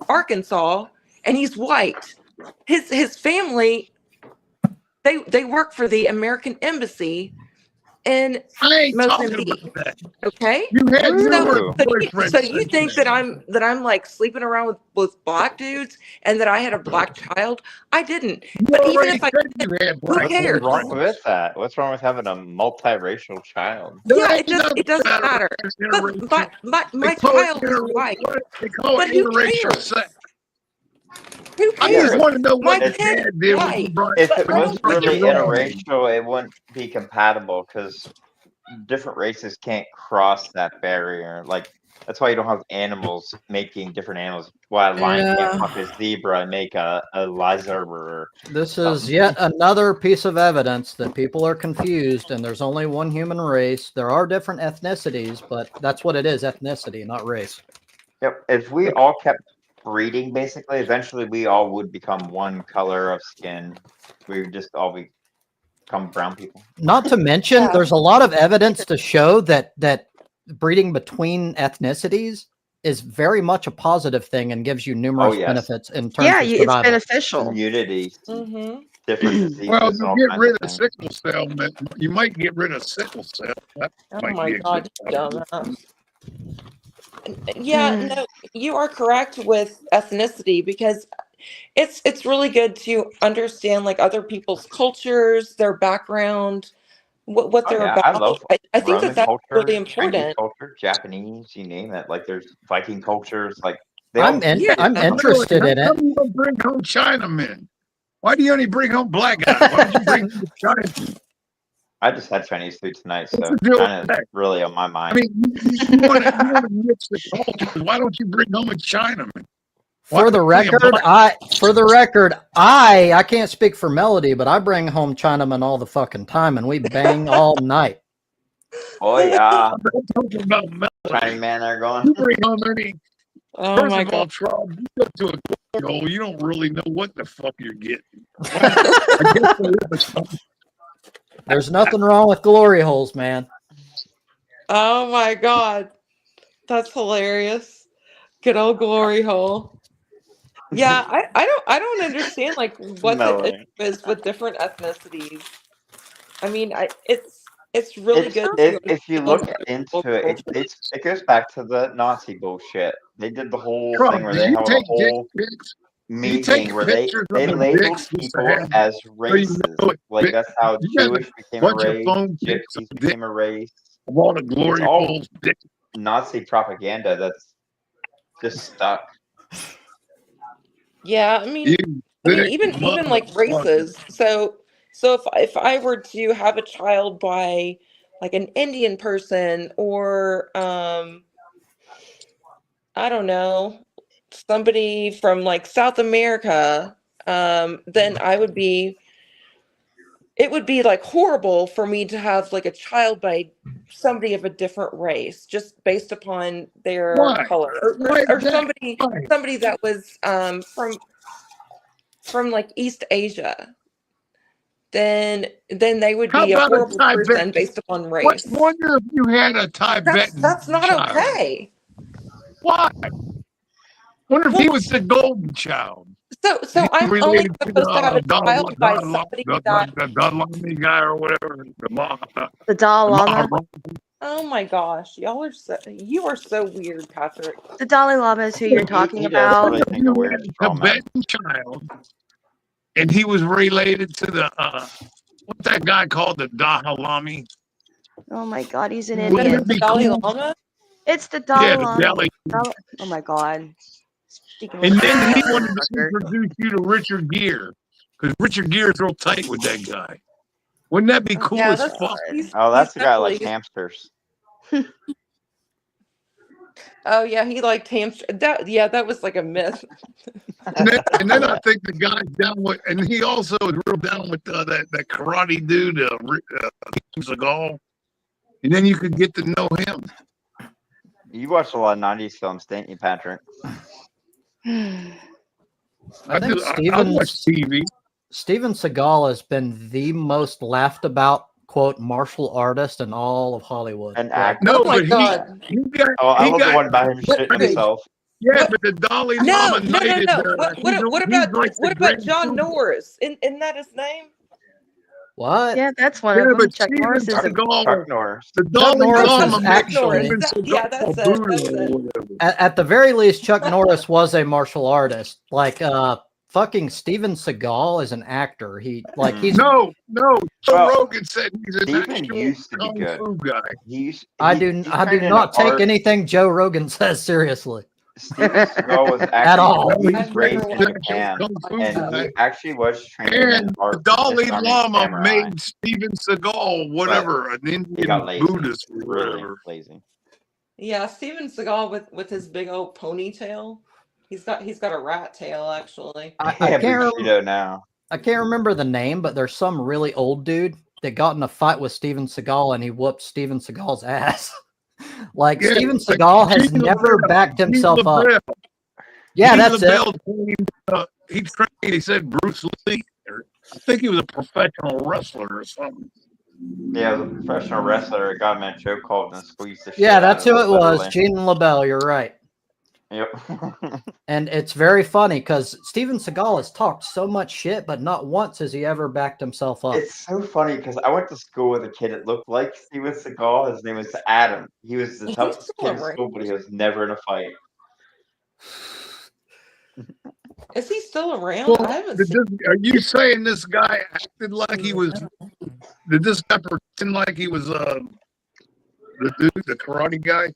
Arkansas and he's white. His family they work for the American Embassy in I ain't talking Mozambique. about that. Okay. You had numerous So boyfriends. you think that I'm like sleeping around with black dudes and that I had a black child? I didn't. You But even already if I said you had who black cares? What's wrong boyfriends. with that? What's wrong with having a multiracial child? Yeah, There ain't it doesn't nothing matter. than But interracial. my They call it child is white. They call But it who interracial cares? sex. Who I cares? just want to know My what your kid dad is did when you white. brought. If it But was but really you can't. interracial, it wouldn't be compatible because different races can't cross that barrier. Like that's why you don't have animals making different animals. Why a lion can't Yeah. fuck a zebra and make a lizard or This is yet another piece of evidence that people are confused and there's only one human race. There are different ethnicities, but that's what it is, ethnicity, not race. Yep. If we all kept breeding, basically, eventually we all would become one color of skin. We would just all become brown people. Not to mention, Yeah. there's a lot of evidence to show that breeding between ethnicities is very much a positive thing and gives you numerous yes. benefits in terms Yeah, of it's survival. beneficial. Immunity, Mm-hmm. different diseases, Well, you all get kinds rid of of things. sickle cell. You might get rid of sickle cell. That Oh might my be a God, good dumbass. Yeah, Mm. no, you are correct with ethnicity because it's really good to understand like other people's cultures, their background, what Oh they're yeah, I about. love I think Roman that's really culture, Chinese important. culture, Japanese, you name it. Like there's Viking cultures, like they I'm all Yeah. I'm Really? interested How in it. come you don't bring home Chinamen? Why do you only bring home black guys? Why don't you bring home Chinamen? I just had Chinese food tonight, What's so the deal with China's that? really on my I mind. mean, you want to mix the cultures. Why don't you bring home a Chinaman? For the record, I can't speak for Melody, but I bring home Chinamen all the fucking time and we bang all night. Oh yeah, I'm not talking about Chinese Melody. man there going. You bring home any. Oh First my of all, God. Charles, you go to a glory hole, you don't really know what the fuck you're getting. I guess there is something. There's nothing wrong with glory holes, man. Oh my God. That's hilarious. Good old glory hole. Yeah, I don't understand like what the Melanie. issue is with different ethnicities. I mean, it's really good to If you understand look other into people's it, cultures. it goes back to the Nazi bullshit. They did the whole Charles, thing where do they you held a take dick whole pics? You meeting take where pictures they of the labeled dicks just to people have as so you races. know it Like fits. that's how You got a Jewish became a bunch of race, phone pics of Gypsies dick became a race. of all the It's glory all holes dick. Nazi propaganda that's just stuck. Yeah, I mean Thick even like motherfucker. races. So if I were to have a child by like an Indian person or I don't know, somebody from like South America, then it would be like horrible for me to have like a child by somebody of a different race just based upon their Why? color Why is or that? Why? somebody that was from like East Asia, then they would How be a about a horrible person Tibetan? based upon What? race. Wonder if you had a Tibetan That's not child. okay. Why? Wonder if Well, he was the golden child. so I'm only Related to supposed to have a child by the somebody that. Dalai guy or whatever. The Dalai Lama. Oh my gosh, you are so weird, Patrick. The Dalai Lama is who you're talking He does about. really think of weird straw man. Tibetan child, and he was related to the what the that guy called the Dalai Lama? Oh my God, he's an Wouldn't idiot. it be Dalai cool? Lama? It's the Yeah, Dalai the Lama. Dalai. Oh my God. Speaking And with then he a wanted to fucker. introduce you to Richard Gere because Richard Gere's real tight with that guy. Wouldn't that be Oh cool Yeah, as that's fuck? Oh, that's he's the guy like definitely. hamsters. Oh yeah, he liked hamster. That was like a myth. And then I think the guy's down with, and he also is real down with that karate dude, Seagal. And then you could get to know him. You watched a lot of 90s films, didn't you, Patrick? I think I watch TV. Steven Seagal has been the most laughed about, quote, martial artist in all of Hollywood. An Like, actor. No, Oh my but God. he got. Oh, I he love the got one about him What- shitting wait. himself. yeah, What? but the Dalai No, Lama no, no, knighted. no. What He's about like the what about great John Buddha. Norris? Isn't that his name? what? Yeah, that's one Yeah, of them. but Chuck Steven Norris is a Seagal, Chuck Norris. the Chuck Dalai Norris Lama is made actually- Steven Yeah, Seagal that's a it, Buddha that's or it. whatever. At the very least, Chuck Norris was a martial artist. Like, fucking Steven Seagal is an actor. He's No, Joe Well, Rogan said he's an Steven actual used to be kung good. fu guy. I do not take anything Joe Rogan says seriously. Steven Seagal was actually At all. he was I've raised never in watched Japan, Kung fu and guy. he actually was trained in And the art. Dalai disarming Lama samurai. made Steven Seagal whatever, an He Indian got lazy. Buddhist or Really whatever. lazy. Yeah, Steven Seagal with his big old ponytail. He's got a rat tail actually. I Yeah, can't Bushido now. I can't remember the name, but there's some really old dude that got in a fight with Steven Seagal and he whooped Steven Seagal's ass. Like, Yeah, Steven like Seagal has Gene never LaBelle. backed Gene himself up. LaBelle. Yeah, Gene that's it. LaBelle trained, he trained, he said Bruce Lee. I think he was a professional wrestler or something. Yeah, the professional wrestler got him in a chokehold and squeezed the shit Yeah, out that's of who him, it was. literally. Gene LaBelle, you're right. Yep. And it's very funny because Steven Seagal has talked so much shit, but not once has he ever backed himself up. It's so funny because I went to school with a kid that looked like Steven Seagal. His name was Adam. He was the He's toughest still kid in around. school, but he was never in a fight. Is he still around? Well, I haven't seen. are you saying this guy acted like he was? Did this guy pretend like he was the dude, the karate guy?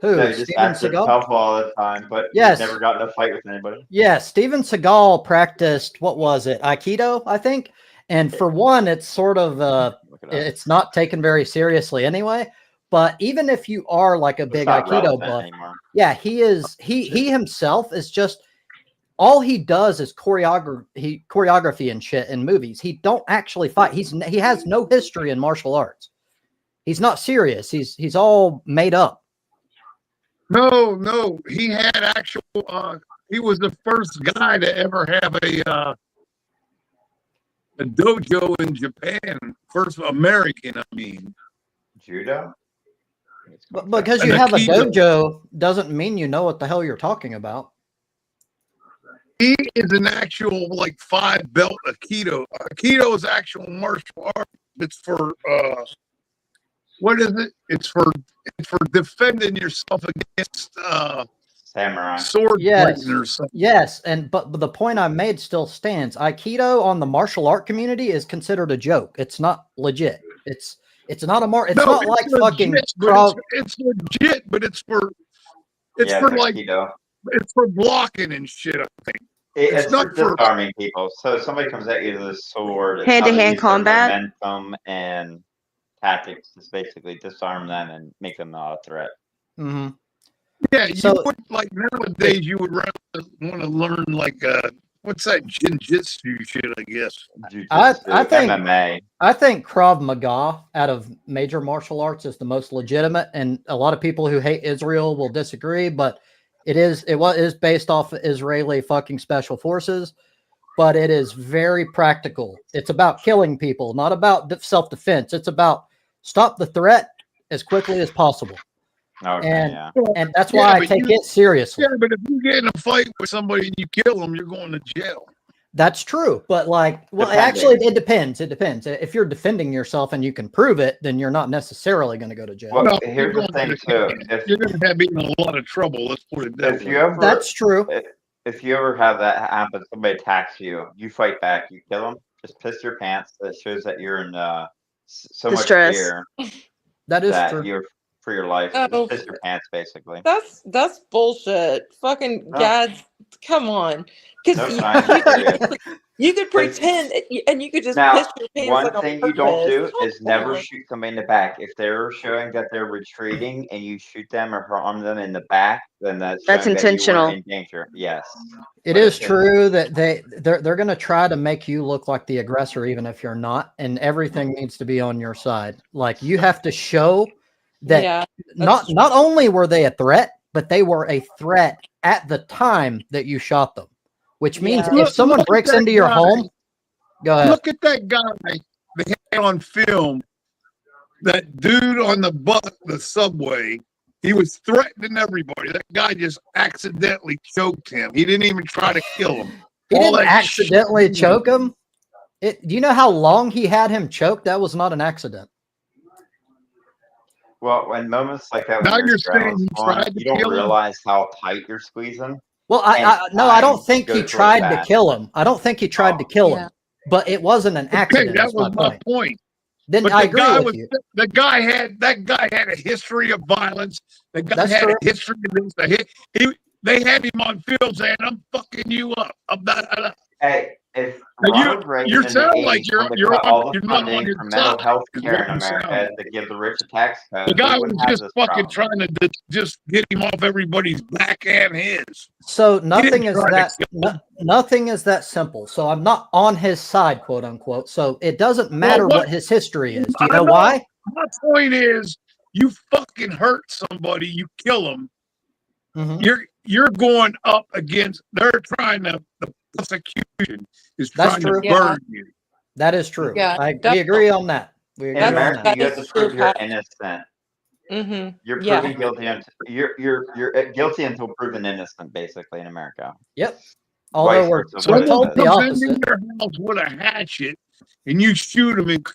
Who? No, he just Steven acted Seagal? tough all the time, but Yes. he never got in a fight with anybody. Yeah, Steven Seagal practiced, what was it, Aikido, I think? And for one, it's sort of, Look it up. it's not taken very seriously anyway. But even if you are like a It's big not Aikido relevant buff, anymore. yeah, he himself is just, all he does is choreography and shit in movies. He don't actually fight. He has no history in martial arts. He's not serious. He's all made up. No, he had actual. He was the first guy to ever have a dojo in Japan. First American, I mean. Judo? But because you An have a Aikido. dojo doesn't mean you know what the hell you're talking about. He is an actual like 5-belt Aikido. Aikido is actual martial art. It's for what is it? It's for defending yourself against Samurai. sword Yes. fighting or something. Yes, but the point I made still stands. Aikido on the martial art community is considered a joke. It's not legit. It's not it's No, not it's like legit, fucking but Krav. it's legit, but it's for Yeah, like Aikido. it's for blocking and shit. I think. It's It's for not for- disarming people. So if somebody comes at you with a sword, it's how Hand-to-hand they use their combat? momentum and tactics to basically disarm them and make them not a threat. Mhm. Yeah, you So- would like nowadays. You would rather want to learn like what's that jinjitsu shit? I guess. I Jiu-jitsu, think- MMA. I think Krav Maga out of major martial arts is the most legitimate, and a lot of people who hate Israel will disagree, but it is based off of Israeli fucking special forces, but it is very practical. It's about killing people, not about self-defense. It's about stop the threat as quickly as possible. Okay, And- yeah. And that's Yeah, why I but take you- it seriously. Yeah, but if you get in a fight with somebody and you kill them, you're going to jail. That's true. But like, well, Depending. actually, it depends. It depends. If you're defending yourself and you can prove it, then you're not necessarily going to go to jail. Well, No, here's you're the going thing to too. jail. You're going to have in a lot of trouble. Let's put it that If way. you ever That's true. if you ever have that happen, somebody attacks you, you fight back, you kill them, just piss your pants. That shows that you're in so much Distress. fear That is that true. you're for your life. Oh. Just piss your pants, basically. That's bullshit. Fucking No. God, come on. Because No, I'm serious. you could pretend and you could just Now, piss your pants one like on thing you don't purpose. do is never on. shoot somebody in the back. If they're showing that they're retreating and you shoot them or harm them in the back, then that's showing that you were intentional. in danger. Yes. It But is if it's- true that they're going to try to make you look like the aggressor, even if you're not, and everything needs to be on your side. Like you have to show that Yeah, not true. not only were they a threat, but they were a threat at the time that you shot them. Which means Yeah. if someone Look at breaks that into your guy. home, go ahead. Look at that guy they had on film. That dude on the subway, he was threatening everybody. That guy just accidentally choked him. He didn't even try to kill him. He All didn't that accidentally shit. choke him. Do you know how long he had him choked? That was not an accident. Well, when moments like that, Now when you're your saying adrenaline's he flowing, tried to you don't kill him? realize how tight you're squeezing. Well, And no, I don't time think he goes really tried to fast. kill him. I don't think he tried to kill Yeah. him, but it wasn't an Okay, accident. that That's my was my point. point. Then But I the agree guy with was you. that guy had a history of violence. The guy That's had true. a history of this. They had him on film saying, "I'm fucking you up." I'm not. Hey, if Now Ronald Reagan you in the sound like 80s wanted to cut all the you're not on funding his for mental side. health Is care what in you sound America like. to give the rich a tax The code, guy we was wouldn't have just this fucking problem. trying to just get him off everybody's back and his. So He nothing didn't is try that to kill him. nothing is that simple. So I'm not on his side, quote unquote. So it doesn't matter what his history is. Do you know why? My point is, you fucking hurt somebody, you kill them. Mhm. You're going up against. They're trying to. The prosecution is That's trying true. to burn you. That is true. Yeah, we definitely. agree on that. We agree In on America, that. you have to is true, prove you're Pat. innocent. Mm-hmm. You're Yeah. proven guilty. You're guilty until proven innocent, basically, in America. Yep. Although Vice we're versa, So we're what told is the it? comes into opposite. your house with a hatchet and you shoot him. And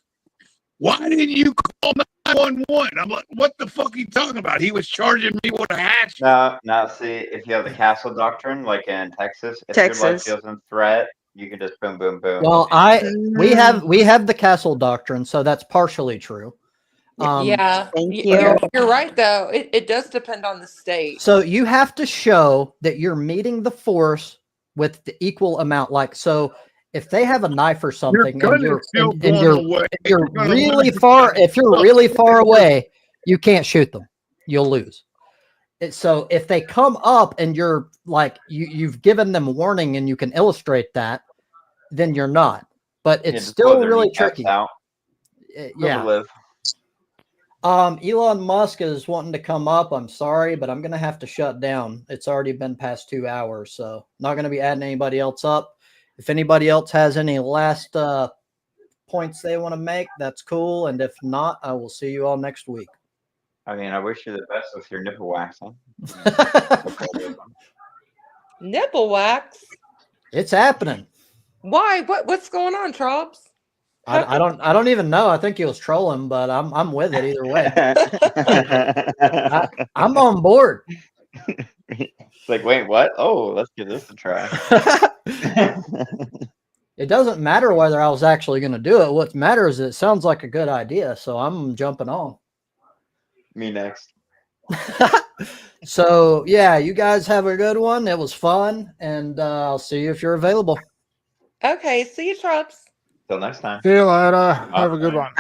why didn't you call 911? I'm like, what the fuck are you talking about? He was charging me with a hatchet. No. See, if you have the castle doctrine, like in Texas, if your life Texas. feels in threat, you can just boom, boom, boom. Well, we have the castle doctrine, so that's partially true. Yeah. Thank You're you. right though. It does depend on the state. So you have to show that you're meeting the force with the equal amount. Like, so if they have a knife or something gun and you're is still and going you're away. you're You're gonna really lose far, your if you're stuff. really far away, you can't shoot them. You'll lose. So if they come up and you're like you've given them warning and you can illustrate that, then you're not. But it's just blow still their really kneecaps tricky. out. Yeah. Live. Elon Musk is wanting to come up. I'm sorry, but I'm going to have to shut down. It's already been past 2 hours, so not going to be adding anybody else up. If anybody else has any last points they want to make, that's cool. And if not, I will see you all next week. I mean, I wish you the best with your nipple waxing. Nipple wax? It's happening. Why? What's going on, Trobs? I don't even know. I think he was trolling, but I'm with it either way. I'm on board. It's like, wait, what? Oh, let's give this a try. It doesn't matter whether I was actually going to do it. What matters is it sounds like a good idea, so I'm jumping on. Me next. So yeah, you guys have a good one. It was fun, and I'll see you if you're available. Okay, see you, Trobs. Till next time. See you later. Have a good one.